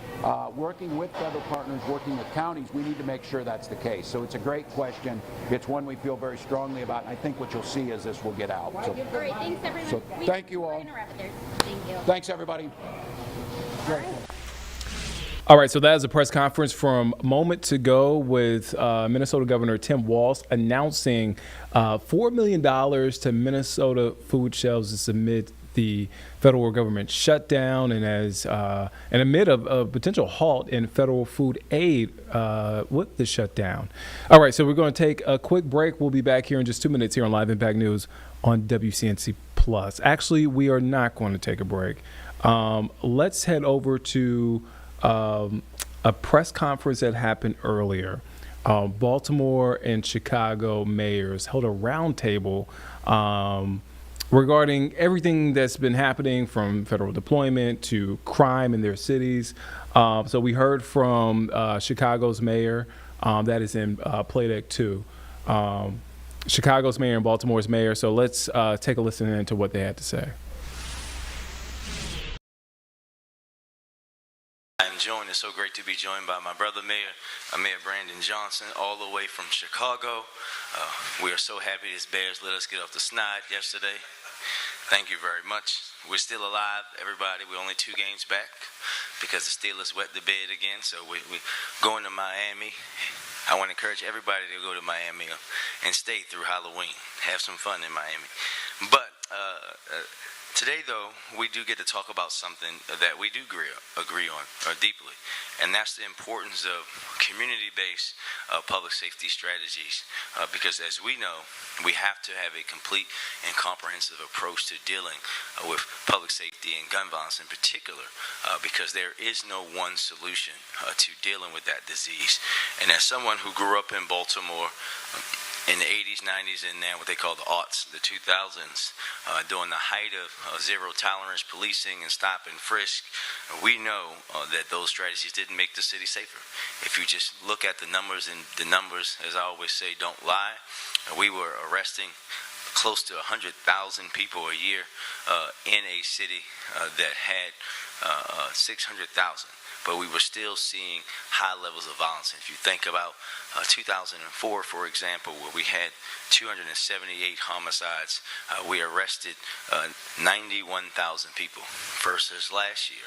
Working with federal partners, working with counties, we need to make sure that's the case. So it's a great question. It's one we feel very strongly about, and I think what you'll see is this will get out. So, All right, thanks, everyone. So thank you all. We're gonna wrap it there. Thank you. Thanks, everybody. All right, so that is a press conference from moment to go with Minnesota Governor Tim Walz announcing $4 million to Minnesota food shelves amid the federal government shutdown and amid a potential halt in federal food aid with the shutdown. All right, so we're going to take a quick break. We'll be back here in just 2 minutes here on Live Impact News on WCNC Plus. Actually, we are not going to take a break. Let's head over to a press conference that happened earlier. Baltimore and Chicago mayors held a roundtable regarding everything that's been happening from federal deployment to crime in their cities. So we heard from Chicago's mayor, that is in Play Deck 2. Chicago's mayor and Baltimore's mayor. So let's take a listen into what they had to say. I'm joined. It's so great to be joined by my brother Mayor Brandon Johnson, all the way from Chicago. We are so happy this Bears let us get off the snide yesterday. Thank you very much. We're still alive, everybody. We're only 2 games back because the Steelers wet the bed again. So we're going to Miami. I want to encourage everybody to go to Miami and stay through Halloween. Have some fun in Miami. But today, though, we do get to talk about something that we do agree on deeply, and that's the importance of community-based public safety strategies, because as we know, we have to have a complete and comprehensive approach to dealing with public safety and gun violence in particular, because there is no one solution to dealing with that disease. And as someone who grew up in Baltimore, in the 80s, 90s, and now what they call the aughts, the 2000s, during the height of zero tolerance policing and stop and frisk, we know that those strategies didn't make the city safer. If you just look at the numbers, and the numbers, as I always say, don't lie, we were arresting close to 100,000 people a year in a city that had 600,000. but we were still seeing high levels of violence. And if you think about 2004, for example, where we had 278 homicides, we arrested 91,000 people versus last year,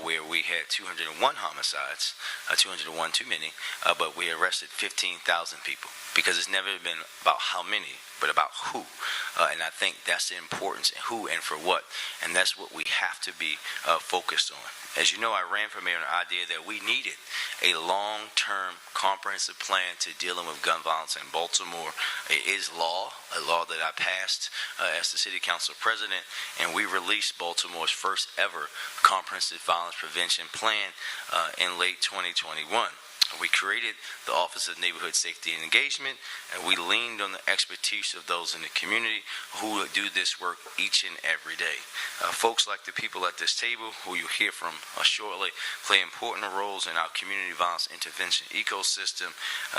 where we had 201 homicides, 201 too many, but we arrested 15,000 people, because it's never been about how many, but about who. And I think that's the importance, who and for what, and that's what we have to be focused on. As you know, I ran for mayor on the idea that we needed a long-term comprehensive plan to dealing with gun violence in Baltimore. It is law, a law that I passed as the city council president, and we released Baltimore's first ever comprehensive violence prevention plan in late 2021. We created the Office of Neighborhood Safety and Engagement, and we leaned on the expertise of those in the community who do this work each and every day. Folks like the people at this table, who you'll hear from shortly, play important roles in our community violence intervention ecosystem.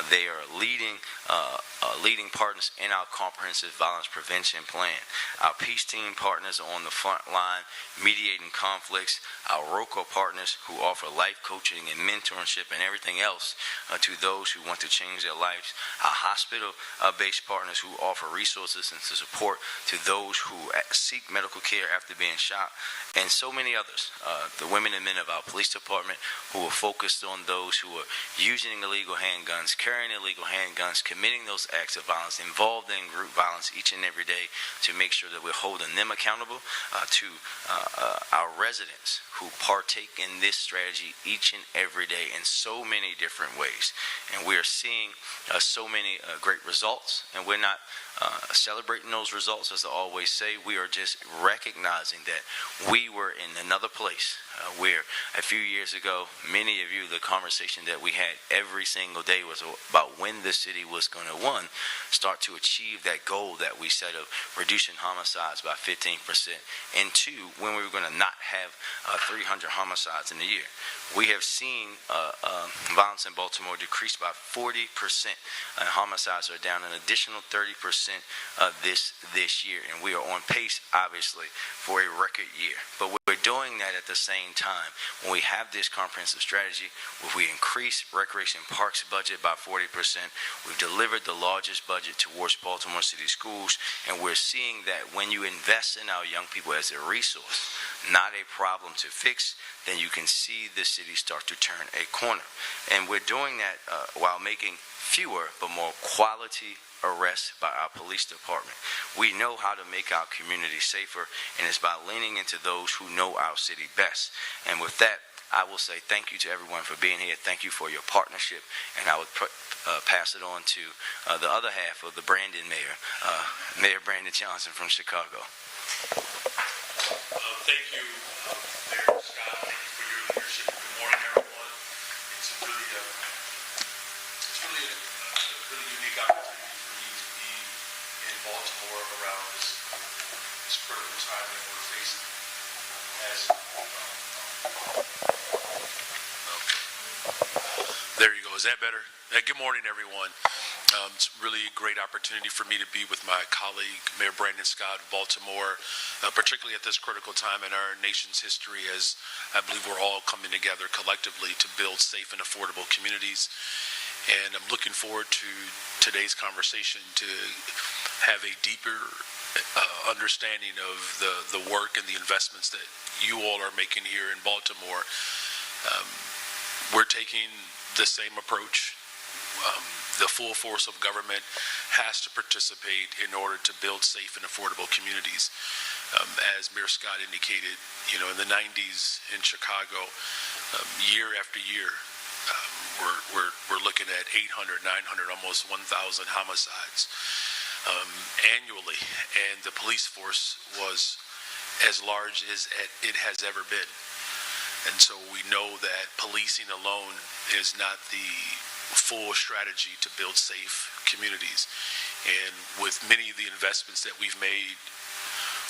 They are leading partners in our comprehensive violence prevention plan. Our peace team partners are on the front line mediating conflicts. Our ROCO partners who offer life coaching and mentorship and everything else to those who want to change their lives. Our hospital-based partners who offer resources and support to those who seek medical care after being shot, and so many others. The women and men of our police department who are focused on those who are using illegal handguns, carrying illegal handguns, committing those acts of violence, involved in group violence each and every day, to make sure that we're holding them accountable, to our residents who partake in this strategy each and every day in so many different ways. And we are seeing so many great results, and we're not celebrating those results, as I always say. We are just recognizing that we were in another place where a few years ago, many of you, the conversation that we had every single day was about when the city was going to, one, start to achieve that goal that we set of reducing homicides by 15%, and two, when we were going to not have 300 homicides in a year. We have seen violence in Baltimore decrease by 40%, and homicides are down an additional 30% this year, and we are on pace, obviously, for a record year. But we're doing that at the same time. When we have this comprehensive strategy, where we increase Recreation Parks budget by 40%, we've delivered the largest budget towards Baltimore City Schools, and we're seeing that when you invest in our young people as a resource, not a problem to fix, then you can see the city start to turn a corner. And we're doing that while making fewer but more quality arrests by our police department. We know how to make our community safer, and it's by leaning into those who know our city best. And with that, I will say thank you to everyone for being here. Thank you for your partnership, and I would pass it on to the other half of the Brandon mayor, Mayor Brandon Johnson from Chicago. Thank you, Mayor Scott. Thank you for your leadership. Good morning, everyone. It's really a really unique opportunity for me to be in Baltimore around this critical time that we're facing. There you go. Is that better? Good morning, everyone. It's really a great opportunity for me to be with my colleague, Mayor Brandon Scott of Baltimore, particularly at this critical time in our nation's history, as I believe we're all coming together collectively to build safe and affordable communities. And I'm looking forward to today's conversation to have a deeper understanding of the work and the investments that you all are making here in Baltimore. We're taking the same approach. The full force of government has to participate in order to build safe and affordable communities. As Mayor Scott indicated, in the 90s in Chicago, year after year, we're looking at 800, 900, almost 1,000 homicides annually, and the police force was as large as it has ever been. And so we know that policing alone is not the full strategy to build safe communities. And with many of the investments that we've made,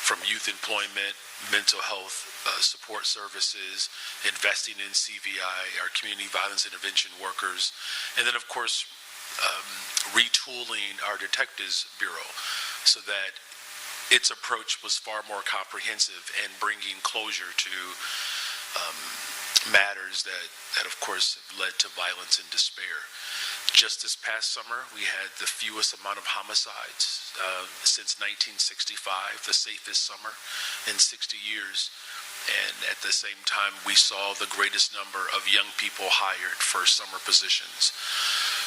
from youth employment, mental health support services, investing in CVI, our community violence intervention workers, and then of course retooling our Detectives Bureau so that its approach was far more comprehensive and bringing closure to matters that of course have led to violence and despair. Just this past summer, we had the fewest amount of homicides since 1965, the safest summer in 60 years. And at the same time, we saw the greatest number of young people hired for summer positions.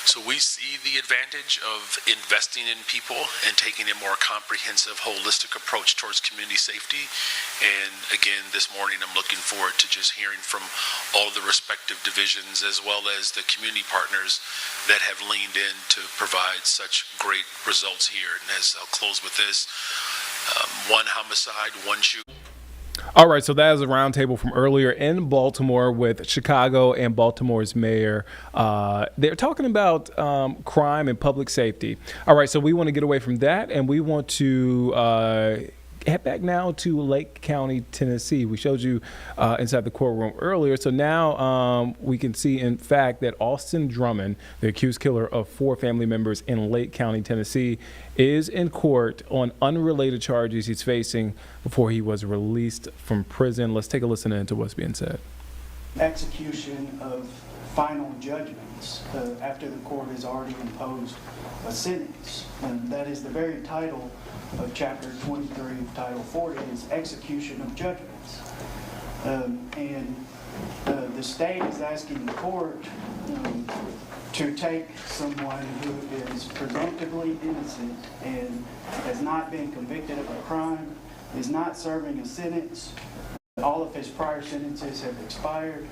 So we see the advantage of investing in people and taking a more comprehensive, holistic approach towards community safety. And again, this morning, I'm looking forward to just hearing from all the respective divisions as well as the community partners that have leaned in to provide such great results here. And as I'll close with this, one homicide, one shooting. All right, so that is a roundtable from earlier in Baltimore with Chicago and Baltimore's mayor. They're talking about crime and public safety. All right, so we want to get away from that, and we want to head back now to Lake County, Tennessee. We showed you inside the courtroom earlier. So now we can see, in fact, that Austin Drummond, the accused killer of 4 family members in Lake County, Tennessee, is in court on unrelated charges he's facing before he was released from prison. Let's take a listen into what's being said. Execution of final judgments after the court has already imposed a sentence. And that is the very title of Chapter 23 of Title 40 is execution of judgments. The state is asking the court to take someone who is presumptively innocent and has not been convicted of a crime, is not serving a sentence, all of his prior sentences have expired.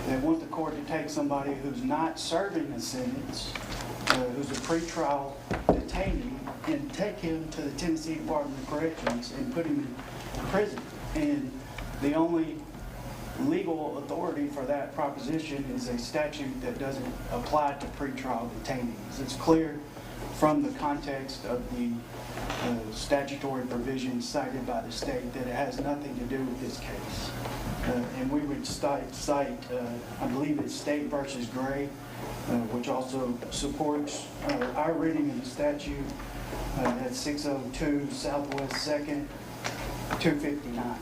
They want the court to take somebody who's not serving a sentence, who's a pretrial detainee, and take him to the Tennessee Department of Corrections and put him in prison. And the only legal authority for that proposition is a statute that doesn't apply to pretrial detainees. It's clear from the context of the statutory provisions cited by the state that it has nothing to do with this case. And we would cite I believe it's State versus Gray, which also supports our reading of the statute at 602 Southwest 2nd, 259.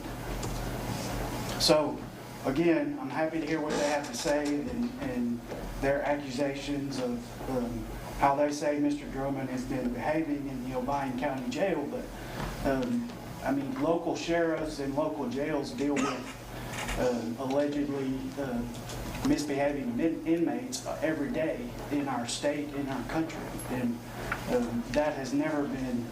So, again, I'm happy to hear what they have to say and their accusations of how they say Mr. Drummond has been behaving in the Obion County Jail. But, I mean, local sheriffs and local jails deal with allegedly misbehaving inmates every day in our state, in our country. And that has never been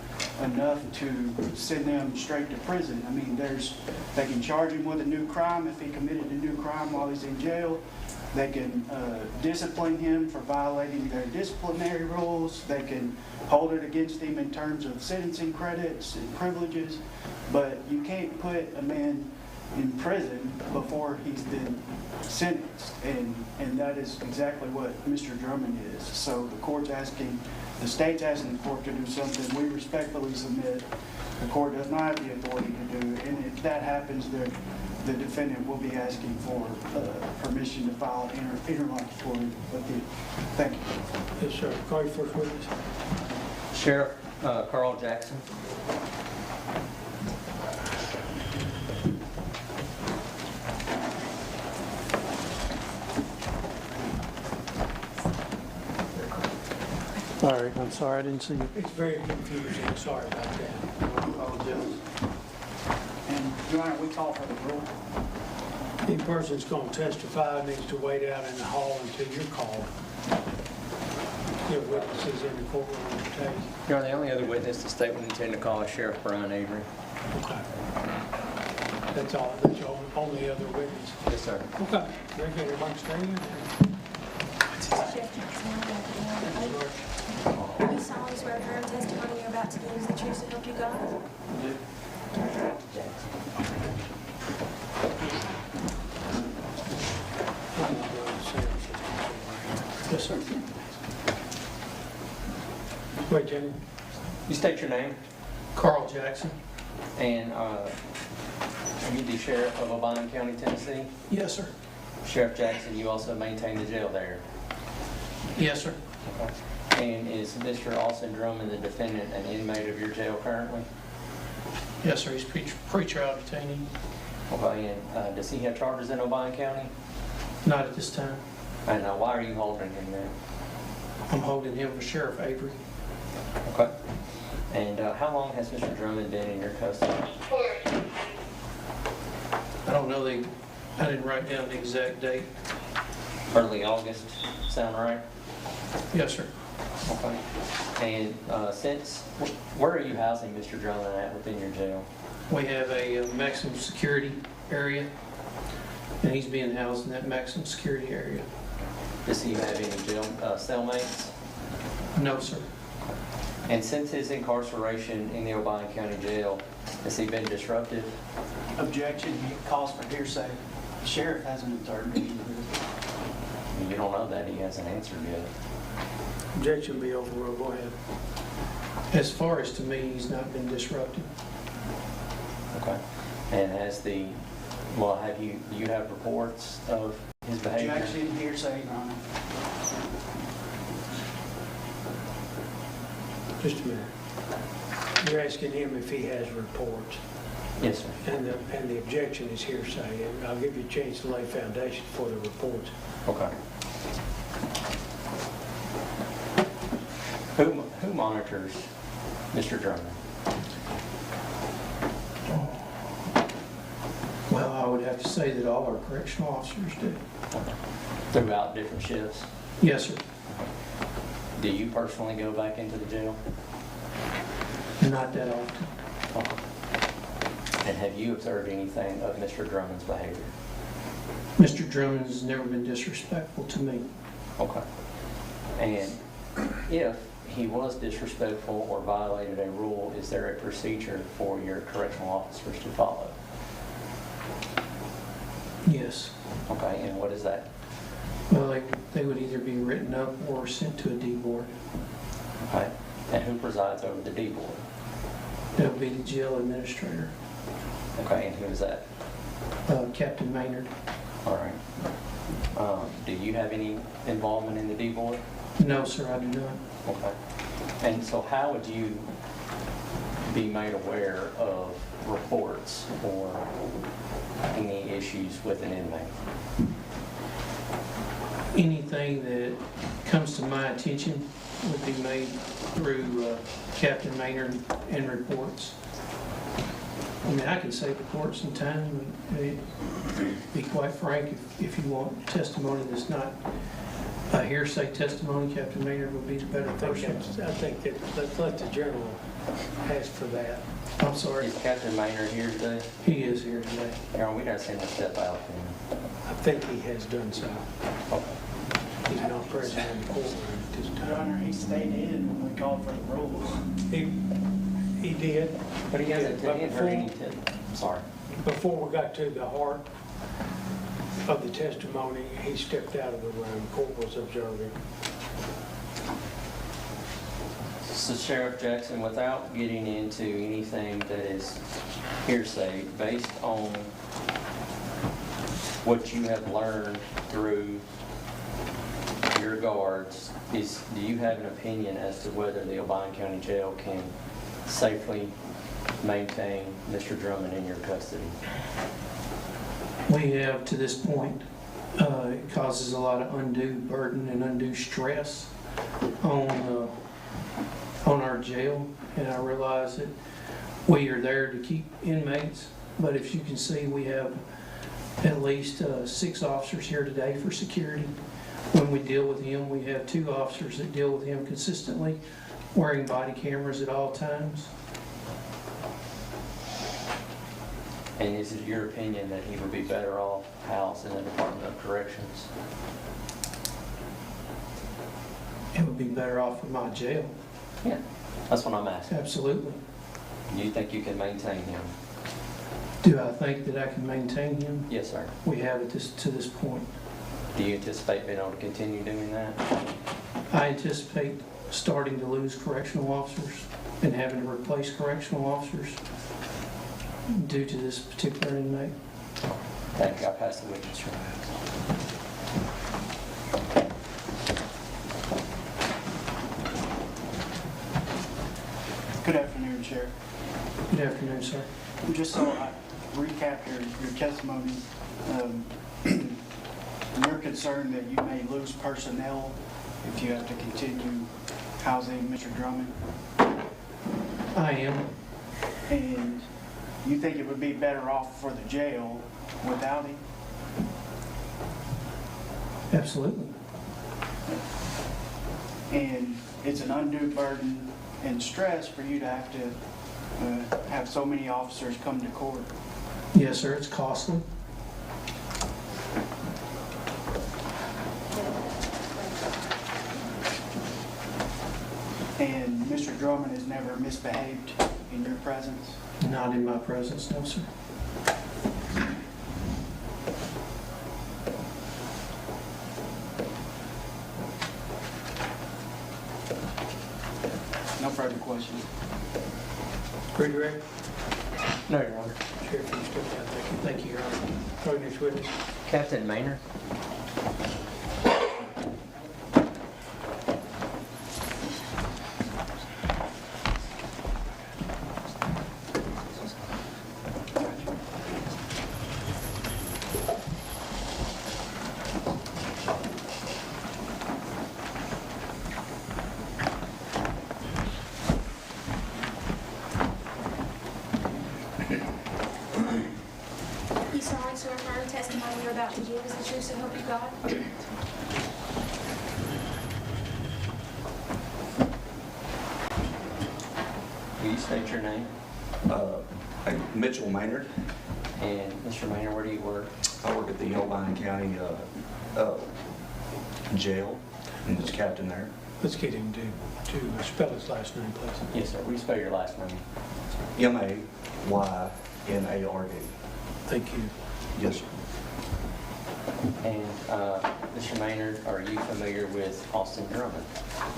enough to send them straight to prison. I mean, they can charge him with a new crime if he committed a new crime while he's in jail. They can discipline him for violating their disciplinary rules. They can hold it against him in terms of sentencing credits and privileges. But you can't put a man in prison before he's been sentenced, and that is exactly what Mr. Drummond is. So the state's asking the court to do something we respectfully submit the court does not have the authority to do, and if that happens, the defendant will be asking for permission to file interlocutory appeal. Thank you. Yes, sir. Call your first witness. Sheriff Carl Jackson. All right, I'm sorry, I didn't see you. It's very confusing, sorry about that. I apologize. And, Your Honor, we call for the rule. The person's going to testify needs to wait out in the hall until you're called. Your witnesses in the courtroom today. You're the only other witness the state would intend to call is Sheriff Brian Avery. Okay. That's all. That's your only other witness. Yes, sir. Okay. Very good. Everybody staying? You solemnly swear affirm testimony you're about to give is the truth to help you God? Yes, sir. Wait, Jenny. You state your name. Carl Jackson. And are you the sheriff of Obion County, Tennessee? Yes, sir. Sheriff Jackson, you also maintain the jail there? Yes, sir. Okay. And is Mr. Austin Drummond, the defendant, an inmate of your jail currently? Yes, sir. He's pretrial detainee. Okay, and does he have charges in Obion County? Not at this time. And why are you holding him there? I'm holding him for Sheriff Avery. Okay. And how long has Mr. Drummond been in your custody? I don't know I didn't write down the exact date. Early August, sound right? Yes, sir. Okay. And where are you housing Mr. Drummond at within your jail? We have a maximum security area, and he's being housed in that maximum security area. Does he have any jail cellmates? No, sir. And since his incarceration in the Obion County Jail, has he been disruptive? Objection, he calls for hearsay. The sheriff hasn't observed any of this. You don't know that, he hasn't answered yet. Objection be overruled. Go ahead. As far as to me, he's not been disruptive. Okay. And do you have reports of his behavior? Objection, hearsay, Your Honor. Just a minute. You're asking him if he has reports. Yes, sir. And the objection is hearsay, and I'll give you a chance to lay foundation for the reports. Okay. Who monitors Mr. Drummond? Well, I would have to say that all our correctional officers do. Throughout different shifts? Yes, sir. Do you personally go back into the jail? Not that often. Okay. And have you observed anything of Mr. Drummond's behavior? Mr. Drummond has never been disrespectful to me. Okay. And if he was disrespectful or violated a rule, is there a procedure for your correctional officers to follow? Yes. Okay, and what is that? Well, they would either be written up or sent to a D board. Okay. And who presides over the D board? That would be the jail administrator, Okay, and who is that? Captain Maynard. All right. Do you have any involvement in the D board? No, sir, I do not. Okay. And so how would you be made aware of reports or any issues with an inmate? Anything that comes to my attention would be made through Captain Maynard and reports. I mean, I can save the court some time. Be quite frank, if you want testimony that's not a hearsay testimony, Captain Maynard would be the better person. I think that let's let the general ask for that. I'm sorry. Is Captain Maynard here today? He is here today. Aaron, we got to send him step out. I think he has done so. Okay. He's not present in the courtroom at this Your Honor, time. he stayed in when we called for the rules. He did. But he hasn't heard any sorry. Before we got to the heart of the testimony, he stepped out of the room. Court was observing. So Sheriff Jackson, without getting into anything that is hearsay, based on what you have learned through your guards, do you have an opinion as to whether the Obion County Jail can safely maintain Mr. Drummond in your custody? We have, to this point, it causes a lot of undue burden and undue stress on our jail, and I realize that we are there to keep inmates, but if you can see, we have at least 6 officers here today for security. When we deal with him, we have 2 officers that deal with him consistently, wearing body cameras at all times. And is it your opinion that he would be better off housed in the Department of Corrections? It would be better off with my jail. Yeah, that's what I'm asking. Absolutely. Do you think you can maintain him? Do I think that I can maintain him? Yes, sir. We have it to this point. Do you anticipate being able to continue doing that? I anticipate starting to lose correctional officers and having to replace correctional officers due to this particular inmate. Thank you. I'll pass the witness. Good afternoon, Sheriff. Good afternoon, sir. Just so recap your testimony. You're concerned that you may lose personnel if you have to continue housing Mr. Drummond, I am. and you think it would be better off for the jail without him? Absolutely. And it's an undue burden and stress for you to have to have so many officers come to court. Yes, sir, it's costly. And Mr. Drummond has never misbehaved in your presence? Not in my presence, no, sir. No further questions. Pretty direct? No, Your Honor. Sheriff, you step down. Thank you. Thank you, Your Honor. Call next witness. Captain Maynard? You solemnly swear affirm the testimony you're about to give is the truth, so help you God? Will you state your name? Mitchell Maynard. And Mr. Maynard, where do you work? I work at the Elbine County Jail, and there's a captain there. Let's get him to spell his last name, please. Yes, sir. Will you spell your last name? Maynard. Thank you. Yes, sir. And Mr. Maynard, are you familiar with Austin Drummond?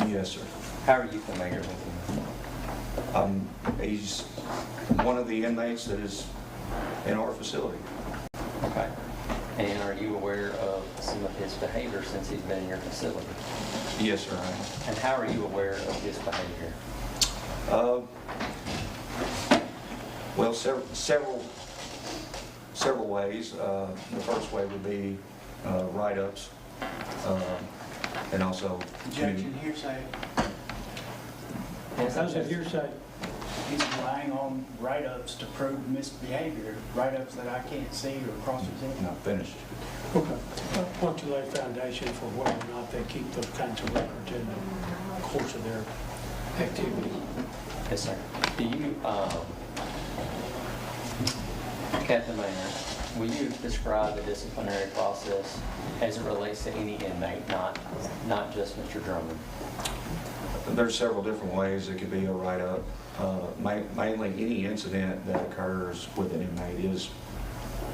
Yes, sir. How are you familiar with him? He's one of the inmates that is in our facility. Okay. And are you aware of some of his behavior since he's been in your facility? Yes, sir, I am. And how are you aware of his behavior? Well, several ways. The first way would be write-ups, and also Objection, hearsay. How's that hearsay? He's relying on write-ups to prove misbehavior, write-ups that I can't see or cross-examine. not finished. Okay. Why don't you lay a foundation for whether or not they keep those kinds of records in the course of their activity? Yes, sir. Do you, Captain Maynard, will you describe the disciplinary process as it relates to any inmate, not just Mr. Drummond? There's several different ways. It could be a write-up. Mainly any incident that occurs with an inmate is,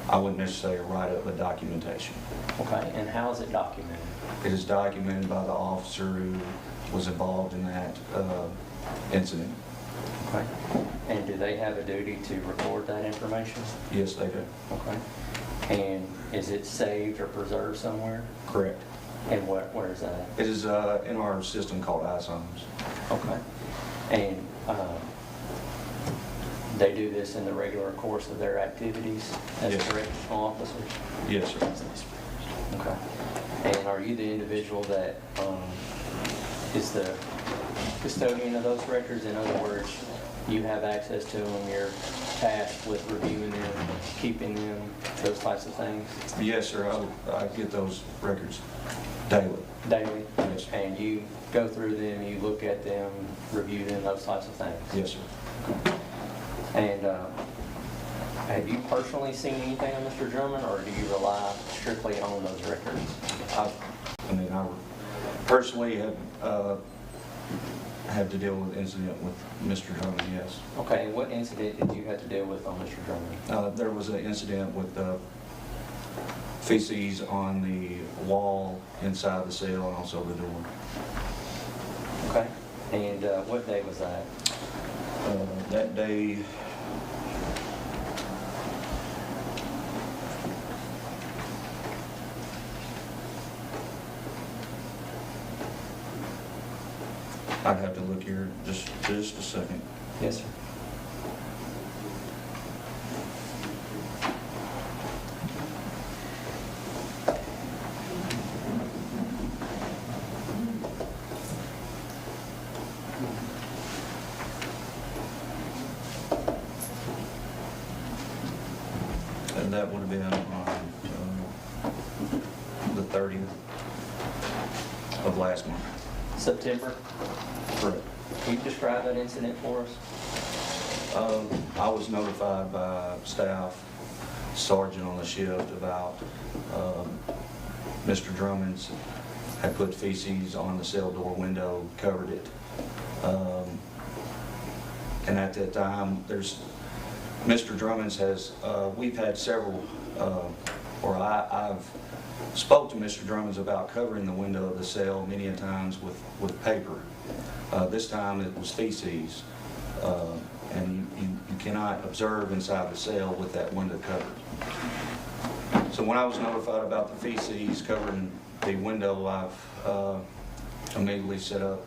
I wouldn't necessarily a write-up, but documentation. Okay, and how is it documented? It is documented by the officer who was involved in that incident. Okay. And do they have a duty to record that information? Yes, they do. Okay. And is it saved or preserved somewhere? Correct. And where is that? It is in our system called ISOMS. Okay. And they do this in the regular course of their activities as Yes. correctional officers? Yes, sir. Okay. And are you the individual that is the custodian of those records? In other words, you have access to them, you're tasked with reviewing them, keeping them, those types of things? Yes, sir. I get those records daily. Daily? Yes. And you go through them, you look at them, review them, those types of things? Yes, sir. And have you personally seen anything of Mr. Drummond, or do you rely strictly on those records? I personally have to deal with incident with Mr. Drummond, yes. Okay, and what incident did you have to deal with on Mr. Drummond? There was an incident with feces on the wall inside the cell and also the door. Okay, and what day was that? That day, I'd have to look here just a second. Yes, sir. That would have been on the 30th of last month. September? Correct. Can you describe that incident for us? I was notified by staff, sergeant on the shift, about Mr. Drummond's had put feces on the cell door window, covered it. And at that time, Mr. Drummond's has, we've had several, I've spoke to Mr. Drummond's about covering the window of the cell many a times with paper. This time it was feces, and you cannot observe inside the cell with that window covered. So when I was notified about the feces covering the window, I've immediately set up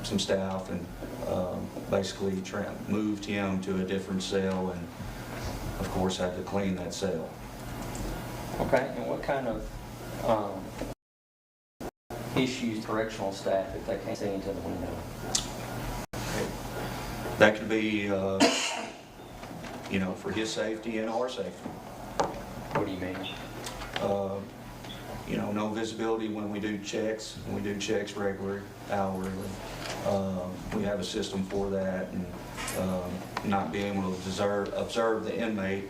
some staff and basically moved him to a different cell, and of course had to clean that cell. Okay, and what kind of issues correctional staff if they can't see into the window? That could be, for his safety and our safety. What do you mean? No visibility when we do checks. We do checks regularly, hourly. We have a system for that, and not being able to observe the inmate,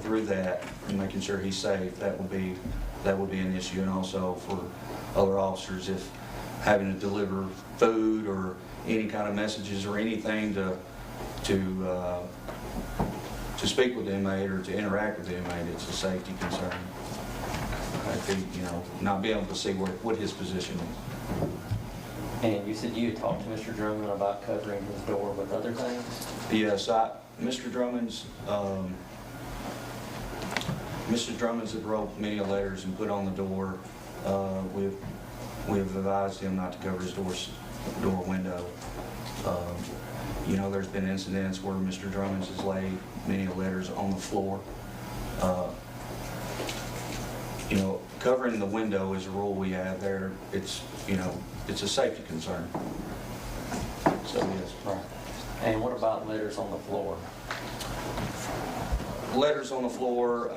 through that and making sure he's safe. That would be an issue, and also for other officers if having to deliver food or any kind of messages or anything to speak with the inmate or to interact with the inmate, it's a safety concern. Not being able to see what his position is. And you said you had talked to Mr. Drummond about covering his door with other things? Yes, Mr. Drummond's have wrote many letters and put on the door. We've advised him not to cover his door window. There's been incidents where Mr. Drummond's has laid many letters on the floor. Covering the window is a rule we have there. It's a safety concern. So yes. Right. And what about letters on the floor? Letters on the floor,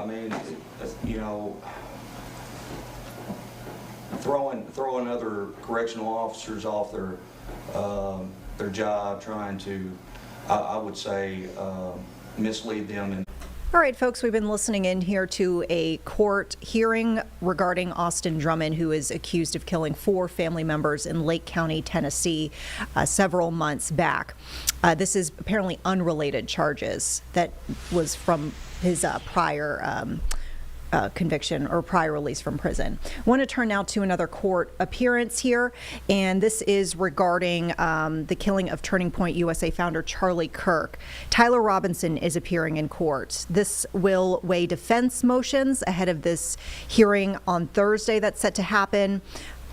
throwing other correctional officers off their job, trying to, I would say, mislead them. And all right, folks, we've been listening in here to a court hearing regarding Austin Drummond, who is accused of killing 4 family members in Lake County, Tennessee, several months back. This is apparently unrelated charges that was from his prior conviction or prior release from prison. I want to turn now to another court appearance here, and this is regarding the killing of Turning Point USA founder Charlie Kirk. Tyler Robinson is appearing in court. This will weigh defense motions ahead of this hearing on Thursday that's set to happen.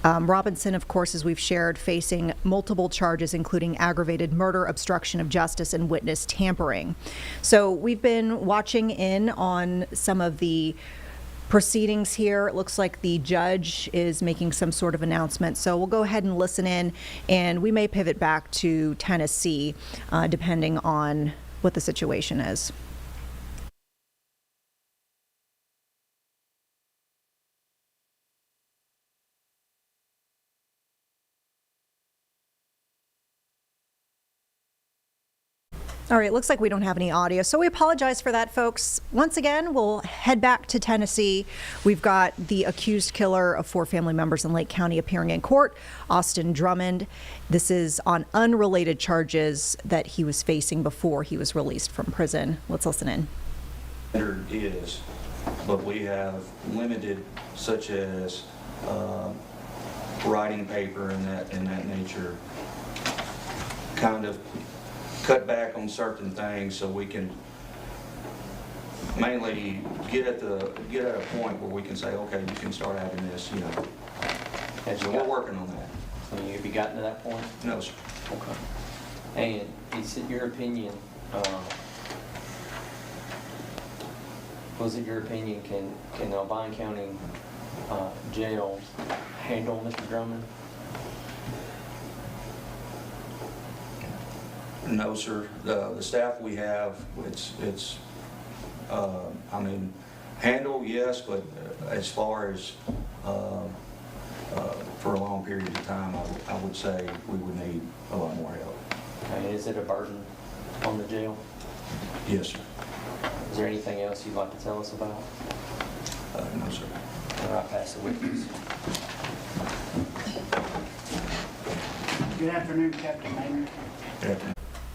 Robinson, of course, as we've shared, facing multiple charges, including aggravated murder, obstruction of justice, and witness tampering. So we've been watching in on some of the proceedings here. It looks like the judge is making some sort of announcement. So we'll go ahead and listen in, and we may pivot back to Tennessee, depending on what the situation is. All right, it looks like we don't have any audio, so we apologize for that, folks. Once again, we'll head back to Tennessee. We've got the accused killer of 4 family members in Lake County appearing in court, Austin Drummond. This is on unrelated charges that he was facing before he was released from prison. Let's listen in. There is, but we have limited, such as writing paper and that nature, kind of cut back on certain things so we can mainly get at a point where we can say, okay, you can start having this, So we're working on that. So have you gotten to that point? No, sir. Okay. And is it your opinion, can Albine County Jail handle Mr. Drummond? No, sir. The staff we have, it's I mean, handle, yes, but as far as for a long period of time, I would say we would need a lot more help. Okay, is it a burden on the jail? Yes, sir. Is there anything else you'd like to tell us about? No, sir. All right, pass the witness. Good afternoon, Captain Maynard. Good afternoon.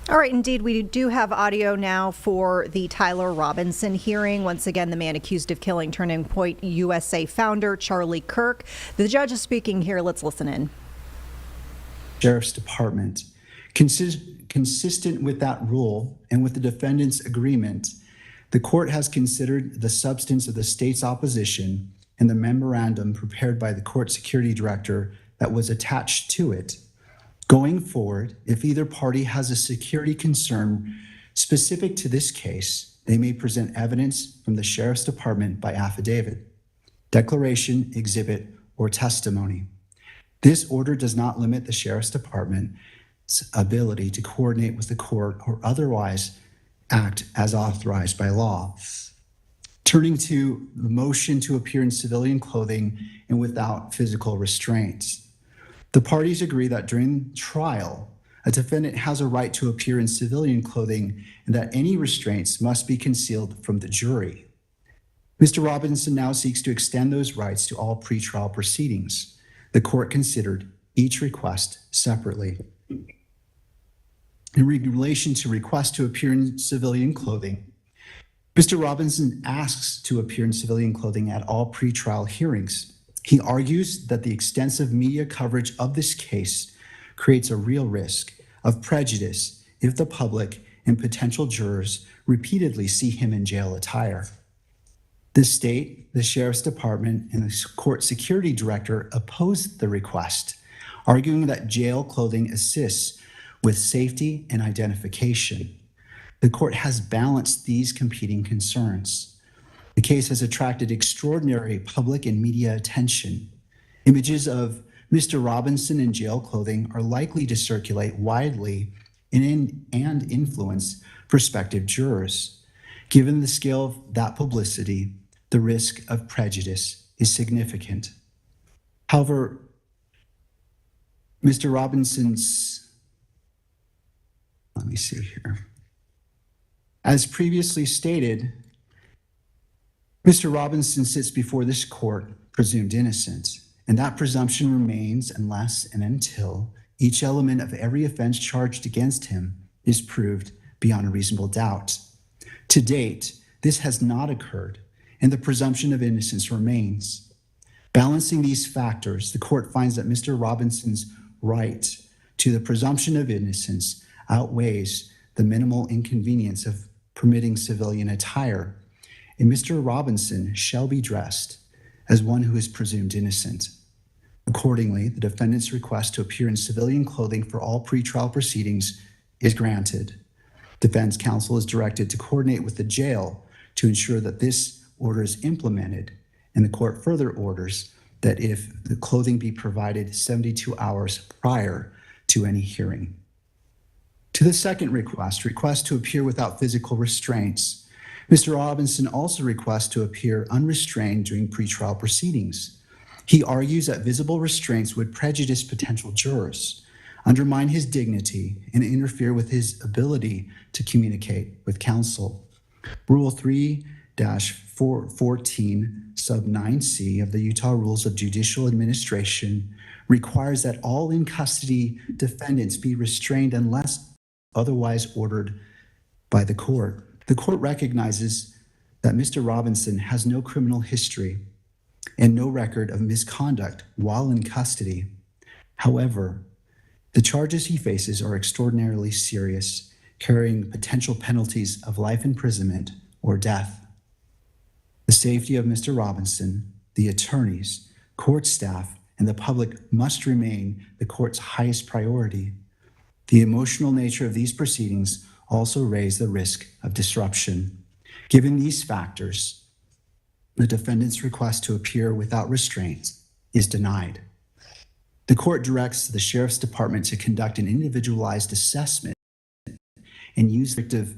All right, indeed, we do have audio now for the Tyler Robinson hearing. Once again, the man accused of killing Turning Point USA founder Charlie Kirk. The judge is speaking here. Let's listen in. Sheriff's Department. Consistent with that rule and with the defendant's agreement, the court has considered the substance of the state's opposition and the memorandum prepared by the court security director that was attached to it. Going forward, if either party has a security concern specific to this case, they may present evidence from the Sheriff's Department by affidavit, declaration, exhibit, or testimony. This order does not limit the Sheriff's Department's ability to coordinate with the court or otherwise act as authorized by law. Turning to the motion to appear in civilian clothing and without physical restraints. The parties agree that during trial, a defendant has a right to appear in civilian clothing and that any restraints must be concealed from the jury. Mr. Robinson now seeks to extend those rights to all pretrial proceedings. The court considered each request separately. In relation to requests to appear in civilian clothing, Mr. Robinson asks to appear in civilian clothing at all pretrial hearings. He argues that the extensive media coverage of this case creates a real risk of prejudice if the public and potential jurors repeatedly see him in jail attire. The state, the Sheriff's Department, and the court security director opposed the request, arguing that jail clothing assists with safety and identification. The court has balanced these competing concerns. The case has attracted extraordinary public and media attention. Images of Mr. Robinson in jail clothing are likely to circulate widely and influence prospective jurors. Given the scale of that publicity, the risk of prejudice is significant. However, Mr. Robinson's, let me see here. As previously stated, Mr. Robinson sits before this court presumed innocent, and that presumption remains unless and until each element of every offense charged against him is proved beyond a reasonable doubt. To date, this has not occurred, and the presumption of innocence remains. Balancing these factors, the court finds that Mr. Robinson's right to the presumption of innocence outweighs the minimal inconvenience of permitting civilian attire, and Mr. Robinson shall be dressed as one who is presumed innocent. Accordingly, the defendant's request to appear in civilian clothing for all pretrial proceedings is granted. Defense counsel is directed to coordinate with the jail to ensure that this order is implemented, and the court further orders that if the clothing be provided 72 hours prior to any hearing. To the second request to appear without physical restraints, Mr. Robinson also requests to appear unrestrained during pretrial proceedings. He argues that visible restraints would prejudice potential jurors, undermine his dignity, and interfere with his ability to communicate with counsel. Rule 3-414 sub 9C of the Utah Rules of Judicial Administration requires that all in custody defendants be restrained unless otherwise ordered by the court. The court recognizes that Mr. Robinson has no criminal history and no record of misconduct while in custody. However, the charges he faces are extraordinarily serious, carrying potential penalties of life imprisonment or death. The safety of Mr. Robinson, the attorneys, court staff, and the public must remain the court's highest priority. The emotional nature of these proceedings also raise the risk of disruption. Given these factors, the defendant's request to appear without restraints is denied. The court directs the Sheriff's Department to conduct an individualized assessment and use restrictive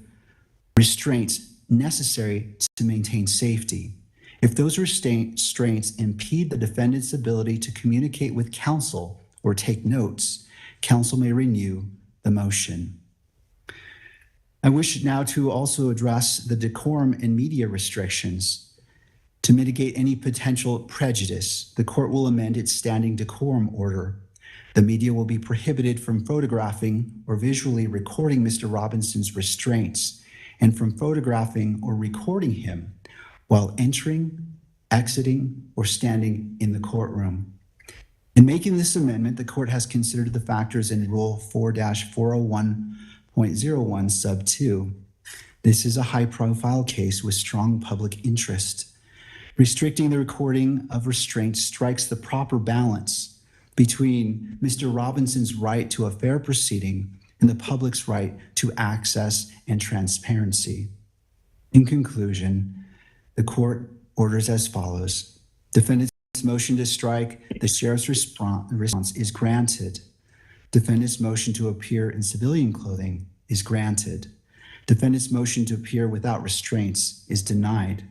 restraints necessary to maintain safety. If those restraints impede the defendant's ability to communicate with counsel or take notes, counsel may renew the motion. I wish now to also address the decorum and media restrictions. To mitigate any potential prejudice, the court will amend its standing decorum order. The media will be prohibited from photographing or visually recording Mr. Robinson's restraints and from photographing or recording him while entering, exiting, or standing in the courtroom. In making this amendment, the court has considered the factors in Rule 4-401.01 sub 2. This is a high-profile case with strong public interest. Restricting the recording of restraints strikes the proper balance between Mr. Robinson's right to a fair proceeding and the public's right to access and transparency. In conclusion, the court orders as follows. Defendant's motion to strike the sheriff's response is granted. Defendant's motion to appear in civilian clothing is granted. Defendant's motion to appear without restraints is denied.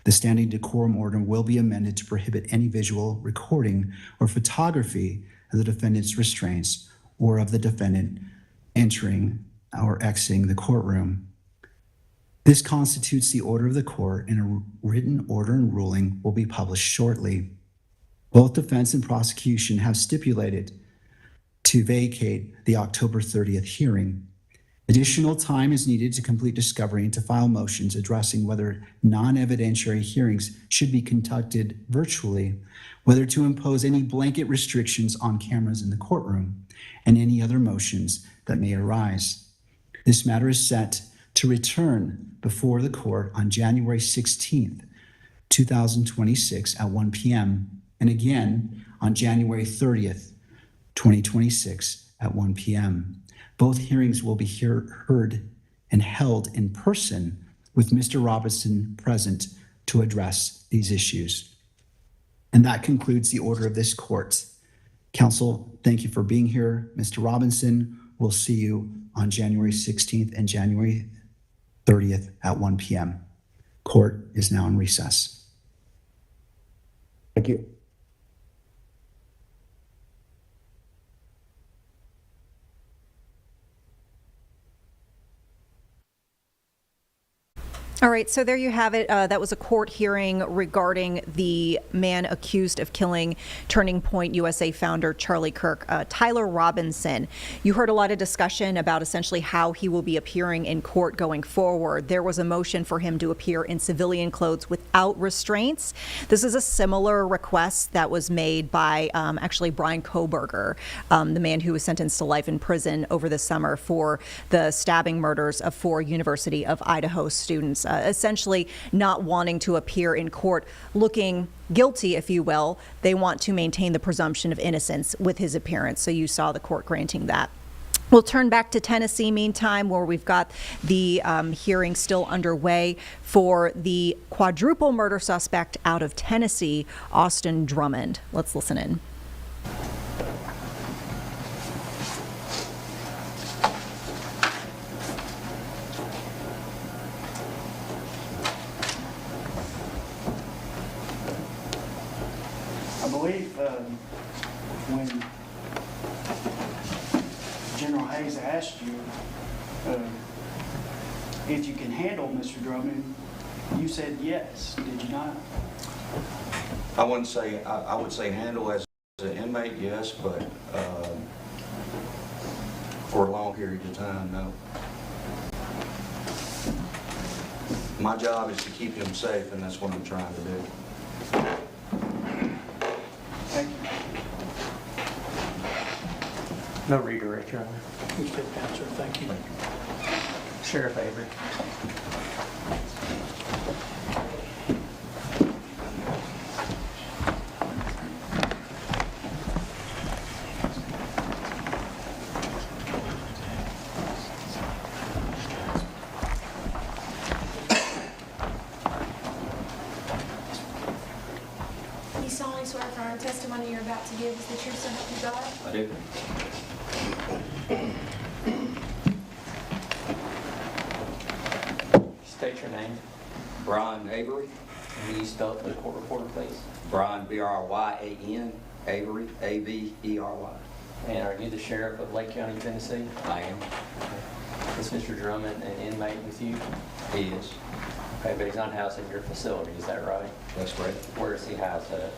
The standing decorum order will be amended to prohibit any visual recording or photography of the defendant's restraints or of the defendant entering or exiting the courtroom. This constitutes the order of the court, and a written order and ruling will be published shortly. Both defense and prosecution have stipulated to vacate the October 30th hearing. Additional time is needed to complete discovery and to file motions addressing whether non-evidentiary hearings should be conducted virtually, whether to impose any blanket restrictions on cameras in the courtroom, and any other motions that may arise. This matter is set to return before the court on January 16th, 2026 at 1 p.m. and again on January 30th, 2026 at 1 p.m. Both hearings will be heard and held in person with Mr. Robinson present to address these issues. And that concludes the order of this court. Counsel, thank you for being here. Mr. Robinson, we'll see you on January 16th and January 30th at 1 p.m. Court is now in recess. Thank you. All right, so there you have it. That was a court hearing regarding the man accused of killing Turning Point USA founder Charlie Kirk, Tyler Robinson. You heard a lot of discussion about essentially how he will be appearing in court going forward. There was a motion for him to appear in civilian clothes without restraints. This is a similar request that was made by actually Brian Kohberger, the man who was sentenced to life in prison over the summer for the stabbing murders of 4 University of Idaho students. Essentially not wanting to appear in court looking guilty, if you will. They want to maintain the presumption of innocence with his appearance. So you saw the court granting that. We'll turn back to Tennessee meantime, where we've got the hearing still underway for the quadruple murder suspect out of Tennessee, Austin Drummond. Let's listen in. I believe when General Hayes asked you if you can handle Mr. Drummond, you said yes, did you not? I wouldn't say, I would say handle as an inmate, yes, but for a long period of time, no. My job is to keep him safe, and that's what I'm trying to do. Thank you. No redirect, Your Honor. We step down, sir. Thank you. Sheriff Avery. You solemnly swear affirm the testimony you're about to give is the truth, so help you God? I do. state your name? Brian Avery. Can you spell it for the court reporter, please? Brian, B-R-Y-A-N, Avery, A-V-E-R-Y. And are you the sheriff of Lake County, Tennessee? I am. Is Mr. Drummond an inmate with you? He is. Okay, but he's not housed in your facility, is that right? That's correct. Where is he housed at?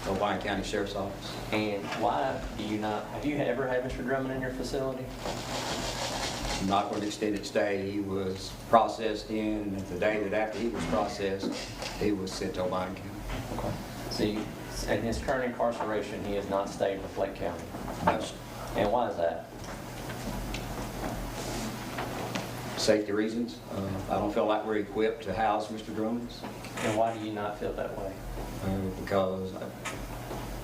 O'Brien County Sheriff's Office. And why do you not, have you ever had Mr. Drummond in your facility? Not for an extended stay. He was processed in, and the day that after he was processed, he was sent to O'Brien County. Okay. So you, in his current incarceration, he has not stayed with Lake County? No, sir. And why is that? Safety reasons. I don't feel like we're equipped to house Mr. Drummond. And why do you not feel that way? Because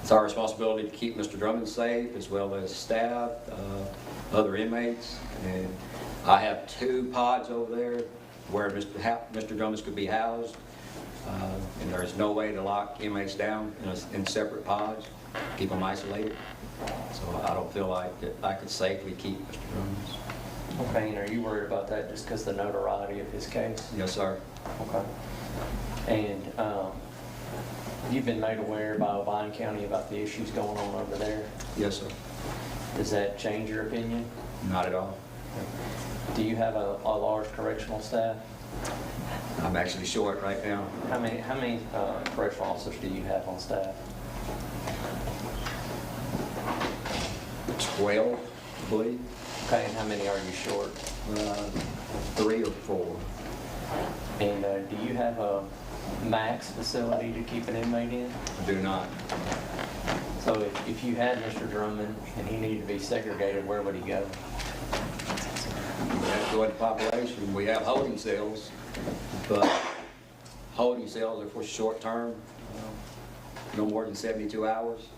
it's our responsibility to keep Mr. Drummond safe, as well as staff, other inmates. And I have 2 pods over there where Mr. Drummond could be housed. And there's no way to lock inmates down in separate pods, keep them isolated. So I don't feel like that I could safely keep Mr. Drummond. Okay, and are you worried about that just because of the notoriety of his case? Yes, sir. Okay. And you've been made aware by O'Brien County about the issues going on over there? Yes, sir. Does that change your opinion? Not at all. Do you have a large correctional staff? I'm actually short right now. How many correctional officers do you have on staff? 12, I believe. Okay, and how many are you short? 3 or 4. And do you have a max facility to keep an inmate in? I do not. So if you had Mr. Drummond and he needed to be segregated, where would he go? We have to go into population. We have holding cells, but holding cells are for short term, no more than 72 hours.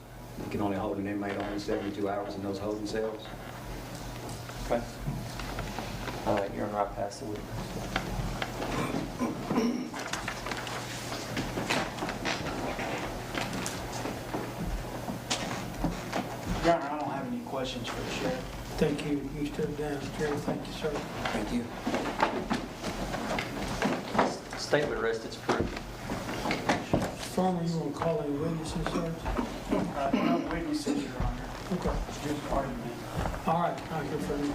You can only hold an inmate only 72 hours in those holding cells. Okay. You're on right past the week. Your Honor, I don't have any questions for the sheriff. Thank you. You stood down, Chair. Thank you, sir. Thank you. Statement rest its proof. Farmer, you want to call any witnesses, sir? No witnesses, Your Honor. Okay. Just argument. All right, I'll hear from you.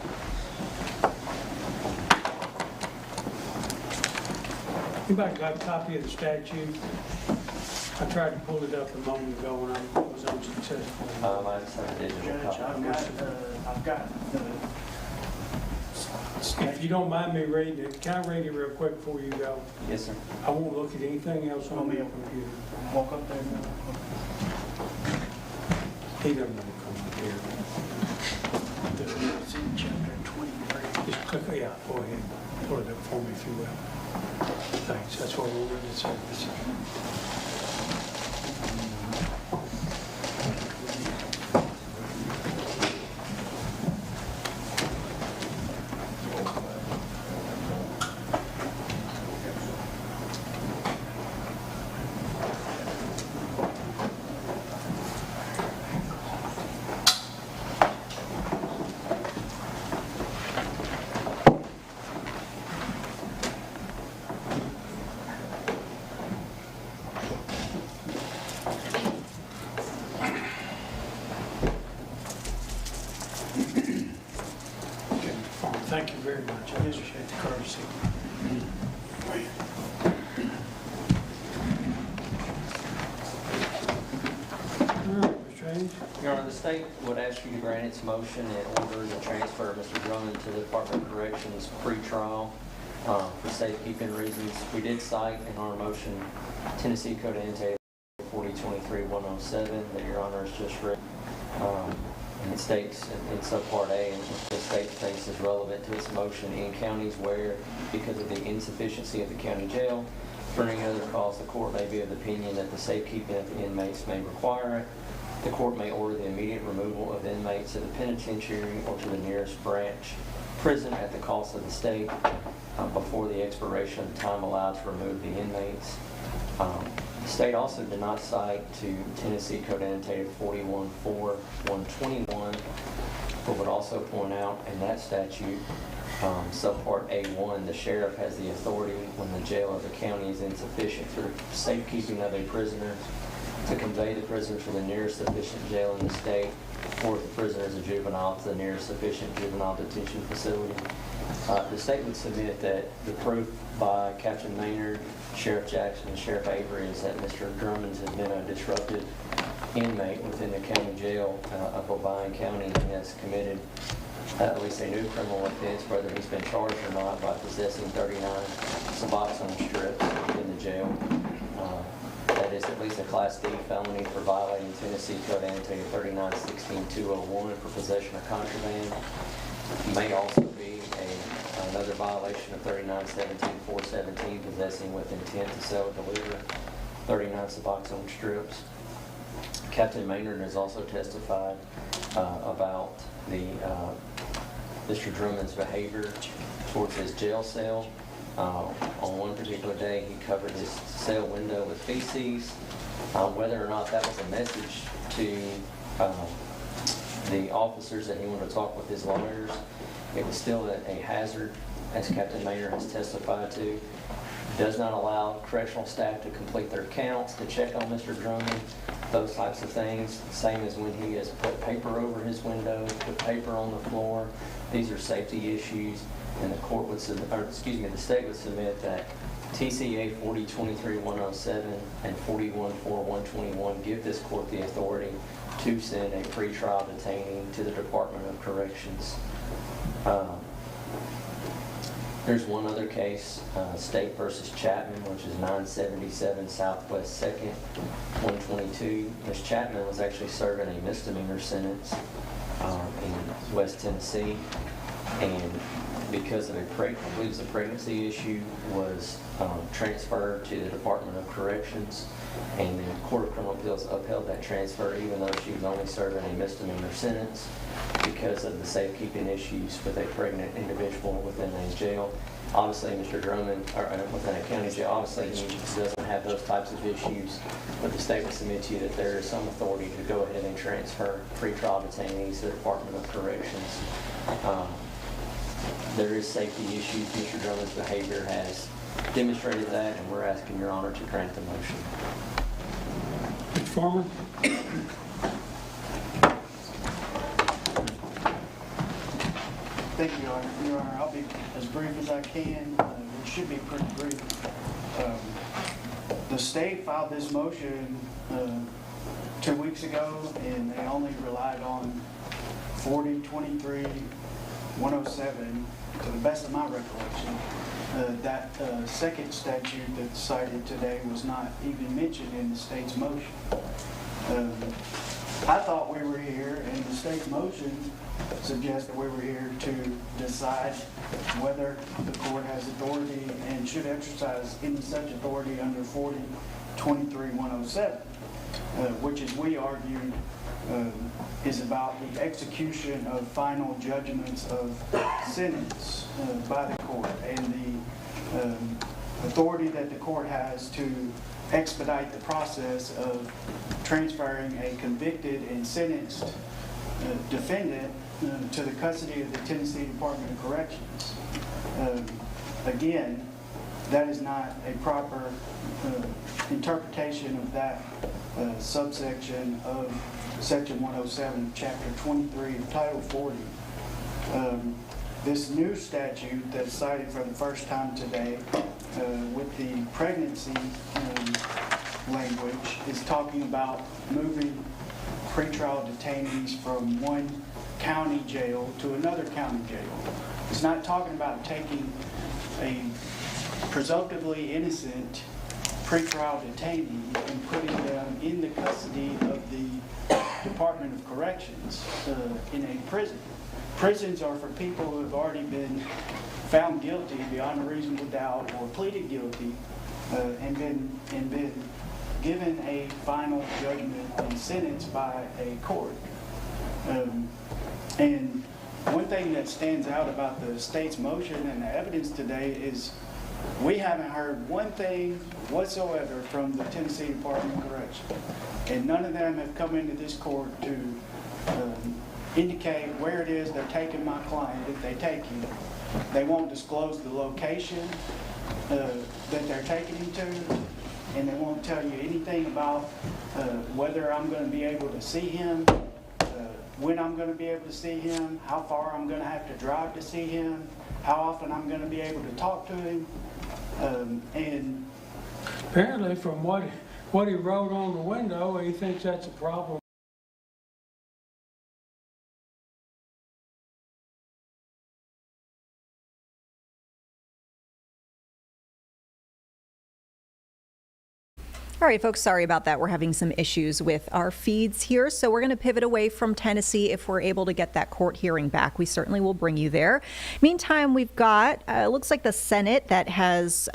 Anybody got a copy of the statute? I tried to pull it up a moment ago and I was unsuccessful. I just have a digital Judge, copy. I've got the If you don't mind me reading it, can I read it real quick before you go? Yes, sir. I won't look at anything else on your computer. walk up there. He doesn't want to come up here. It's in chapter 23. Just click, yeah, go ahead. Pull it up for me if you will. Thanks, that's what we're going to say. Thank you very much. I appreciate the courtesy. All right, Mr. Haynes. Your Honor, the state would ask you to grant its motion and order the transfer of Mr. Drummond to the Department of Corrections pre-trial for safekeeping reasons. We did cite in our motion Tennessee Code Annotated 4023-107 that Your Honor has just read. And it states in subpart A, and the state thinks is relevant to its motion, in counties where, because of the insufficiency of the county jail, for any other cause, the court may be of the opinion that the safekeeping of the inmates may require it. The court may order the immediate removal of inmates to the penitentiary or to the nearest branch prison at the cost of the state before the expiration of the time allowed to remove the inmates. The state also did not cite to Tennessee Code Annotated 414121, but would also point out in that statute, subpart A1, the sheriff has the authority when the jail of the county is insufficient for safekeeping of a prisoner to convey the prisoner to the nearest sufficient jail in the state, or if the prisoner is a juvenile, to the nearest sufficient juvenile detention facility. The state would submit that the proof by Captain Maynard, Sheriff Jackson, and Sheriff Avery is that Mr. Drummond has been a disruptive inmate within the county jail of Obion County and has committed at least a new criminal offense, whether he's been charged or not, by possessing 39 Suboxone strips in the jail. That is at least a Class D felony for violating Tennessee Code Annotated 3916-201 for possession of contraband. May also be another violation of 3917-417, possessing with intent to sell or deliver 39 Suboxone strips. Captain Maynard has also testified about Mr. Drummond's behavior towards his jail cell. On one particular day, he covered his cell window with feces. Whether or not that was a message to the officers that he wanted to talk with his lawyers, it was still a hazard, as Captain Maynard has testified to. Does not allow correctional staff to complete their counts, to check on Mr. Drummond, those types of things. Same as when he has put paper over his window, put paper on the floor. These are safety issues, and the court would submit, or excuse me, the state would submit that TCA 4023-107 and 414121 give this court the authority to send a pretrial detainee to the Department of Corrections. There's one other case, State versus Chapman, which is 977 Southwest 2nd, 122. Ms. Chapman was actually serving a misdemeanor sentence in West Tennessee, and because of I believe it was a pregnancy issue, was transferred to the Department of Corrections, and the Court of Criminal Appeals upheld that transfer even though she was only serving a misdemeanor sentence because of the safekeeping issues with a pregnant individual within a jail. Obviously, Mr. Drummond, or within a county jail, obviously he doesn't have those types of issues, but the state will submit to you that there is some authority to go ahead and transfer pretrial detainees to the Department of Corrections. There is safety issues. Mr. Drummond's behavior has demonstrated that, and we're asking Your Honor to grant the motion. Mr. Farmer? Thank you, Your Honor. Your Honor, I'll be as brief as I can. It should be pretty brief. The state filed this motion 2 weeks ago, and they only relied on 4023-107, to the best of my recollection. That second statute that's cited today was not even mentioned in the state's motion. I thought we were here, and the state's motion suggests that we were here to decide whether the court has authority and should exercise any such authority under 4023-107, which, as we argued, is about the execution of final judgments of sentence by the court, and the authority that the court has to expedite the process of transferring a convicted and sentenced defendant to the custody of the Tennessee Department of Corrections. Again, that is not a proper interpretation of that subsection of Section 107, Chapter 23 of Title 40. This new statute that's cited for the first time today with the pregnancy language is talking about moving pretrial detainees from one county jail to another county jail. It's not talking about taking a presumptively innocent pretrial detainee and putting them in the custody of the Department of Corrections in a prison. Prisons are for people who have already been found guilty beyond a reasonable doubt or pleaded guilty and been given a final judgment and sentenced by a court. And one thing that stands out about the state's motion and the evidence today is We haven't heard one thing whatsoever from the Tennessee Department of Corrections. And none of them have come into this court to indicate where it is they're taking my client if they take him. They won't disclose the location that they're taking him to, and they won't tell you anything about whether I'm going to be able to see him, when I'm going to be able to see him, how far I'm going to have to drive to see him, how often I'm going to be able to talk to him. And apparently from what he wrote on the window, he thinks that's a problem. All right, folks, sorry about that. We're having some issues with our feeds here, so we're going to pivot away from Tennessee. If we're able to get that court hearing back, we certainly will bring you there. Meantime, we've got, looks like the Senate that has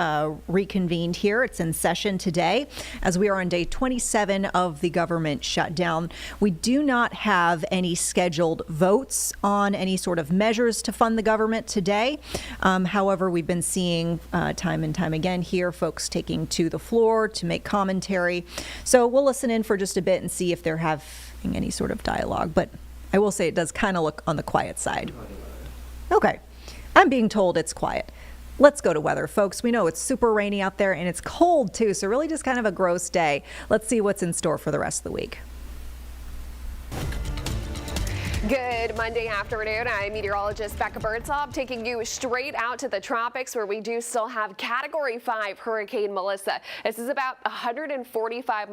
reconvened here. It's in session today as we are on day 27 of the government shutdown. We do not have any scheduled votes on any sort of measures to fund the government today. However, we've been seeing time and time again here folks taking to the floor to make commentary. So we'll listen in for just a bit and see if they're having any sort of dialogue. But I will say it does kind of look on the quiet side. Okay, I'm being told it's quiet. Let's go to weather, folks. We know it's super rainy out there and it's cold too, so really just kind of a gross day. Let's see what's in store for the rest of the week. Good Monday afternoon. I'm meteorologist Becca Birdsall taking you straight out to the tropics where we do still have Category 5 Hurricane Melissa. This is about 145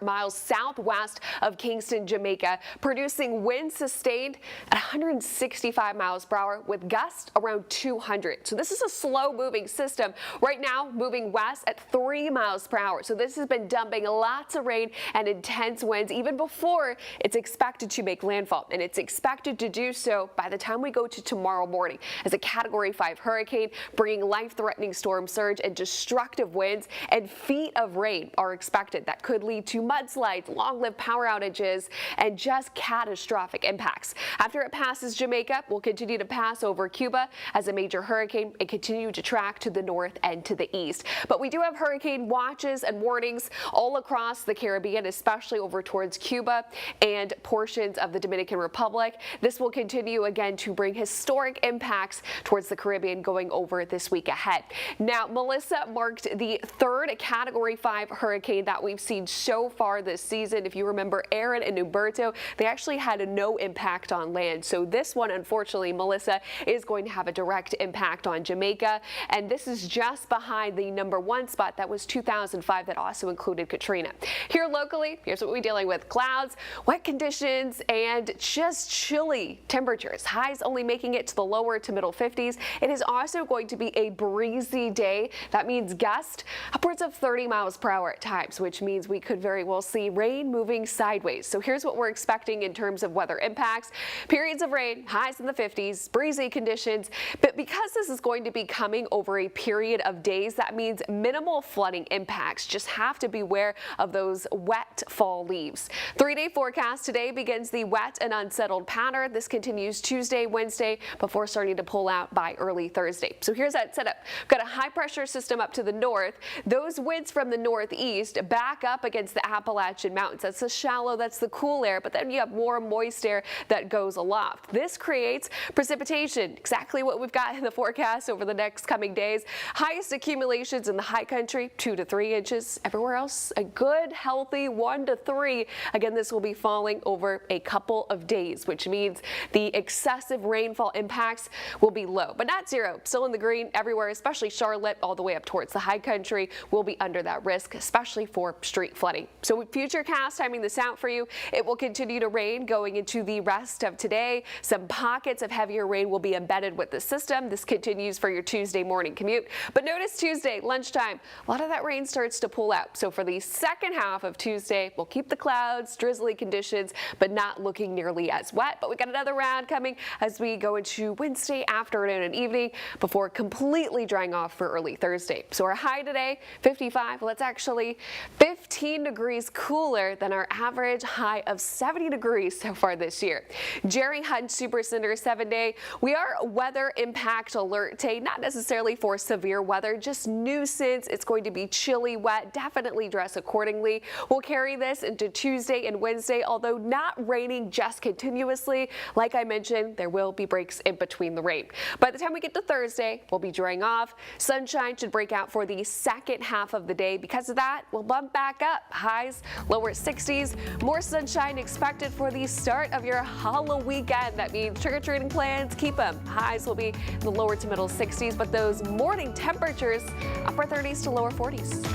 miles southwest of Kingston, Jamaica, producing winds sustained at 165 miles per hour with gusts around 200. So this is a slow moving system right now moving west at 3 miles per hour. So this has been dumping lots of rain and intense winds even before it's expected to make landfall, and it's expected to do so by the time we go to tomorrow morning as a Category 5 hurricane, bringing life-threatening storm surge and destructive winds, and feet of rain are expected that could lead to mudslides, long-lived power outages, and just catastrophic impacts. After it passes Jamaica, we'll continue to pass over Cuba as a major hurricane and continue to track to the north and to the east. But we do have hurricane watches and warnings all across the Caribbean, especially over towards Cuba and portions of the Dominican Republic. This will continue again to bring historic impacts towards the Caribbean going over this week ahead. Now, Melissa marked the third Category 5 hurricane that we've seen so far this season. If you remember Aaron and Humberto, they actually had no impact on land. So this one, unfortunately, Melissa, is going to have a direct impact on Jamaica. And this is just behind the #1 spot that was 2005 that also included Katrina. Here locally, here's what we're dealing with. Clouds, wet conditions, and just chilly temperatures. Highs only making it to the lower to middle 50s. It is also going to be a breezy day. That means gusts upwards of 30 miles per hour at times, which means we could very well see rain moving sideways. So here's what we're expecting in terms of weather impacts. Periods of rain, highs in the 50s, breezy conditions. But because this is going to be coming over a period of days, that means minimal flooding impacts. Just have to beware of those wet fall leaves. 3-day forecast today begins the wet and unsettled pattern. This continues Tuesday, Wednesday, before starting to pull out by early Thursday. So here's that setup. We've got a high pressure system up to the north. Those winds from the northeast back up against the Appalachian Mountains. That's the shallow, that's the cool air, but then you have more moist air that goes aloft. This creates precipitation, exactly what we've got in the forecast over the next coming days. Highest accumulations in the high country, 2 to 3 inches. Everywhere else, a good, healthy 1 to 3. Again, this will be falling over a couple of days, which means the excessive rainfall impacts will be low, but not zero. Still in the green everywhere, especially Charlotte, all the way up towards the high country will be under that risk, especially for street flooding. So with futurecast timing this out for you, it will continue to rain going into the rest of today. Some pockets of heavier rain will be embedded with the system. This continues for your Tuesday morning commute. But notice Tuesday lunchtime, a lot of that rain starts to pull out. So for the second half of Tuesday, we'll keep the clouds, drizzly conditions, but not looking nearly as wet. wet, but we got another round coming as we go into Wednesday afternoon and evening before completely drying off for early Thursday. So our high today, 55. Well, it's actually 15 degrees cooler than our average high of 70 degrees so far this year. Jerry Hunt SuperCenter 7-day. We are weather impact alert day, not necessarily for severe weather, just nuisance. It's going to be chilly, wet. Definitely dress accordingly. We'll carry this into Tuesday and Wednesday, although not raining just continuously. Like I mentioned, there will be breaks in between the rain. By the time we get to Thursday, we'll be drying off. Sunshine should break out for the second half of the day. Because of that, we'll bump back up. Highs lower 60s. More sunshine expected for the start of your Halloween weekend. That means trick-or-treating plans, keep them. Highs will be in the lower to middle 60s, but those morning temperatures upper 30s to lower 40s.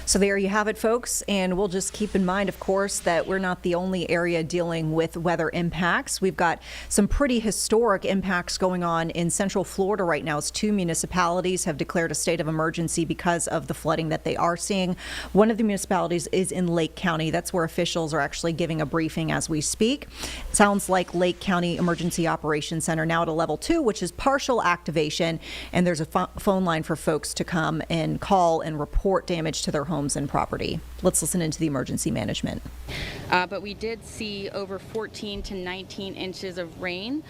So there you have it, folks, and we'll just keep in mind, of course, that we're not the only area dealing with weather impacts. We've got some pretty historic impacts going on in Central Florida right now, as 2 municipalities have declared a state of emergency because of the flooding that they are seeing. One of the municipalities is in Lake County. That's where officials are actually giving a briefing as we speak. It sounds like Lake County Emergency Operations Center now at a level 2, which is partial activation, and there's a phone line for folks to come and call and report damage to their homes and property. Let's listen into the emergency management. But we did see over 14 to 19 inches of rain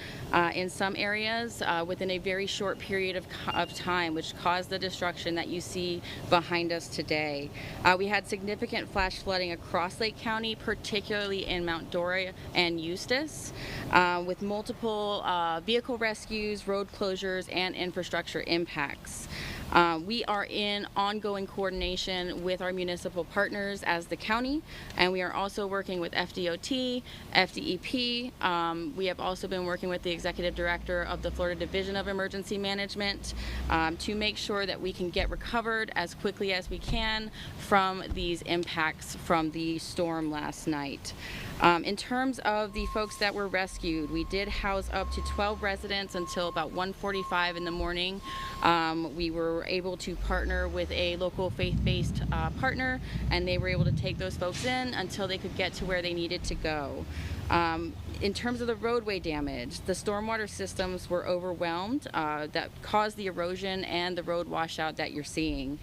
in some areas within a very short period of time, which caused the destruction that you see behind us today. We had significant flash flooding across Lake County, particularly in Mount Dora and Eustis, with multiple vehicle rescues, road closures, and infrastructure impacts. We are in ongoing coordination with our municipal partners as the county, and we are also working with FDOT, FDEP. We have also been working with the executive director of the Florida Division of Emergency Management to make sure that we can get recovered as quickly as we can from these impacts from the storm last night. In terms of the folks that were rescued, we did house up to 12 residents until about 1:45 in the morning. We were able to partner with a local faith-based partner, and they were able to take those folks in until they could get to where they needed to go. In terms of the roadway damage, the stormwater systems were overwhelmed that caused the erosion and the road washout that you're seeing.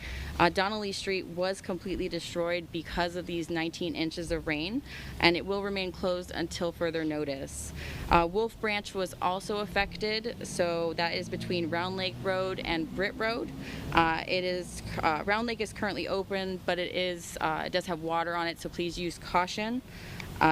Donnelly Street was completely destroyed because of these 19 inches of rain, and it will remain closed until further notice. Wolf Branch was also affected, so that is between Round Lake Road and Britt Road. Round Lake is currently open, but it does have water on it, so please use caution.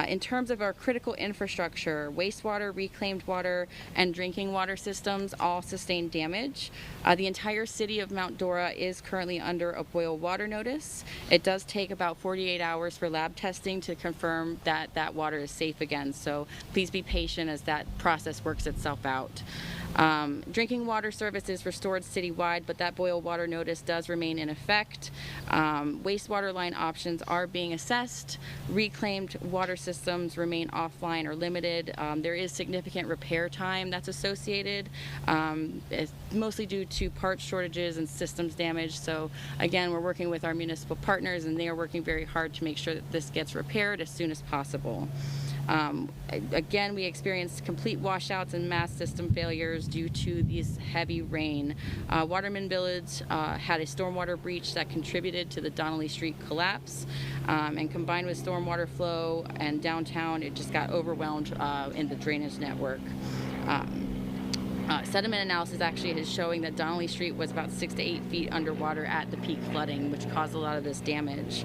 In terms of our critical infrastructure, wastewater, reclaimed water, and drinking water systems all sustained damage. The entire city of Mount Dora is currently under a boil water notice. It does take about 48 hours for lab testing to confirm that that water is safe again, so please be patient as that process works itself out. Drinking water service is restored citywide, but that boil water notice does remain in effect. Wastewater line options are being assessed. Reclaimed water systems remain offline or limited. There is significant repair time that's associated, it's mostly due to parts shortages and systems damage. So again, we're working with our municipal partners, and they are working very hard to make sure that this gets repaired as soon as possible. Again, we experienced complete washouts and mass system failures due to this heavy rain. Waterman Village had a stormwater breach that contributed to the Donnelly Street collapse, and combined with stormwater flow and downtown, it just got overwhelmed in the drainage network. Sediment analysis actually is showing that Donnelly Street was about 6 to 8 feet underwater at the peak flooding, which caused a lot of this damage.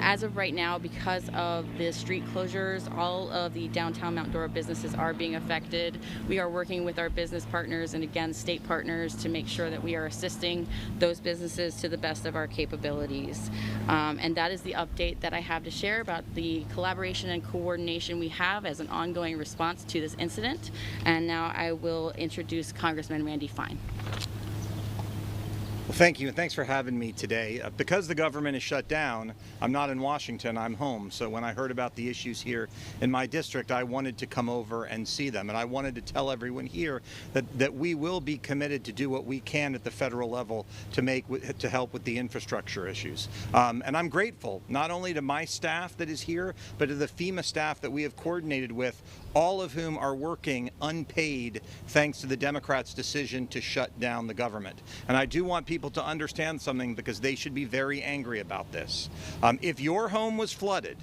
As of right now, because of the street closures, all of the downtown Mount Dora businesses are being affected. We are working with our business partners and again state partners to make sure that we are assisting those businesses to the best of our capabilities. And that is the update that I have to share about the collaboration and coordination we have as an ongoing response to this incident. And now I will introduce Congressman Randy Fine. Well, thank you, and thanks for having me today. Because the government is shut down, I'm not in Washington, I'm home. So when I heard about the issues here in my district, I wanted to come over and see them. And I wanted to tell everyone here that we will be committed to do what we can at the federal level to help with the infrastructure issues. And I'm grateful not only to my staff that is here, but to the FEMA staff that we have coordinated with, all of whom are working unpaid thanks to the Democrats' decision to shut down the government. And I do want people to understand something, because they should be very angry about this. If your home was flooded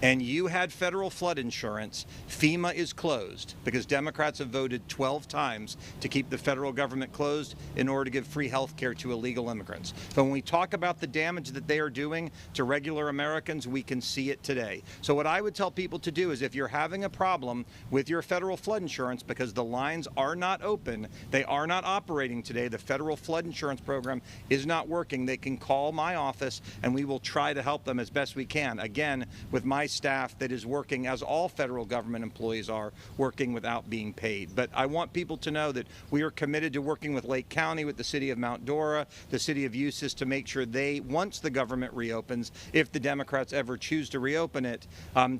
and you had federal flood insurance, FEMA is closed because Democrats have voted 12 times to keep the federal government closed in order to give free health care to illegal immigrants. But when we talk about the damage that they are doing to regular Americans, we can see it today. So what I would tell people to do is, if you're having a problem with your federal flood insurance because the lines are not open, they are not operating today, the federal flood insurance program is not working, they can call my office and we will try to help them as best we can. Again, with my staff that is working, as all federal government employees are, working without being paid. But I want people to know that we are committed to working with Lake County, with the city of Mount Dora, the city of Eustis, to make sure they, once the government reopens, if the Democrats ever choose to reopen it,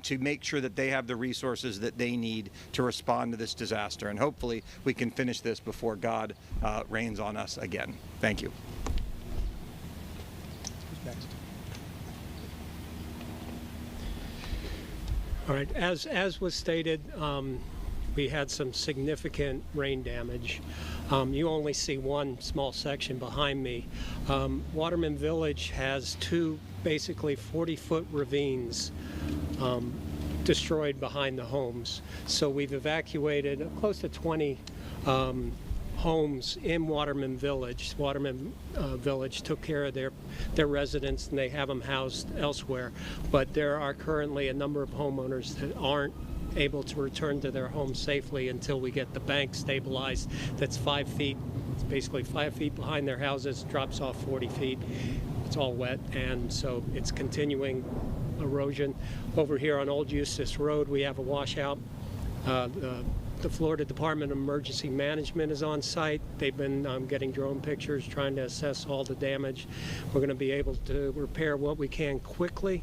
to make sure that they have the resources that they need to respond to this disaster. And hopefully we can finish this before God rains on us again. Thank you. Who's next? All right, as was stated, we had some significant rain damage. You only see one small section behind me. Waterman Village has two basically 40-foot ravines destroyed behind the homes. So we've evacuated close to 20 homes in Waterman Village. Waterman Village took care of their residents, and they have them housed elsewhere. But there are currently a number of homeowners that aren't able to return to their homes safely until we get the bank stabilized. That's 5 feet. It's basically 5 feet behind their houses, drops off 40 feet. It's all wet, and so it's continuing erosion. Over here on Old Eustis Road, we have a washout. The Florida Department of Emergency Management is on site. They've been getting drone pictures, trying to assess all the damage. We're going to be able to repair what we can quickly,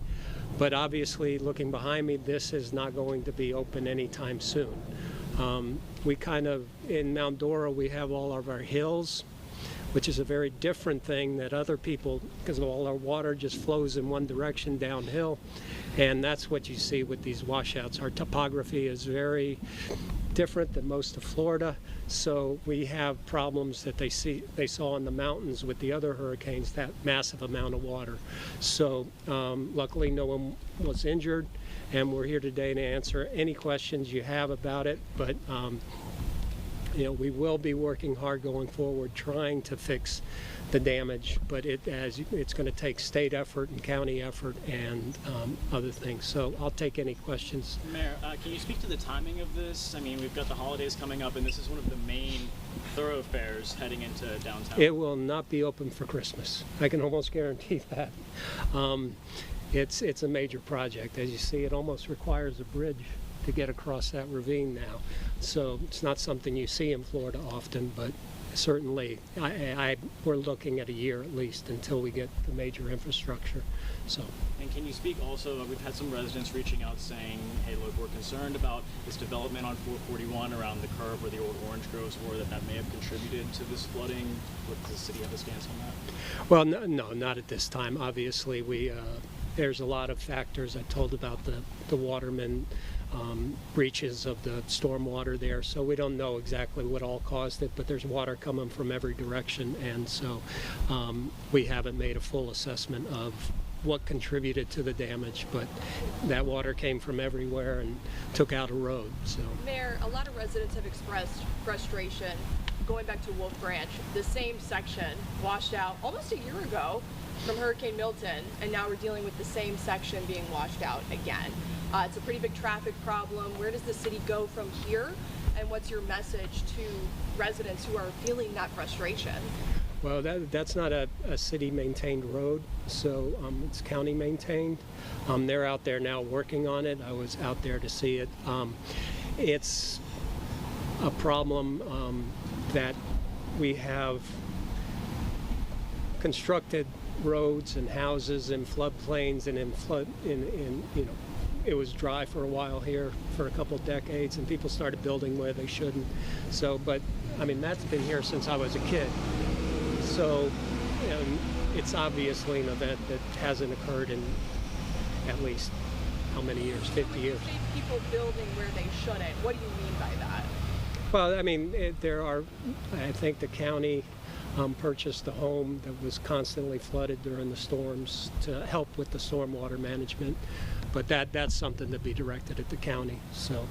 but obviously, looking behind me, this is not going to be open anytime soon. We kind of, in Mount Dora, we have all of our hills, which is a very different thing that other people, because all our water just flows in one direction downhill, and that's what you see with these washouts. Our topography is very different than most of Florida, so we have problems that they saw in the mountains with the other hurricanes, that massive amount of water. So luckily no one was injured, and we're here today to answer any questions you have about it, but you know, we will be working hard going forward trying to fix the damage, but it's going to take state effort and county effort and other things. So I'll take any questions. Mayor, can you speak to the timing of this? I mean, we've got the holidays coming up, and this is one of the main thoroughfares heading into downtown. It will not be open for Christmas. I can almost guarantee that. It's a major project. As you see, it almost requires a bridge to get across that ravine now. So it's not something you see in Florida often, but certainly we're looking at a year at least until we get the major infrastructure. So. And can you speak also, we've had some residents reaching out saying, hey, look, we're concerned about this development on 441 around the curve where the old orange groves were, that may have contributed to this flooding. Would the city have a stance on that? Well, no, not at this time. Obviously, there's a lot of factors. I told about the Waterman breaches of the stormwater there, so we don't know exactly what all caused it, but there's water coming from every direction, and so we haven't made a full assessment of what contributed to the damage, but that water came from everywhere and took out a road. So, Mayor, a lot of residents have expressed frustration going back to Wolf Branch. The same section washed out almost a year ago from Hurricane Milton, and now we're dealing with the same section being washed out again. It's a pretty big traffic problem. Where does the city go from here? And what's your message to residents who are feeling that frustration? Well, that's not a city-maintained road, so it's county-maintained. They're out there now working on it. I was out there to see it. It's a problem that we have constructed roads and houses in floodplains and it was dry for a while here for a couple of decades, and people started building where they shouldn't. So, but I mean, that's been here since I was a kid. So, it's obviously an event that hasn't occurred in at least how many years? 50 years. People building where they shouldn't. What do you mean by that? Well, I mean, I think the county purchased a home that was constantly flooded during the storms to help with the stormwater management. But that's something to be directed at the county. So,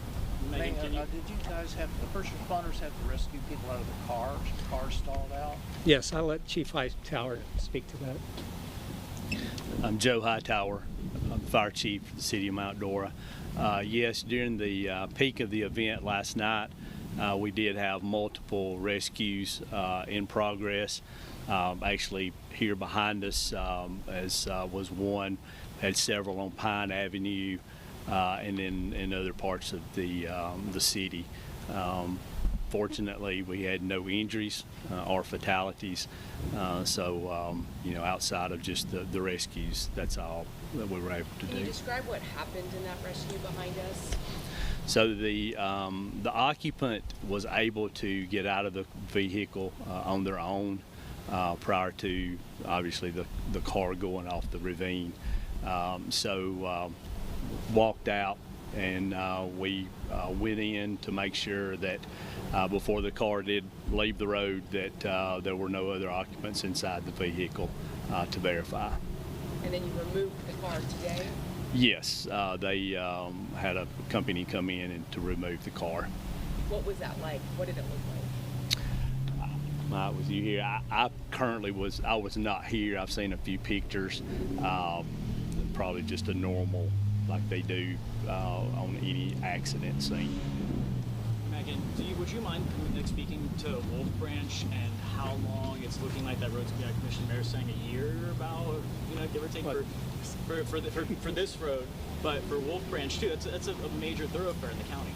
Megan, did you guys have the first responders have to rescue people out of the cars stalled out? yes, I'll let Chief Hightower speak to that. I'm Joe Hightower, I'm Fire Chief for the City of Mount Dora. Yes, during the peak of the event last night, we did have multiple rescues in progress. Actually, here behind us was one. Had several on Pine Avenue and in other parts of the city. Fortunately, we had no injuries or fatalities. So, outside of just the rescues, that's all that we were able to do. Can you describe what happened in that rescue behind us? So the occupant was able to get out of the vehicle on their own prior to, obviously, the car going off the ravine. Walked out, and we went in to make sure that before the car did leave the road that there were no other occupants inside the vehicle to verify. And then you removed the car today? Yes, they had a company come in and to remove the car. What was that like? What did it look like? Was you here? I was not here. I've seen a few pictures. Probably just a normal, like they do on any accident scene. Megan, would you mind speaking to Wolf Branch and how long it's looking like that road's going to be decommissioned? Mayor's saying a year, about, give or take, for this road, but for Wolf Branch too. That's a major thoroughfare in the county.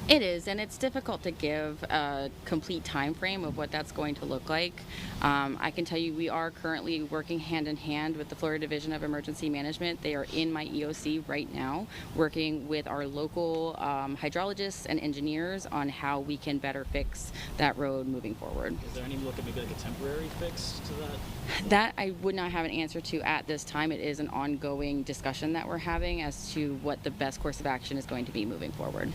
It is, and it's difficult to give a complete time frame of what that's going to look like. I can tell you we are currently working hand in hand with the Florida Division of Emergency Management. They are in my EOC right now, working with our local hydrologists and engineers on how we can better fix that road moving forward. Is there any look at maybe like a temporary fix to that? That I would not have an answer to at this time. It is an ongoing discussion that we're having as to what the best course of action is going to be moving forward.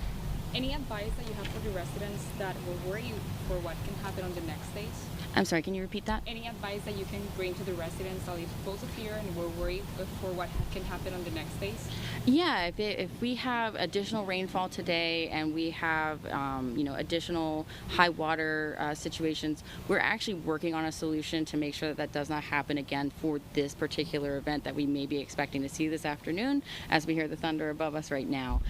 Any advice that you have for the residents that will worry you for what can happen on the next days? I'm sorry, can you repeat that? Any advice that you can bring to the residents that live close to here and we're worried for what can happen on the next days? Yeah, if we have additional rainfall today and we have additional high water situations, we're actually working on a solution to make sure that that does not happen again for this particular event that we may be expecting to see this afternoon as we hear the thunder above us right now.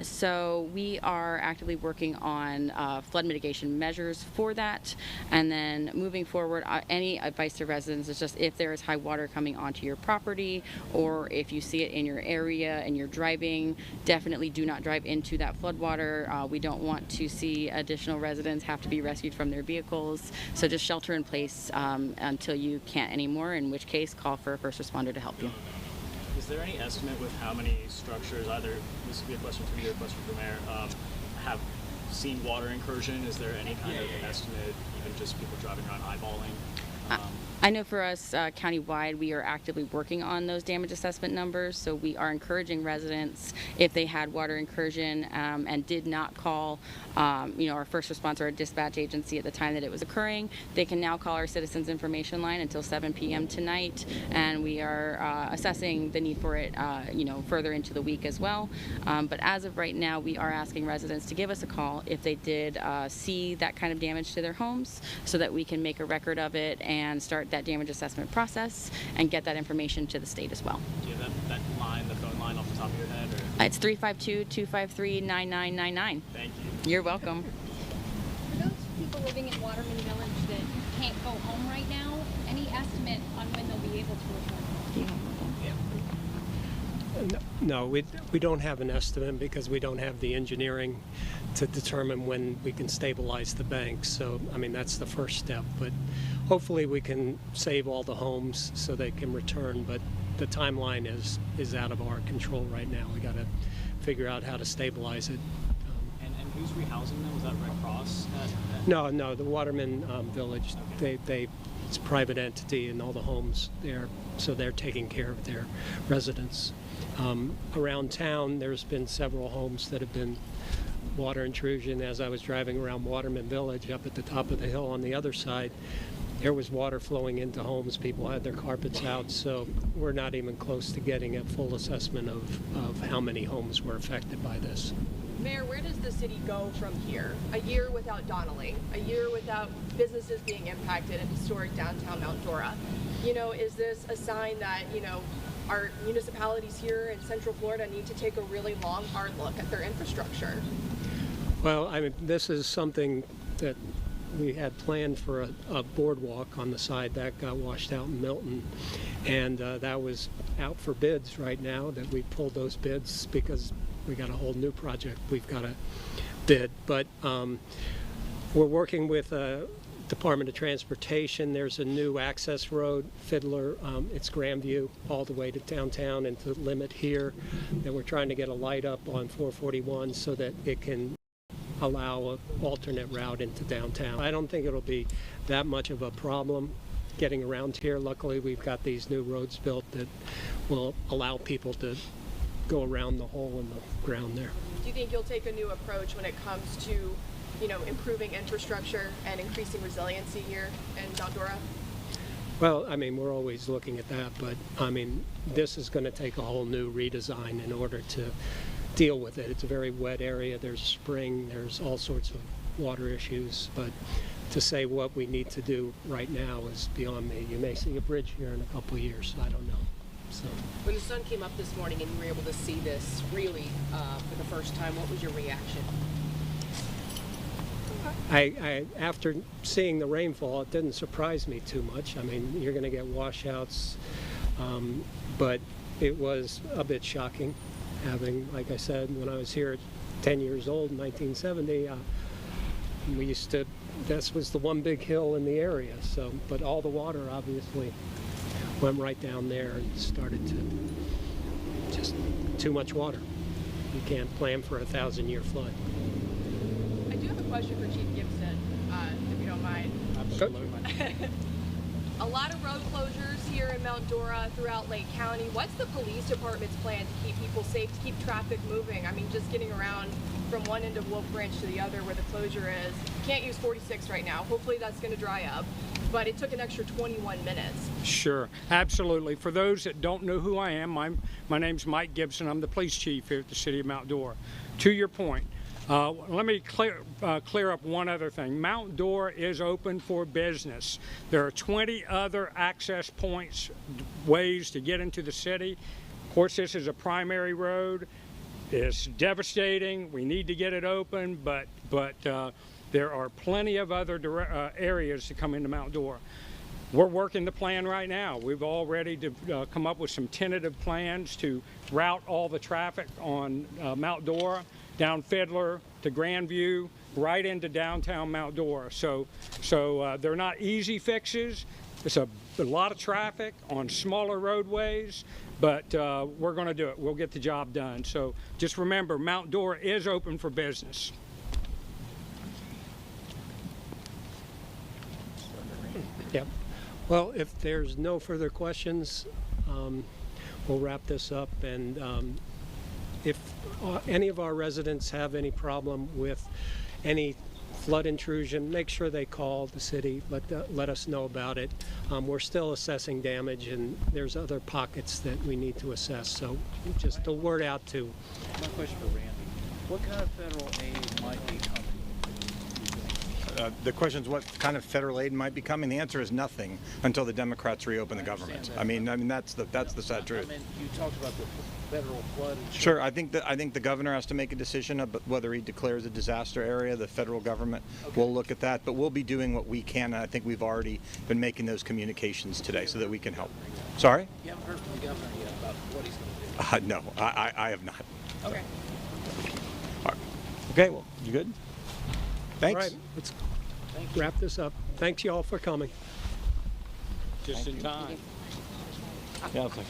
So we are actively working on flood mitigation measures for that, and then moving forward, any advice to residents is just if there is high water coming onto your property or if you see it in your area and you're driving, definitely do not drive into that flood water. We don't want to see additional residents have to be rescued from their vehicles, so just shelter in place until you can't anymore, in which case call for a first responder to help you. Is there any estimate with how many structures, either this would be a question for you or a question for Mayor, have seen water incursion? Is there any kind of estimate, even just people driving around eyeballing? I know for us, countywide, we are actively working on those damage assessment numbers, so we are encouraging residents, if they had water incursion and did not call our first response or our dispatch agency at the time that it was occurring, they can now call our Citizens Information Line until 7 p.m. tonight, and we are assessing the need for it further into the week as well. But as of right now, we are asking residents to give us a call if they did see that kind of damage to their homes, so that we can make a record of it and start that damage assessment process and get that information to the state as well. Do you have that line, the phone line off the top of your head? Or? It's 352-253-9999. Thank you. You're welcome. For those people living in Waterman Village that can't go home right now, any estimate on when they'll be able to return? No, we don't have an estimate because we don't have the engineering to determine when we can stabilize the bank. So, I mean, that's the first step. But hopefully we can save all the homes so they can return. But the timeline is out of our control right now. We got to figure out how to stabilize it. And who's rehousing them? Was that Red Cross? No, the Waterman Village. Okay. It's a private entity, and all the homes there, so they're taking care of their residents. Around town, there's been several homes that have been water intrusion. As I was driving around Waterman Village, up at the top of the hill on the other side, there was water flowing into homes. People had their carpets out, so we're not even close to getting a full assessment of how many homes were affected by this. Mayor, where does the city go from here? A year without Donnelly, a year without businesses being impacted in historic downtown Mount Dora. You know, is this a sign that, you know, our municipalities here in Central Florida need to take a really long, hard look at their infrastructure? Well, I mean, this is something that we had planned for a boardwalk on the side that got washed out in Milton, and that was out for bids right now. That we pulled those bids because we got a whole new project we've got to bid. But we're working with Department of Transportation. There's a new access road, Fiddler. It's Grandview all the way to downtown and to limit here. And we're trying to get a light up on 441 so that it can allow an alternate route into downtown. I don't think it'll be that much of a problem getting around here. Luckily, we've got these new roads built that will allow people to go around the hole in the ground there. Do you think you'll take a new approach when it comes to, you know, improving infrastructure and increasing resiliency here in Mount Dora? Well, I mean, we're always looking at that, but I mean, this is going to take a whole new redesign in order to deal with it. It's a very wet area. There's spring, there's all sorts of water issues, but to say what we need to do right now is beyond me. You may see a bridge here in a couple of years. I don't know. So, when the sun came up this morning and you were able to see this really for the first time, what was your reaction? I after seeing the rainfall, it didn't surprise me too much. I mean, you're going to get washouts, but it was a bit shocking. Having, like I said, when I was here at 10 years old in 1970, we used to, this was the one big hill in the area. So, but all the water obviously went right down there and started to, just too much water. You can't plan for a 1,000-year flood. I do have a question for Chief Gibson, if you don't mind. Absolutely. A lot of road closures here in Mount Dora throughout Lake County. What's the police department's plan to keep people safe, to keep traffic moving? I mean, just getting around from one end of Wolf Branch to the other where the closure is. Can't use 46 right now. Hopefully that's going to dry up. But it took an extra 21 minutes. Sure, absolutely. For those that don't know who I am, my name's Mike Gibson. I'm the police chief here at the City of Mount Dora. To your point, let me clear up one other thing. Mount Dora is open for business. There are 20 other access points, ways to get into the city. Of course, this is a primary road. It's devastating. We need to get it open, but there are plenty of other areas to come into Mount Dora. We're working the plan right now. We've already come up with some tentative plans to route all the traffic on Mount Dora, down Fiddler to Grandview, right into downtown Mount Dora. So they're not easy fixes. It's a lot of traffic on smaller roadways, but we're going to do it. We'll get the job done. So just remember, Mount Dora is open for business. Yep. Well, if there's no further questions, we'll wrap this up. And if any of our residents have any problem with any flood intrusion, make sure they call the city, let us know about it. We're still assessing damage, and there's other pockets that we need to assess. So just a word out to. My question for Randy: what kind of federal aid might be coming? The question is what kind of federal aid might be coming. The answer is nothing until the Democrats reopen the government. I mean that's the sad truth. I mean, you talked about the federal flood insurance. Sure, I think the governor has to make a decision about whether he declares a disaster area. The federal government will look at that, but we'll be doing what we can. And I think we've already been making those communications today so that we can help. Sorry? You haven't heard from the governor yet about what he's going to do? No, I have not. Okay. All right. Okay, well, you good? Thanks. All right, let's wrap this up. Thanks, y'all, for coming. Just in time. Yeah, I was like,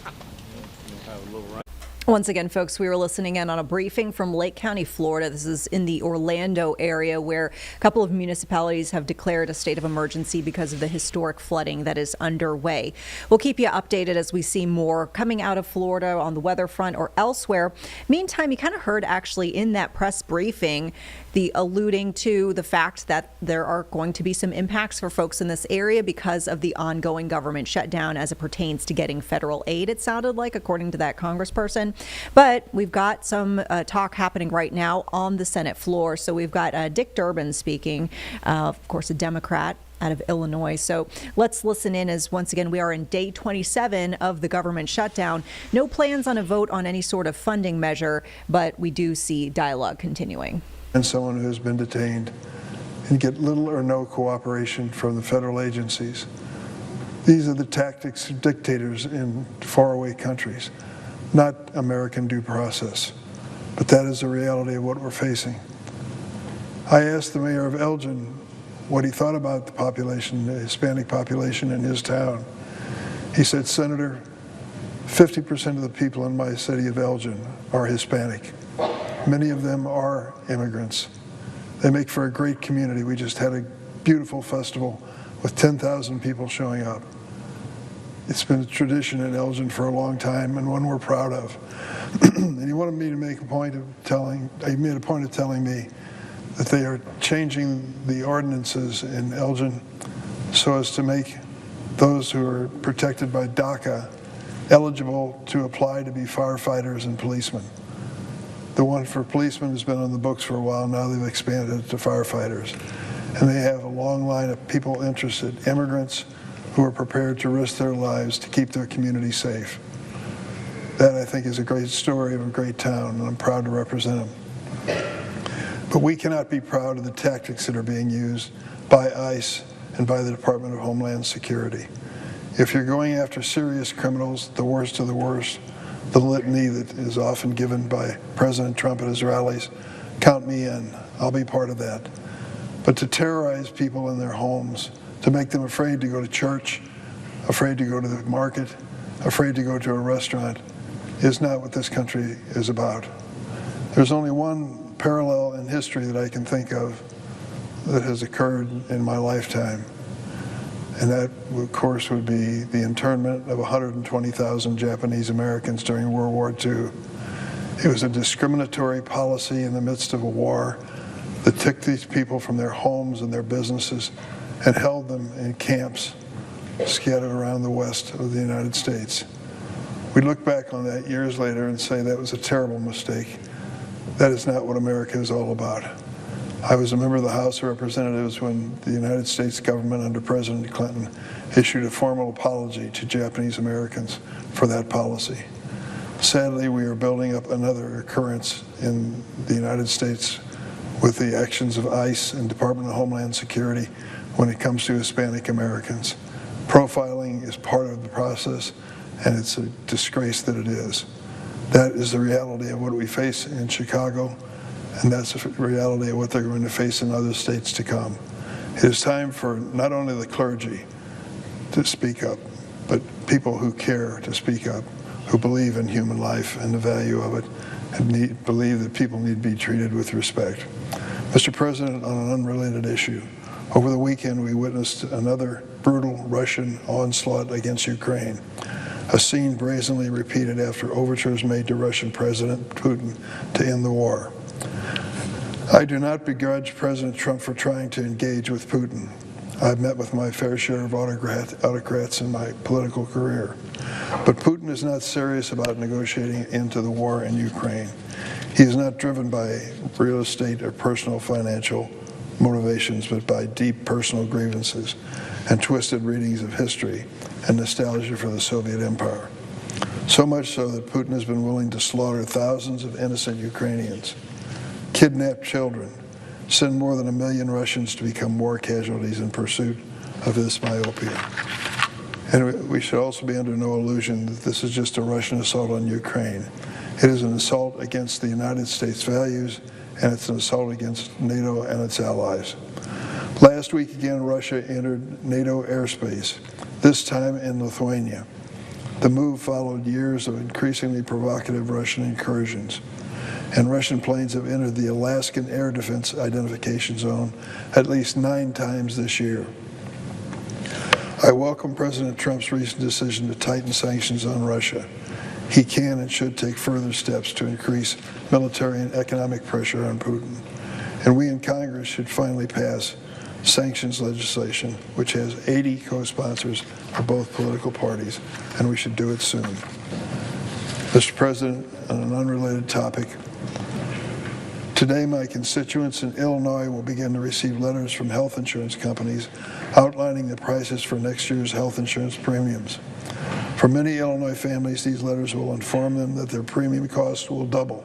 have a little run. Once again, folks, we were listening in on a briefing from Lake County, Florida. This is in the Orlando area where a couple of municipalities have declared a state of emergency because of the historic flooding that is underway. We'll keep you updated as we see more coming out of Florida on the weather front or elsewhere. Meantime, you kind of heard actually in that press briefing the alluding to the fact that there are going to be some impacts for folks in this area because of the ongoing government shutdown as it pertains to getting federal aid, it sounded like, according to that congressperson. But we've got some talk happening right now on the Senate floor. So we've got Dick Durbin speaking, of course, a Democrat out of Illinois. So let's listen in as once again, we are in day 27 of the government shutdown. No plans on a vote on any sort of funding measure, but we do see dialogue continuing. And someone who has been detained and get little or no cooperation from the federal agencies. These are the tactics of dictators in faraway countries, not American due process. But that is the reality of what we're facing. I asked the mayor of Elgin what he thought about the population, the Hispanic population in his town. He said, Senator, 50% of the people in my city of Elgin are Hispanic. Many of them are immigrants. They make for a great community. We just had a beautiful festival with 10,000 people showing up. It's been a tradition in Elgin for a long time and one we're proud of. And he wanted me to make a point of telling, he made a point of telling me that they are changing the ordinances in Elgin so as to make those who are protected by DACA eligible to apply to be firefighters and policemen. The one for policemen has been on the books for a while. Now they've expanded it to firefighters. And they have a long line of people interested, immigrants who are prepared to risk their lives to keep their community safe. That, I think, is a great story of a great town, and I'm proud to represent them. But we cannot be proud of the tactics that are being used by ICE and by the Department of Homeland Security. If you're going after serious criminals, the worst of the worst, the litany that is often given by President Trump at his rallies, count me in. I'll be part of that. But to terrorize people in their homes, to make them afraid to go to church, afraid to go to the market, afraid to go to a restaurant, is not what this country is about. There's only one parallel in history that I can think of that has occurred in my lifetime. And that, of course, would be the internment of 120,000 Japanese Americans during World War II. It was a discriminatory policy in the midst of a war that took these people from their homes and their businesses and held them in camps scattered around the west of the United States. We look back on that years later and say that was a terrible mistake. That is not what America is all about. I was a member of the House of Representatives when the United States government under President Clinton issued a formal apology to Japanese Americans for that policy. Sadly, we are building up another occurrence in the United States with the actions of ICE and Department of Homeland Security when it comes to Hispanic Americans. Profiling is part of the process, and it's a disgrace that it is. That is the reality of what we face in Chicago, and that's the reality of what they're going to face in other states to come. It is time for not only the clergy to speak up, but people who care to speak up, who believe in human life and the value of it, and believe that people need to be treated with respect. Mr. President, on an unrelated issue, over the weekend we witnessed another brutal Russian onslaught against Ukraine, a scene brazenly repeated after overtures made to Russian President Putin to end the war. I do not begrudge President Trump for trying to engage with Putin. I've met with my fair share of autocrats in my political career. But Putin is not serious about negotiating into the war in Ukraine. He is not driven by real estate or personal financial motivations, but by deep personal grievances and twisted readings of history and nostalgia for the Soviet Empire. So much so that Putin has been willing to slaughter thousands of innocent Ukrainians, kidnap children, send more than 1 million Russians to become war casualties in pursuit of his myopia. And we should also be under no illusion that this is just a Russian assault on Ukraine. It is an assault against the United States values, and it's an assault against NATO and its allies. Last week again, Russia entered NATO airspace, this time in Lithuania. The move followed years of increasingly provocative Russian incursions, and Russian planes have entered the Alaskan Air Defense Identification Zone at least 9 times this year. I welcome President Trump's recent decision to tighten sanctions on Russia. He can and should take further steps to increase military and economic pressure on Putin. And we in Congress should finally pass sanctions legislation, which has 80 co-sponsors of both political parties, and we should do it soon. Mr. President, on an unrelated topic, today my constituents in Illinois will begin to receive letters from health insurance companies outlining the prices for next year's health insurance premiums. For many Illinois families, these letters will inform them that their premium costs will double.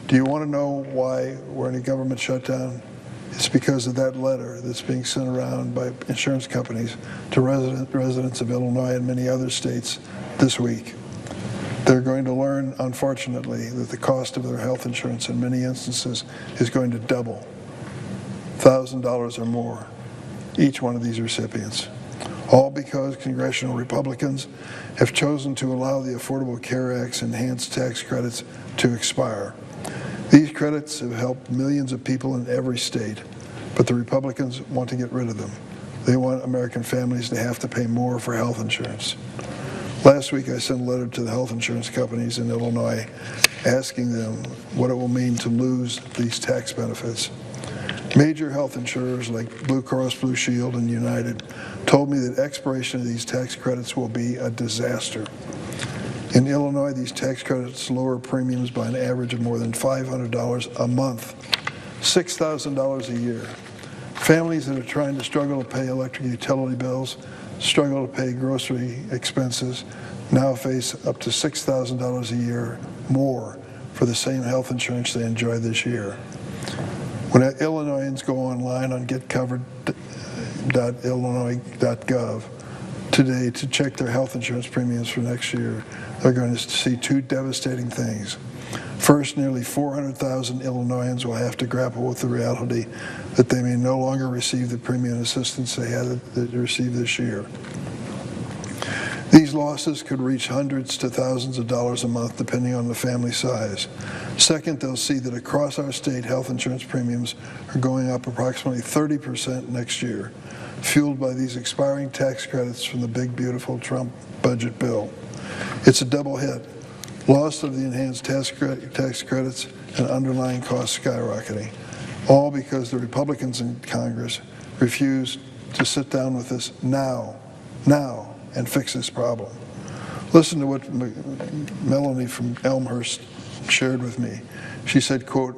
Do you want to know why we're in a government shutdown? It's because of that letter that's being sent around by insurance companies to residents of Illinois and many other states this week. They're going to learn, unfortunately, that the cost of their health insurance in many instances is going to double, $1,000 or more, each one of these recipients. All because congressional Republicans have chosen to allow the Affordable Care Act's enhanced tax credits to expire. These credits have helped millions of people in every state, but the Republicans want to get rid of them. They want American families to have to pay more for health insurance. Last week I sent a letter to the health insurance companies in Illinois asking them what it will mean to lose these tax benefits. Major health insurers like Blue Cross Blue Shield and United told me that expiration of these tax credits will be a disaster. In Illinois, these tax credits lower premiums by an average of more than $500 a month, $6,000 a year. Families that are trying to struggle to pay electric utility bills, struggle to pay grocery expenses, now face up to $6,000 a year more for the same health insurance they enjoyed this year. When Illinoisans go online on getcovered.illinois.gov today to check their health insurance premiums for next year, they're going to see 2 devastating things. First, nearly 400,000 Illinoisans will have to grapple with the reality that they may no longer receive the premium assistance they had received this year. These losses could reach hundreds to thousands of dollars a month, depending on the family size. Second, they'll see that across our state, health insurance premiums are going up approximately 30% next year, fueled by these expiring tax credits from the big, beautiful Trump budget bill. It's a double hit. Loss of the enhanced tax credits and underlying costs skyrocketing, all because the Republicans in Congress refuse to sit down with us now, and fix this problem. Listen to what Melanie from Elmhurst shared with me. She said, quote,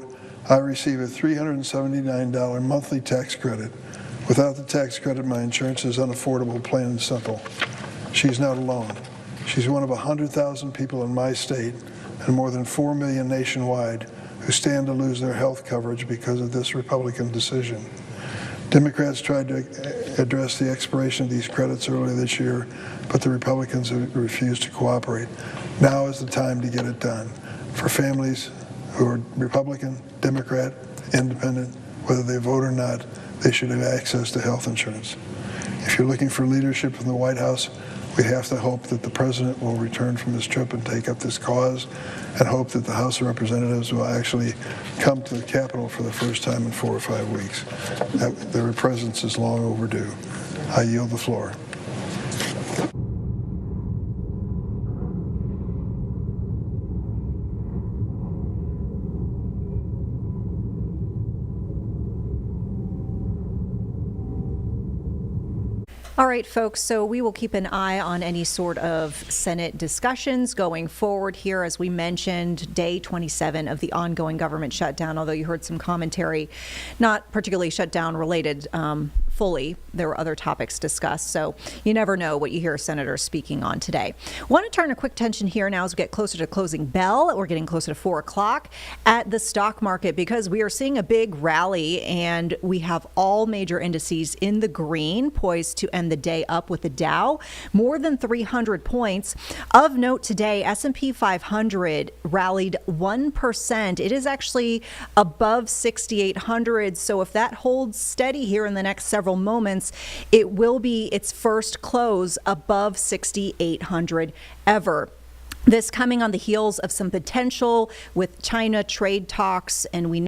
I receive a $379 monthly tax credit. Without the tax credit, my insurance is unaffordable, plain and simple. She's not alone. She's one of 100,000 people in my state and more than 4 million nationwide who stand to lose their health coverage because of this Republican decision. Democrats tried to address the expiration of these credits earlier this year, but the Republicans have refused to cooperate. Now is the time to get it done. For families who are Republican, Democrat, Independent, whether they vote or not, they should have access to health insurance. If you're looking for leadership from the White House, we have to hope that the president will return from his trip and take up this cause, and hope that the House of Representatives will actually come to the Capitol for the first time in 4 or 5 weeks. Their presence is long overdue. I yield the floor. All right, folks, so we will keep an eye on any sort of Senate discussions going forward here. As we mentioned, day 27 of the ongoing government shutdown, although you heard some commentary, not particularly shutdown related, fully. There were other topics discussed, so you never know what you hear senators speaking on today. Want to turn a quick attention here now as we get closer to closing bell. We're getting closer to 4 o'clock at the stock market because we are seeing a big rally, and we have all major indices in the green, poised to end the day up with the Dow more than 300 points. Of note today, S&P 500 rallied 1%. It is actually above 6,800. So if that holds steady here in the next several moments, it will be its first close above 6,800 ever. This coming on the heels of some potential with China trade talks, and we